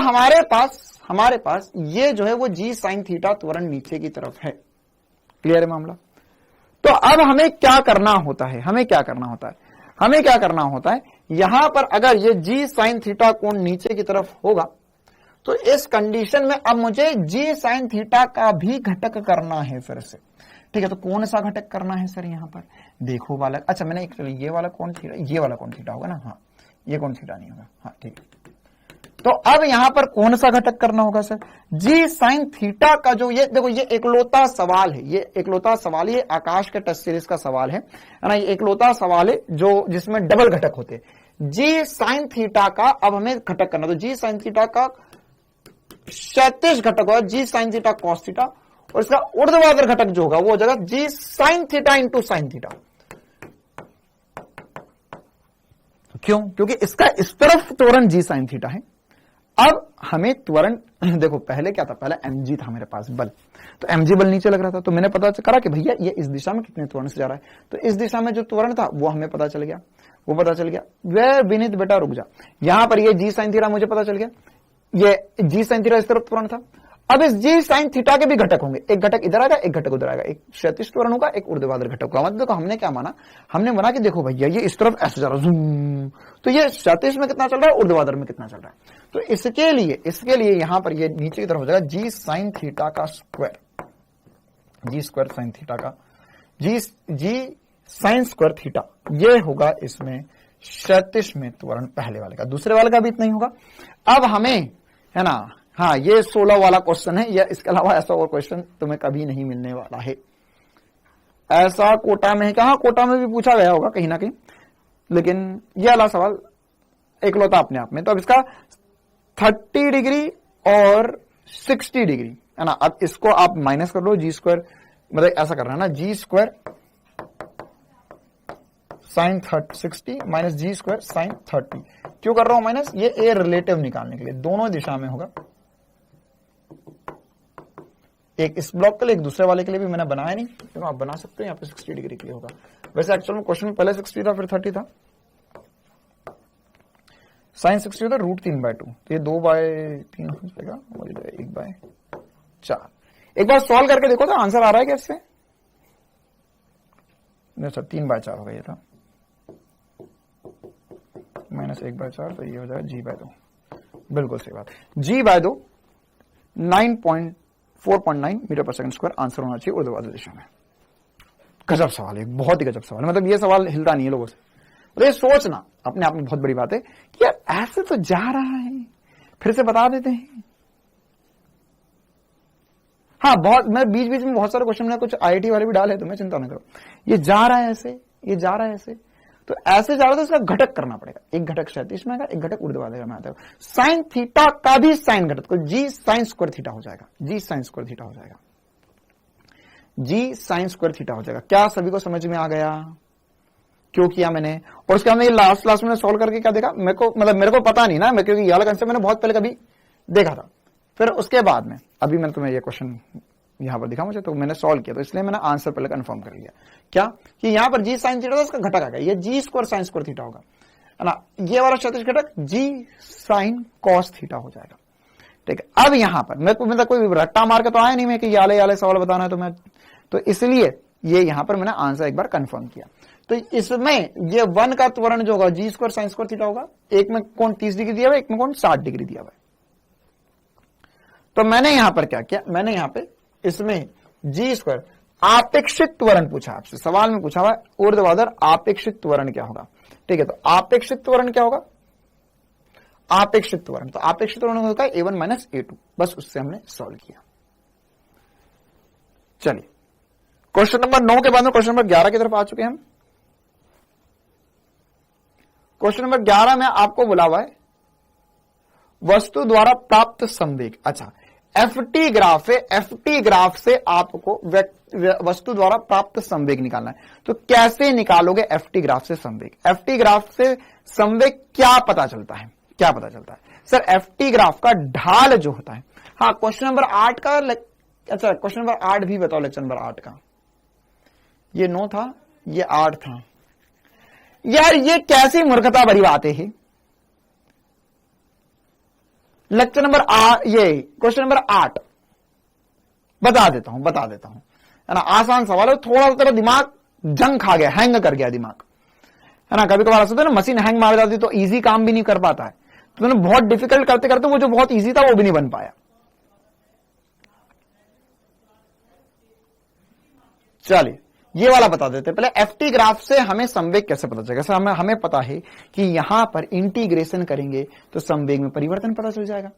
हमारे पास ये जो है वो जी साइन थीटा त्वरण नीचे की तरफ है। क्लियर है मामला। तो अब हमें क्या करना होता है, हमें क्या करना होता है, यहां पर अगर ये जी साइन थीटा कोण नीचे की तरफ होगा तो इस कंडीशन में अब मुझे जी साइन थीटा का भी घटक करना है फिर से। ठीक है, तो कौन सा घटक करना है सर यहाँ पर? देखो वाला, अच्छा मैंने एक, चलिए ये वाला कौन थीटा, ये वाला कौन थीटा होगा ना, हाँ ये कौन थीटा नहीं होगा, हाँ ठीक है। तो अब यहां पर कौन सा घटक करना होगा सर? जी साइन थीटा का जो, ये देखो ये एकलौता सवाल है, ये एकलौता सवाल, ये आकाश के टेस्ट सीरीज का सवाल है ना, ये एकलौता सवाल है जो जिसमें डबल घटक होते हैं। जी साइन थीटा का अब हमें घटक करना, तो जी साइन थीटा का क्षैतिज घटक होगा g sine theta cos theta, और इसका ऊर्ध्वाधर घटक जो होगा वो हो जाएगा g sine theta into sine theta. क्यों? क्योंकि इसका इस तरफ त्वरण जी साइन थीटा है। अब हमें त्वरण, देखो पहले क्या था, पहले mg था मेरे पास बल, तो mg बल नीचे लग रहा था, तो मैंने पता करा कि भैया ये इस दिशा में कितने त्वरण से जा रहा है, तो इस दिशा में जो त्वरण था वो हमें पता चल गया, वो पता चल गया। वे विनीत बेटा रुक जा, यहां पर ये जी साइन थीटा मुझे पता चल गया, ये जी साइन थीटा इस तरफ त्वरण था। अब इस जी साइन थीटा के भी घटक होंगे, एक घटक इधर आएगा, एक घटक उधर आएगा, एक क्षैतिज त्वरण होगा, एक ऊर्ध्वाधर घटक होगा। मतलब देखो हमने क्या माना, हमने माना कि देखो भैया ये इस तरफ ऐसे जा रहा है, तो ये क्षैतिज में कितना चल रहा है, ऊर्ध्वाधर में कितना चल रहा है। तो इसके लिए यहां पर ये नीचे की तरफ हो जाएगा जी साइन थीटा का स्क्वायर, जी स्क्वायर साइन थीटा का, जी साइन स्क्वायर थीटा, ये होगा इसमें क्षैतिज में त्वरण पहले वाले का, दूसरे वाले का भी इतना ही होगा। अब हमें है ना, हाँ ये 16 वाला क्वेश्चन है, या इसके अलावा ऐसा और क्वेश्चन तुम्हें कभी नहीं मिलने वाला है। ऐसा कोटा में है क्या? हाँ कोटा में भी पूछा गया होगा कहीं ना कहीं, लेकिन ये वाला सवाल एकलौता अपने आप में। तो अब इसका 30 डिग्री और 60 डिग्री है ना, अब इसको आप माइनस कर लो, जी स्क्वायर मतलब ऐसा करना है ना, जी स्क्वायर साइन 60 माइनस जी स्क्वायर साइन 30। क्यों कर रहा हूं माइनस? ये ए रिलेटिव निकालने के लिए, दोनों दिशा में होगा, एक इस ब्लॉक के लिए एक दूसरे वाले के लिए भी मैंने बनाया नहीं, तो आप बना सकते हो, यहाँ पे 60 डिग्री के लिए होगा। वैसे एक्चुअल में क्वेश्चन में पहले 60 था फिर 30 था, साइन 60 था √3/2, तो ये 2/3 हो जाएगा, 1/4। एक बार सॉल्व करके देखो तो आंसर आ रहा है क्या इससे? नहीं सर 3/4 होगा, ये था -1/4, तो ये हो जाएगा g/2। बिल्कुल सही बात, g/2 4.9 मीटर पर सेकंड स्क्वायर आंसर होना चाहिए ऊर्ध्वाधर दिशा में। गजब सवाल है, बहुत ही गजब सवाल है, मतलब ये सवाल हिलता नहीं है लोगों से। तो ये सोचना अपने आप में बहुत बड़ी बात है कि यार ऐसे तो जा रहा है, फिर से बता देते हैं। हाँ बहुत, मैं बीच बीच में बहुत सारे क्वेश्चन में कुछ IIT वाले भी डाले, तो मैं चिंता न करो। ये जा रहा है ऐसे, ये जा रहा है ऐसे, तो ऐसे जा रहा है तो इसका घटक करना पड़ेगा, एक घटक क्षैतिज में आएगा, एक घटक ऊर्ध्वाधर में आता है। साइन थीटा का भी साइन घटक, तो जी साइन स्क्वायर थीटा हो जाएगा, जी साइन स्क्वायर थीटा हो जाएगा, जी साइन स्क्वायर थीटा हो जाएगा। क्या सभी को समझ में आ गया? क्यों किया मैंने? और उसके बाद लास्ट क्लास में सॉल्व करके क्या देखा, मेरे को पता नहीं ना, मैं क्योंकि ये वाला कंसेप्ट मैंने बहुत पहले कभी देखा था, फिर उसके बाद में अभी मैंने तुम्हें ये क्वेश्चन यहां पर दिखा मुझे, तो मैंने सॉल्व किया, तो इसलिए मैंने आंसर पहले कंफर्म कर लिया। क्या कि यहां पर जी साइन थीटा था, इसका घटक आ गया, ये जी स्क्वायर साइन स्क्वायर थीटा होगा, है ना। ये वाला क्षैतिज घटक जी साइन कॉस थीटा हो जाएगा। ठीक है, अब यहां पर मेरे कोई रट्टा मार के तो आया नहीं मैं कि याले सवाल बताना है, तो इसलिए ये यहां पर मैंने आंसर एक बार कंफर्म किया। तो इसमें ये 1 का त्वरण जो होगा जी स्क्वायर साइन स्क्वायर थीटा होगा, एक में कौन 30 डिग्री दिया हुआ है, एक में कौन 60 डिग्री दिया हुआ है। तो मैंने यहां पर क्या किया, मैंने यहां पे इसमें जी स्क्वायर आपेक्षित त्वरण पूछा आपसे, सवाल में पूछा हुआ है ऊर्ध्वाधर आपेक्षित त्वरण क्या होगा। ठीक है, तो आपेक्षित त्वरण क्या होगा? आपेक्षित त्वरण, तो आपेक्षित त्वरण होता है A1 - A2, बस उससे हमने सॉल्व किया। चलिए क्वेश्चन नंबर 9 के बाद में क्वेश्चन नंबर 11 की तरफ आ चुके हैं हम। क्वेश्चन नंबर 11 में आपको बोला हुआ है वस्तु द्वारा प्राप्त संवेग। अच्छा, FT ग्राफ है, FT ग्राफ से आपको वस्तु द्वारा प्राप्त संवेग निकालना है। तो कैसे निकालोगे FT ग्राफ से संवेग? FT ग्राफ से संवेग क्या पता चलता है? क्या पता चलता है सर? FT ग्राफ का ढाल जो होता है। हाँ, क्वेश्चन नंबर 8 का, अच्छा क्वेश्चन नंबर 8 भी बताओ, लेक्चर नंबर 8 का। ये 9 था, ये 8 था। यार ये कैसी मूर्खता भरी बातें हैं। लेक्चर नंबर ये क्वेश्चन नंबर 8 बता देता हूं है ना, आसान सवाल है, थोड़ा सा तेरा दिमाग जंग खा गया, हैंग कर गया दिमाग, है ना। कभी कभार ऐसा होता है ना, मशीन हैंग मार जाती तो इजी काम भी नहीं कर पाता है, तो तुमने बहुत डिफिकल्ट करते करते वो जो बहुत इजी था वो भी नहीं बन पाया। चलिए ये वाला बता देते पहले, एफटी ग्राफ से हमें संवेग कैसे पता चलेगा। सर हमें पता है कि यहां पर इंटीग्रेशन करेंगे तो संवेग में परिवर्तन पता चल जाएगा।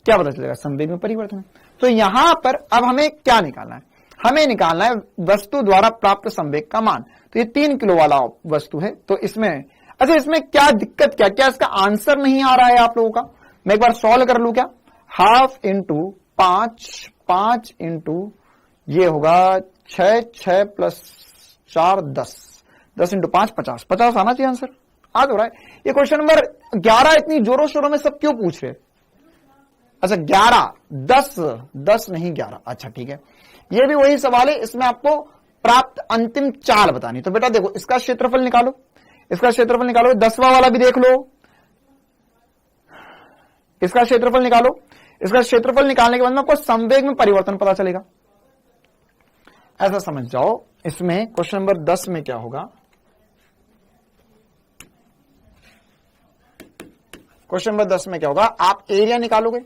क्या पता चलेगा? संवेग में परिवर्तन। तो यहां पर अब हमें क्या निकालना है? हमें निकालना है वस्तु द्वारा प्राप्त संवेग का मान। तो ये 3 किलो वाला वस्तु है, तो इसमें अच्छा इसमें क्या दिक्कत, क्या इसका आंसर नहीं आ रहा है आप लोगों का? मैं एक बार सॉल्व कर लू क्या? ½ इंटू 5 इंटू ये होगा 6 प्लस 4 10 इंटू 5 50 आना चाहिए आंसर। आ तो रहा है। ये क्वेश्चन नंबर 11 इतनी जोरों शोरों में सब क्यों पूछ रहे? अच्छा 11 10 नहीं 11। अच्छा ठीक है, ये भी वही सवाल है, इसमें आपको प्राप्त अंतिम चाल बतानी। तो बेटा देखो इसका क्षेत्रफल निकालो, इसका क्षेत्रफल निकालो, 10वां वाला भी देख लो, इसका क्षेत्रफल निकालो। इसका क्षेत्रफल निकालने के बाद में आपको संवेग में परिवर्तन पता चलेगा। ऐसा समझ जाओ, इसमें क्वेश्चन नंबर 10 में क्या होगा? क्वेश्चन नंबर 10 में क्या होगा? आप एरिया निकालोगे,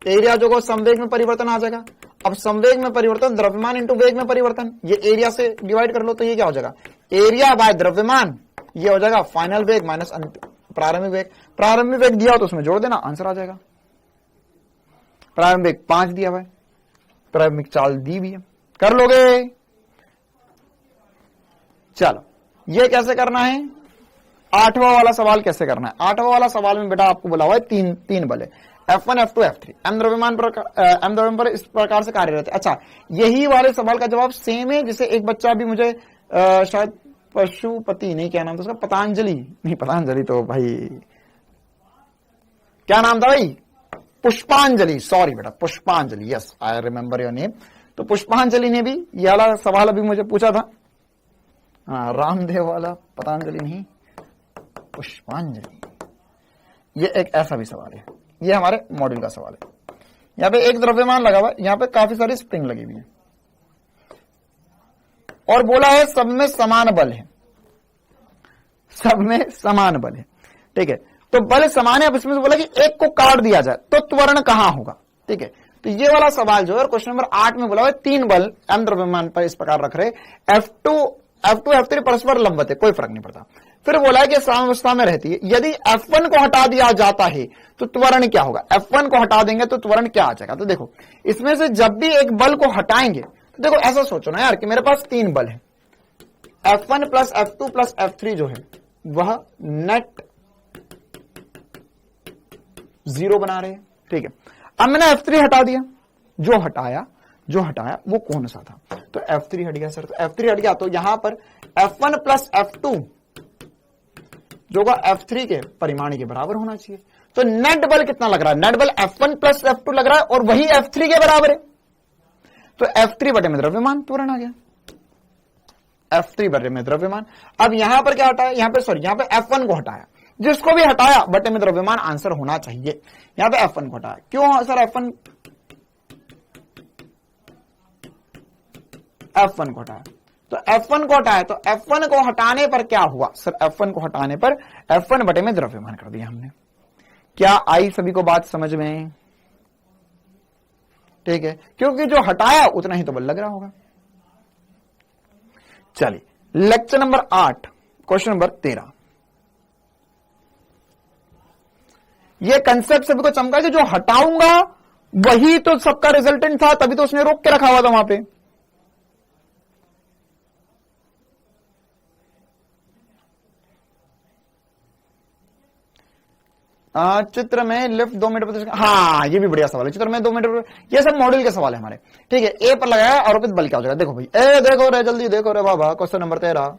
एरिया जो को संवेग में परिवर्तन आ जाएगा। अब संवेग में परिवर्तन द्रव्यमान इंटू वेग में परिवर्तन, ये एरिया से डिवाइड कर लो तो ये क्या हो जाएगा? एरिया बाय द्रव्यमान, ये हो जाएगा फाइनल वेग माइनस प्रारंभिक वेग। प्रारंभिक वेग दिया हो तो उसमें जोड़ देना, आंसर आ जाएगा। प्रारंभिक वेग 5 दिया भाई, प्रारंभिक चाल दी भी है, कर लोगे? चलो ये कैसे करना है? 8वां वाला सवाल कैसे करना है? 8वां वाला सवाल में बेटा आपको बोला हुआ है तीन बल है, F1 F2 F3। एम द्रव्यमान पर इस प्रकार से कार्यरत है। अच्छा यही वाले सवाल का जवाब सेम है जिसे एक बच्चा भी मुझे शायद पशुपति नहीं, क्या नाम था उसका, पतंजलि नहीं, पतंजलि तो भाई क्या नाम था भाई? पुष्पांजलि, सॉरी बेटा पुष्पांजलि, yes I remember your name. तो पुष्पांजलि ने भी ये वाला सवाल अभी मुझे पूछा था। हाँ रामदेव वाला, पतंजलि नहीं, पुष्पांजलि। ये एक ऐसा भी सवाल है, ये हमारे मॉड्यूल का सवाल है। यहां पे एक द्रव्यमान लगा हुआ है, यहां पे काफी सारी स्प्रिंग लगी हुई है और बोला है सब में समान बल है, सब में समान बल है। ठीक है, तो बल समान है। अब इसमें से बोला कि एक को काट दिया जाए तो त्वरण कहां होगा? ठीक है, तो ये वाला सवाल जो है क्वेश्चन नंबर 8 में बोला हुआ है 3 बल एम द्रव्यमान पर इस प्रकार रख रहे, F2 F3 परस्पर लंबवत है, कोई फर्क नहीं पड़ता। फिर बोला है कि साम्यावस्था में रहती है, यदि F1 को हटा दिया जाता है तो त्वरण क्या होगा? F1 को हटा देंगे तो त्वरण क्या आ जाएगा? तो देखो इसमें से जब भी एक बल को हटाएंगे तो देखो ऐसा सोचो ना यार कि मेरे पास 3 बल है, F1 plus F2 plus F3 जो है वह नेट 0 बना रहे हैं। ठीक है, अब मैंने F3 हटा दिया, जो हटाया वो कौन सा था? तो F3 हट गया सर, तो F3 हट गया तो यहां पर F1 प्लस F2 जो का F3 के परिमाण के बराबर होना चाहिए। तो नेट बल कितना लग रहा है? नेट बल F1 प्लस F2 लग रहा है और वही F3 के बराबर है। तो F3 बटे में द्रव्यमान, त्वरण आ गया, F3 बटे में द्रव्यमान। अब यहां पर क्या हटाया? यहां पे F1 को हटाया, जिसको भी हटाया बटे में द्रव्यमान आंसर होना चाहिए। यहां पे F1 को हटाया, क्यों सर? F1 को हटाया, तो F1 को हटाया, तो F1 को हटाने पर क्या हुआ सर? F1 को हटाने पर F1 बटे में द्रव्यमान कर दिया हमने। क्या आई सभी को बात समझ में? ठीक है, क्योंकि जो हटाया उतना ही तो बल लग रहा होगा। चलिए लेक्चर नंबर 8 क्वेश्चन नंबर 13। ये कंसेप्ट सभी को चमका कि जो हटाऊंगा वही तो सबका रिजल्टेंट था, तभी तो उसने रोक के रखा हुआ था वहां पे। चित्र में लिफ्ट 2 मीटर प्रति सेकंड, हाँ ये भी बढ़िया सवाल है। चित्र में 2 मीटर, ये सब मॉड्यूल के सवाल है हमारे। ठीक है, ए पर लगाया आरोपित बल क्या हो जाएगा? देखो भाई, देखो रे जल्दी देखो रे बाबा, क्वेश्चन नंबर 13,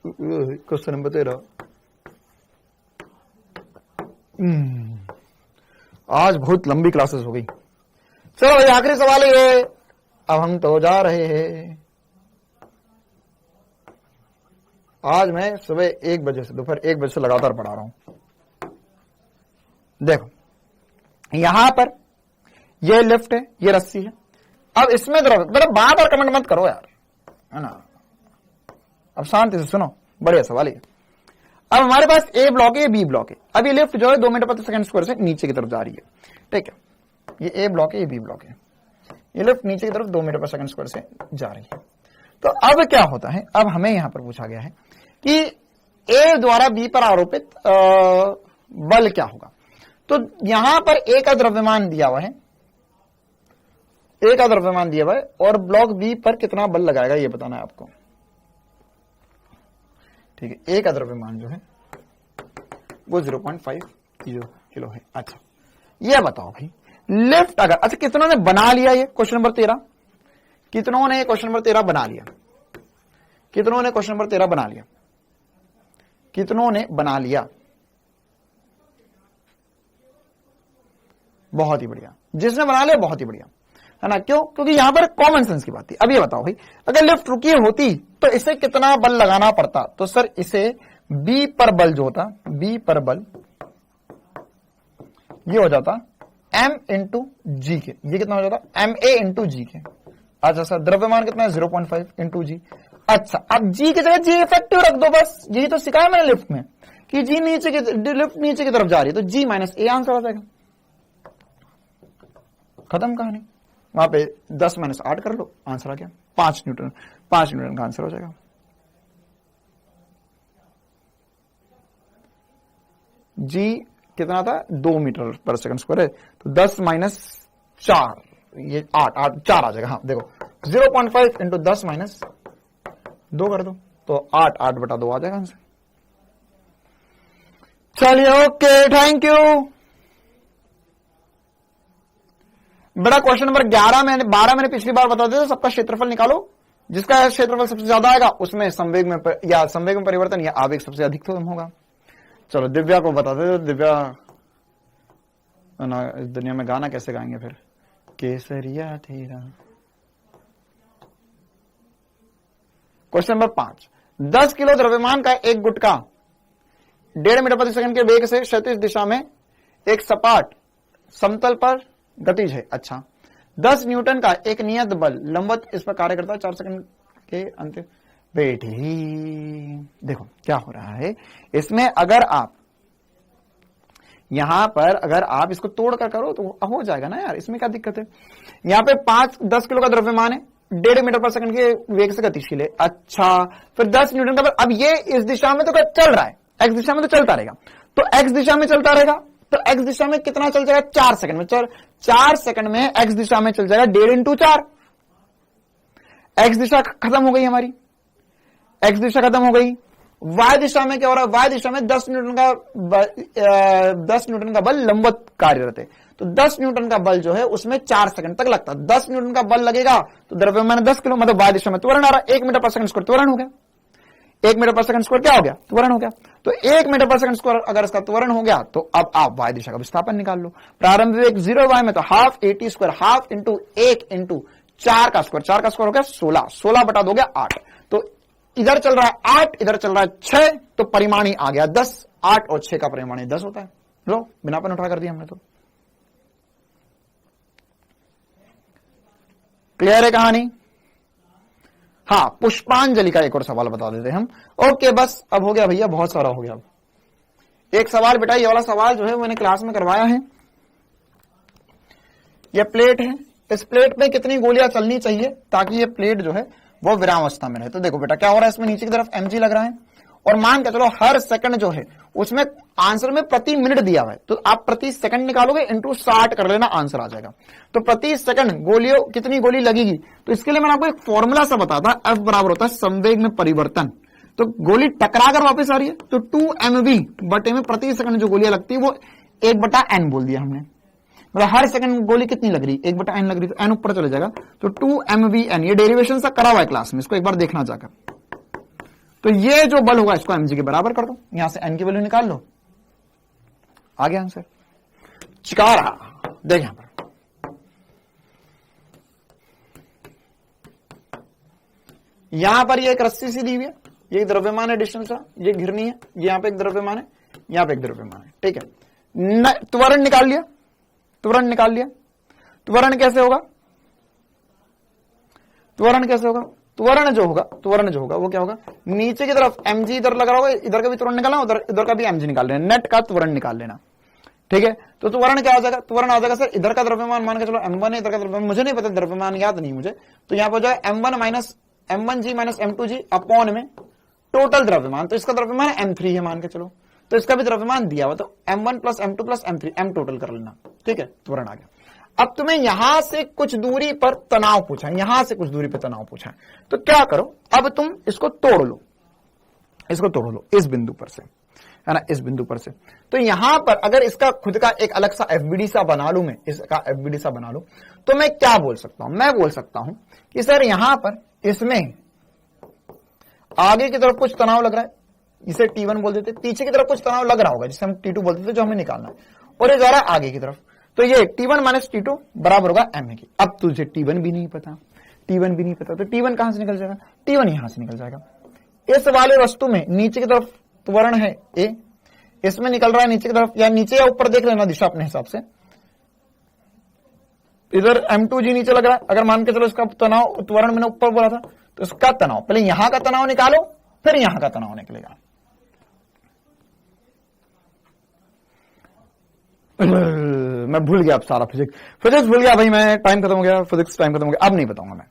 क्वेश्चन नंबर 13। आज बहुत लंबी क्लासेस हो गई। चलो भाई आखिरी सवाल है ये, अब हम तो जा रहे हैं। आज मैं सुबह 1 बजे से दोपहर 1 बजे से लगातार पढ़ा रहा हूं। देखो यहां पर ये लिफ्ट है, ये रस्सी है। अब इसमें मतलब बार बार कमेंट मत करो यार, है ना। अब शांति से सुनो, बढ़िया सवाल है। अब हमारे पास ए ब्लॉक है, बी ब्लॉक है। अब ये लिफ्ट जो है 2 मीटर प्रति सेकंड स्क्वायर से नीचे की तरफ जा रही है, ठीक है। ये ए ब्लॉक है, ये बी ब्लॉक है, ये लिफ्ट नीचे की तरफ 2 मीटर प्रति सेकंड स्क्वायर से जा रही है। तो अब क्या होता है, अब हमें यहां पर पूछा गया है कि ए द्वारा बी पर आरोपित बल क्या होगा। तो यहां पर ए का द्रव्यमान दिया हुआ है, ए का द्रव्यमान दिया हुआ है, और ब्लॉक बी पर कितना बल लगाएगा ये बताना है आपको, ठीक है। ए का द्रव्यमान जो है वो 0.5 किलो है। अच्छा ये बताओ भाई, लिफ्ट अगर, अच्छा कितनों ने बना लिया ये क्वेश्चन नंबर 13, कितनों ने क्वेश्चन नंबर 13 बना लिया, कितनों ने क्वेश्चन नंबर 13 बना लिया, कितनों ने बना लिया? बहुत ही बढ़िया, जिसने बना लिया बहुत ही बढ़िया, है ना। क्यों? क्योंकि यहां पर कॉमन सेंस की बात थी। अब ये बताओ भाई, अगर लिफ्ट रुकी होती तो इसे कितना बल लगाना पड़ता? तो सर इसे बी पर बल जो होता, बी पर बल ये हो जाता m इंटू जी के। ये कितना हो जाता? एम ए इंटू जी के। अच्छा सर द्रव्यमान कितना है? 0.5 इंटू जी। अच्छा अब जी की जगह जी इफेक्टिव रख दो, बस यही तो सिखाया मैंने लिफ्ट में कि जी नीचे की, लिफ्ट नीचे की तरफ जा रही है तो जी माइनस ए आंसर आ जाएगा, खत्म कहानी। वहां पे 10 माइनस 8 कर लो, आंसर आ गया 5 न्यूटन, 5 न्यूटन का आंसर हो जाएगा। जी कितना था? 2 मीटर पर सेकंड स्क्वायर है, तो 10 माइनस 4 ये 8 4 आ जाएगा। हाँ देखो 0.5 इंटू 10 माइनस 2 कर दो तो 8 बटा 2 आ जाएगा आंसर। चलिए ओके थैंक यू बेटा। क्वेश्चन नंबर 12 मैंने पिछली बार बता दिया, सबका क्षेत्रफल निकालो, जिसका क्षेत्रफल सबसे ज्यादा आएगा उसमें संवेग में परिवर्तन या आवेग सबसे अधिक तो होगा। चलो दिव्या को बता दे, दिव्या ना इस दुनिया में गाना कैसे गाएंगे फिर, केसरिया तेरा। क्वेश्चन नंबर 5, 10 किलो द्रव्यमान का एक गुटका 1.5 मीटर प्रति सेकंड के वेग से क्षैतिज दिशा में एक सपाट समतल पर गतिज है। अच्छा 10 न्यूटन का एक नियत बल लंबवत इस पर कार्य करता है 4 सेकंड के अंतिम। बेटी देखो क्या हो रहा है इसमें, अगर आप यहां पर अगर आप इसको तोड़ कर करो तो हो जाएगा ना यार, इसमें क्या दिक्कत है। यहां पे 10 किलो का द्रव्यमान है, 1.5 मीटर पर सेकंड के वेग से गतिशील है। अच्छा फिर 10 न्यूटन का बल, अब ये इस दिशा में तो चल रहा है, एक्स दिशा में तो चलता रहेगा, तो एक्स दिशा में चलता रहेगा, तो एक्स दिशा में कितना चल जाएगा? 4 सेकंड में। 4 सेकंड में एक्स दिशा में चल जाएगा 1.5 इंटू 4। एक्स दिशा खत्म हो गई हमारी, एक्स दिशा खत्म हो गई। वाई दिशा में क्या हो रहा है? वाई दिशा में 10 न्यूटन का बल लंबवत कार्यरत है, तो 10 न्यूटन का बल जो है उसमें 4 सेकंड तक लगता है। 10 न्यूटन का बल लगेगा तो द्रव्यमान 10 किलो, मतलब वाई दिशा में त्वरण आ रहा है। 1 मीटर पर सेकंड स्क्वायर त्वरण हो गया, 1 मीटर पर सेकंड स्क्वायर क्या हो गया? त्वरण हो गया। तो 1 मीटर पर सेकंड स्क्वायर अगर इसका त्वरण हो गया तो अब आप वाई दिशा का विस्थापन निकाल लो। प्रारंभिक वेग 0 वाई में तो half AT square, half into 1 into 4 का स्क्वायर, 4 का स्क्वायर हो गया 16, 16 बटा 2 हो गया 8। तो इधर चल रहा है 8, इधर चल रहा है 6, तो परिमाणी आ गया 10। 8 और 6 का परिमाणी 10 होता है। लो बिना पेन उठा कर दिया हमने तो। क्लियर है कहानी? हाँ पुष्पांजलि का एक और सवाल बता देते हैं हम। ओके बस अब हो गया भैया, बहुत सारा हो गया। अब एक सवाल बेटा, ये वाला सवाल जो है मैंने क्लास में करवाया है। ये प्लेट है, इस प्लेट में कितनी गोलियां चलनी चाहिए ताकि ये प्लेट जो है वो विरामावस्था में रहे। तो देखो बेटा क्या हो रहा है, इसमें नीचे की तरफ mg लग रहा है और मान के चलो हर सेकंड जो है उसमें आंसर में प्रति मिनट दिया हुआ है, तो आप प्रति सेकंड निकालोगे इंटू 60 कर लेना, आंसर आ जाएगा। तो प्रति सेकंड गोलियों कितनी गोली लगेगी, तो इसके लिए मैंने आपको एक फॉर्मूला सा बताता, F बराबर होता है संवेग में परिवर्तन। तो गोली टकरा कर वापस आ रही है तो 2mv बटे में प्रति सेकंड जो गोलियां लगती है वो 1/n बोल दिया हमने, मतलब हर सेकंड गोली कितनी लग रही? 1/n लग रही, तो n ऊपर चले जाएगा तो 2mvn। ये डेरिवेशन सा करा हुआ है क्लास में, इसको एक बार देखना जाकर। तो ये जो बल होगा इसको mg के बराबर कर दो, यहां से n की वैल्यू निकाल लो, आ गया आंसर। चिका रहा देख यहां पर, यहां पर ये एक रस्सी सी दी हुई है, ये द्रव्यमान है डिस्टेंस का, ये घिरनी है, यहां पे एक द्रव्यमान है, यहां पे एक द्रव्यमान है, ठीक है। त्वरण निकाल लिया, त्वरण निकाल लिया। त्वरण कैसे होगा? त्वरण कैसे होगा? त्वरण जो होगा वो क्या होगा, नीचे की तरफ mg इधर लगा होगा, इधर का भी त्वरण निकालना, इधर का भी mg निकाल लेना, नेट का त्वरण निकाल लेना। ठीक है, तो त्वरण क्या आ जाएगा, त्वरण आ जाएगा सर इधर का द्रव्यमान मान के चलो m1 है, इधर का द्रव्यमान मुझे नहीं पता, द्रव्यमान याद नहीं मुझे, तो यहां पर हो जाएगा m1 minus m1g minus m2g upon में टोटल द्रव्यमान, तो इसका द्रव्यमान m3 है मान के चलो, तो इसका भी द्रव्यमान दिया हुआ, तो m1 plus m2 plus m3, m total कर लेना। ठीक है, त्वरण आ गया। अब तुम्हें यहां से कुछ दूरी पर तनाव पूछा, यहां से कुछ दूरी पर तनाव पूछा, तो क्या करो, अब तुम इसको तोड़ लो, इस बिंदु पर से, है ना, इस बिंदु पर से। तो यहां पर अगर इसका खुद का एक अलग सा एफबीडी सा बना लू, मैं इसका एफबीडी सा बना लू, तो मैं क्या बोल सकता हूं, मैं बोल सकता हूं कि सर यहां पर इसमें आगे की तरफ कुछ तनाव लग रहा है, इसे T1 बोल देते, पीछे की तरफ कुछ तनाव लग रहा होगा जिसे हम T2 बोलते थे, जो हमें निकालना है, और ये जा रहा है आगे की तरफ, तो ये T1 माइनस T2 बराबर होगा m की। अब तुझे T1 भी नहीं पता, तो T1 कहां से निकल जाएगा, T1 यहां से निकल जाएगा। इस वाले वस्तु में नीचे की तरफ त्वरण है a, इसमें निकल रहा है नीचे की तरफ, या नीचे या ऊपर देख लेना दिशा अपने हिसाब से, इधर m2g नीचे लग रहा है, अगर मान के चलो इसका तनाव, त्वरण मैंने ऊपर बोला था, तो इसका तनाव पहले यहां का तनाव निकालो, फिर यहां का तनाव निकलेगा। मैं भूल गया अब सारा फिजिक्स भूल गया भाई, मैं टाइम खत्म हो गया, फिजिक्स टाइम खत्म हो गया, अब नहीं बताऊंगा मैं।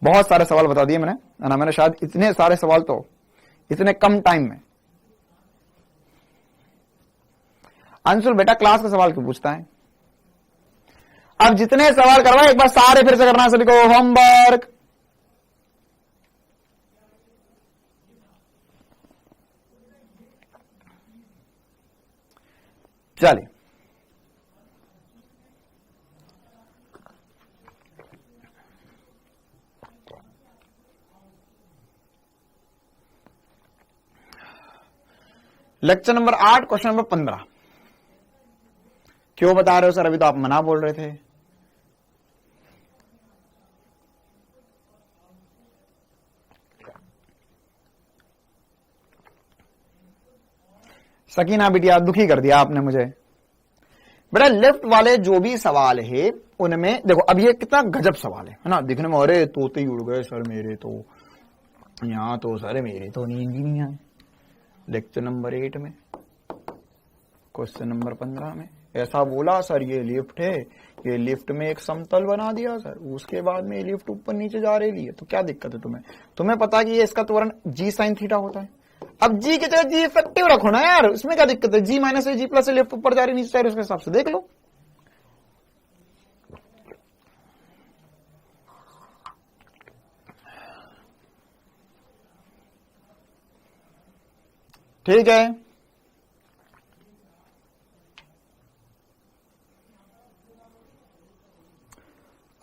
बहुत सारे सवाल बता दिए मैंने, है ना, मैंने शायद इतने सारे सवाल तो इतने कम टाइम में। अंशुल बेटा क्लास का सवाल क्यों पूछता है, अब जितने सवाल करवाए एक बार सारे फिर से करना सभी को, होमवर्क। चलिए लेक्चर नंबर 8 क्वेश्चन नंबर 15। क्यों बता रहे हो सर, अभी तो आप मना बोल रहे थे। सकीना बिटिया दुखी कर दिया आपने मुझे। बेटा लेफ्ट वाले जो भी सवाल है उनमें देखो, अब ये कितना गजब सवाल है ना, दिखने में अरे तोते ही उड़ गए सर मेरे तो, यहां तो सर मेरे तो नींद ही नहीं आए। लेक्चर नंबर 8 में क्वेश्चन नंबर 15 में ऐसा बोला सर ये लिफ्ट है, ये लिफ्ट में एक समतल बना दिया सर, उसके बाद में ये लिफ्ट ऊपर नीचे जा रही है, तो क्या दिक्कत है तुम्हें पता है कि ये इसका त्वरण जी साइन थीटा होता है। अब जी की जगह जी इफेक्टिव रखो ना यार, इसमें क्या दिक्कत है, जी माइनस जी प्लस लिफ्ट ऊपर जा रही नीचे जा रही, उसके हिसाब से देख लो। ठीक है,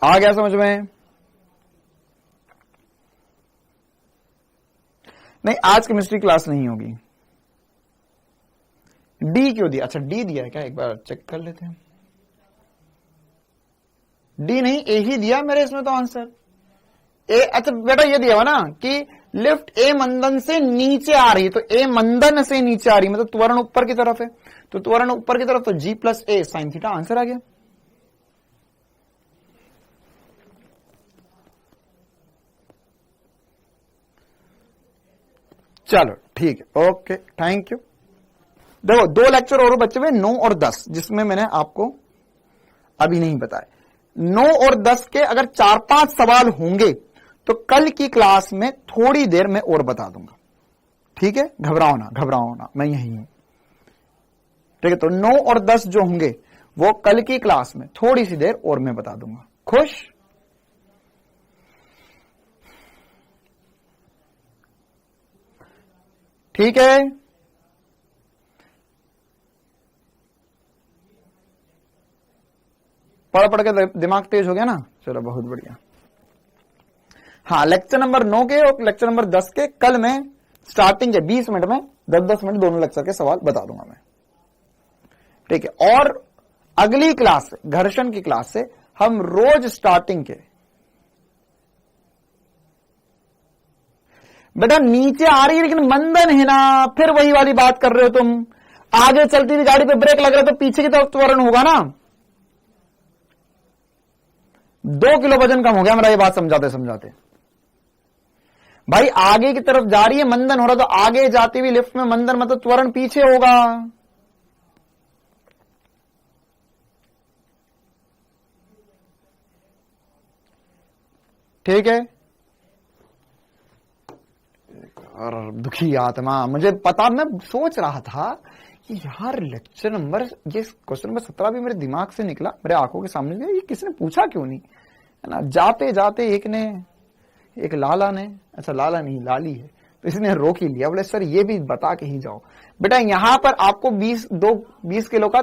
आ गया समझ में। नहीं आज केमिस्ट्री क्लास नहीं होगी। डी क्यों दिया, अच्छा डी दिया है क्या, एक बार चेक कर लेते हैं। डी नहीं ए ही दिया मेरे इसमें तो आंसर ए। अच्छा बेटा ये दिया हुआ ना कि लिफ्ट ए मंदन से नीचे आ रही है, तो ए मंदन से नीचे आ रही है मतलब त्वरण ऊपर की तरफ है, तो त्वरण ऊपर की तरफ, तो जी प्लस ए साइन थीटा आंसर आ गया। चलो ठीक है, ओके थैंक यू। देखो 2 लेक्चर और बच्चे हुए 9 और 10, जिसमें मैंने आपको अभी नहीं बताया। 9 और 10 के अगर 4-5 सवाल होंगे तो कल की क्लास में थोड़ी देर में और बता दूंगा, ठीक है, घबराओ ना, मैं यही हूं, ठीक है। तो 9 और 10 जो होंगे वो कल की क्लास में थोड़ी सी देर और मैं बता दूंगा। खुश? ठीक है, पढ़ के दिमाग तेज हो गया ना, चलो बहुत बढ़िया। हाँ लेक्चर नंबर 9 के और लेक्चर नंबर 10 के कल मैं स्टार्टिंग के 20 मिनट में 10-10 मिनट दोनों लेक्चर के सवाल बता दूंगा मैं, ठीक है। और अगली क्लास से, घर्षण की क्लास से हम रोज स्टार्टिंग के, बेटा नीचे आ रही है लेकिन मंदन है ना, फिर वही वाली बात कर रहे हो तुम। आगे चलती हुई गाड़ी पे ब्रेक लग रहा है तो पीछे की तरफ त्वरण होगा ना। 2 किलो वजन कम हो गया मेरा ये बात समझाते समझाते। भाई आगे की तरफ जा रही है, मंदन हो रहा, तो आगे जाती हुई लिफ्ट में मंदन मतलब त्वरण पीछे होगा। ठीक है। और दुखी आत्मा, मुझे पता, मैं सोच रहा था कि यार लेक्चर नंबर, ये क्वेश्चन नंबर 17 भी मेरे दिमाग से निकला, मेरे आंखों के सामने गया, ये किसने पूछा क्यों नहीं, है ना। जाते जाते एक लाला ने, अच्छा लाला नहीं लाली है, तो इसने रोक ही लिया, बोले सर ये भी बता के ही जाओ। बेटा यहां पर आपको 20 किलो का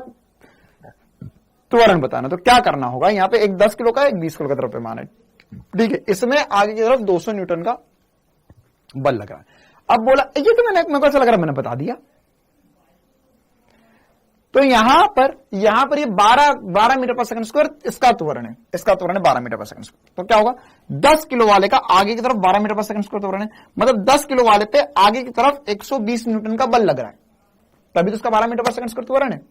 त्वरण बताना, तो क्या करना होगा, यहाँ पे एक 10 किलो का, एक 20 किलो का द्रव्यमान है, ठीक है। इसमें आगे की तरफ 200 न्यूटन का बल लग रहा है। अब बोला ये तो मेरे को ऐसा लग रहा है मैंने बता दिया। तो यहां पर ये 12 मीटर पर सेकंड स्क्वायर इसका त्वरण है, 12 मीटर पर सेकंड स्क्वायर। तो क्या होगा, 10 किलो वाले का आगे की तरफ 12 मीटर पर सेकंड स्क्वायर त्वरण है, मतलब 10 किलो वाले पे आगे की तरफ 120 न्यूटन का बल लग रहा है, तभी तो उसका 12 मीटर पर सेकंड स्क्वायर त्वरण है।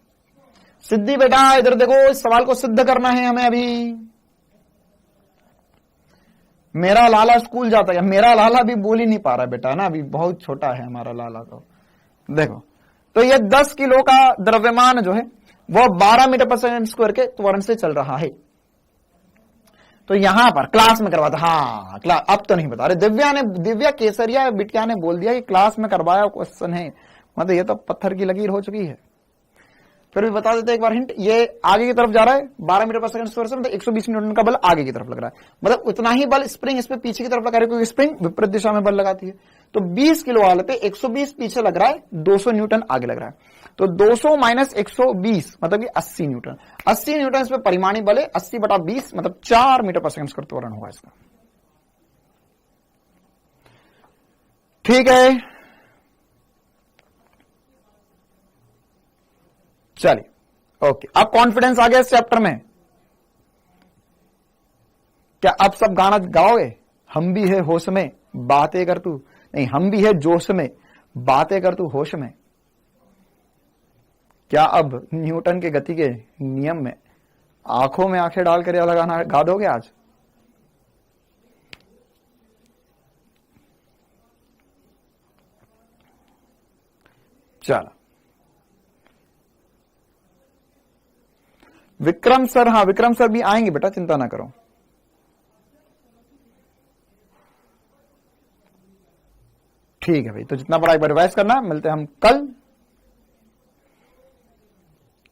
सिद्धि बेटा इधर देखो, इस सवाल को सिद्ध करना है हमें। अभी मेरा लाला स्कूल जाता है, मेरा लाला भी बोल ही नहीं पा रहा बेटा ना, अभी बहुत छोटा है हमारा लाला। तो देखो, तो ये 10 किलो का द्रव्यमान जो है वो 12 मीटर पर सेकंड स्क्वायर के त्वरण से चल रहा है। तो यहां पर क्लास में करवाता, हाँ क्लास, अब तो नहीं बता रहे। दिव्या केसरिया बिटिया ने बोल दिया कि क्लास में करवाया क्वेश्चन है, मतलब ये तो पत्थर की लकीर हो चुकी है। फिर भी बता देते एक बार हिंट, ये आगे की तरफ जा रहा है 12 मीटर पर सेकंड स्क्वायर से, मतलब 120 न्यूटन का बल आगे की तरफ लग रहा है, मतलब उतना ही बल स्प्रिंग इस पे पीछे की तरफ लगा रही है, क्योंकि स्प्रिंग विपरीत दिशा में बल लगाती है। तो 20 किलो वाले पे 120 पीछे लग रहा है, 200 न्यूटन आगे लग रहा है। तो 200 माइनस 120 मतलब कि 80 न्यूटन। 80 न्यूटन इस पे परिमाणी बल है, 80/20 मतलब 4 मीटर पर सेकंड स्क्वायर त्वरण होगा इसका। ठीक है, चलिए ओके। अब कॉन्फिडेंस आ गया इस चैप्टर में। क्या अब सब गाना गाओगे, हम भी है होश में बातें कर तू, नहीं हम भी है जोश में बातें कर तू होश में। क्या अब न्यूटन के गति के नियम में आंखों में आंखें डालकर यह गाना गा दोगे आज? चलो विक्रम सर, हाँ विक्रम सर भी आएंगे बेटा, चिंता ना करो। ठीक है भाई, तो जितना बड़ा एक बार रिवाइज करना, मिलते हैं हम कल।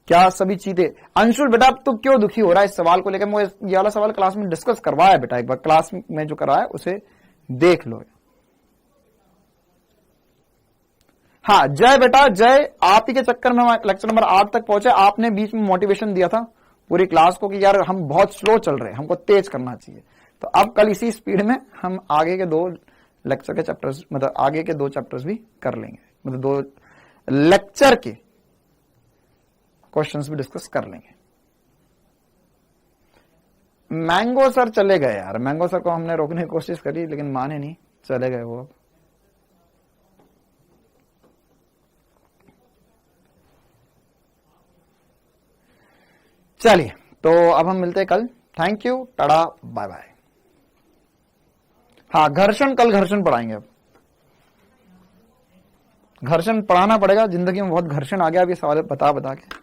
क्या सभी चीजें, अंशुल बेटा अब तो क्यों दुखी हो रहा है इस सवाल को लेकर? मुझे ये वाला सवाल क्लास में डिस्कस करवाया बेटा, एक बार क्लास में जो कराया उसे देख लो। हाँ जय बेटा जय, आप ही के चक्कर में हम लेक्चर नंबर 8 तक पहुंचे। आपने बीच में मोटिवेशन दिया था पूरी क्लास को कि यार हम बहुत स्लो चल रहे हैं, हमको तेज करना चाहिए। तो अब कल इसी स्पीड में हम आगे के 2 लेक्चर के चैप्टर्स, मतलब आगे के 2 चैप्टर्स भी कर लेंगे, मतलब 2 लेक्चर के क्वेश्चंस भी डिस्कस कर लेंगे। मैंगो सर चले गए यार, मैंगो सर को हमने रोकने की कोशिश करी लेकिन माने नहीं, चले गए वो। अब चलिए, तो अब हम मिलते हैं कल। Thank you, tata bye bye. हाँ घर्षण, कल घर्षण पढ़ाएंगे। अब घर्षण पढ़ाना पड़ेगा, जिंदगी में बहुत घर्षण आ गया अब ये सवाल बता के।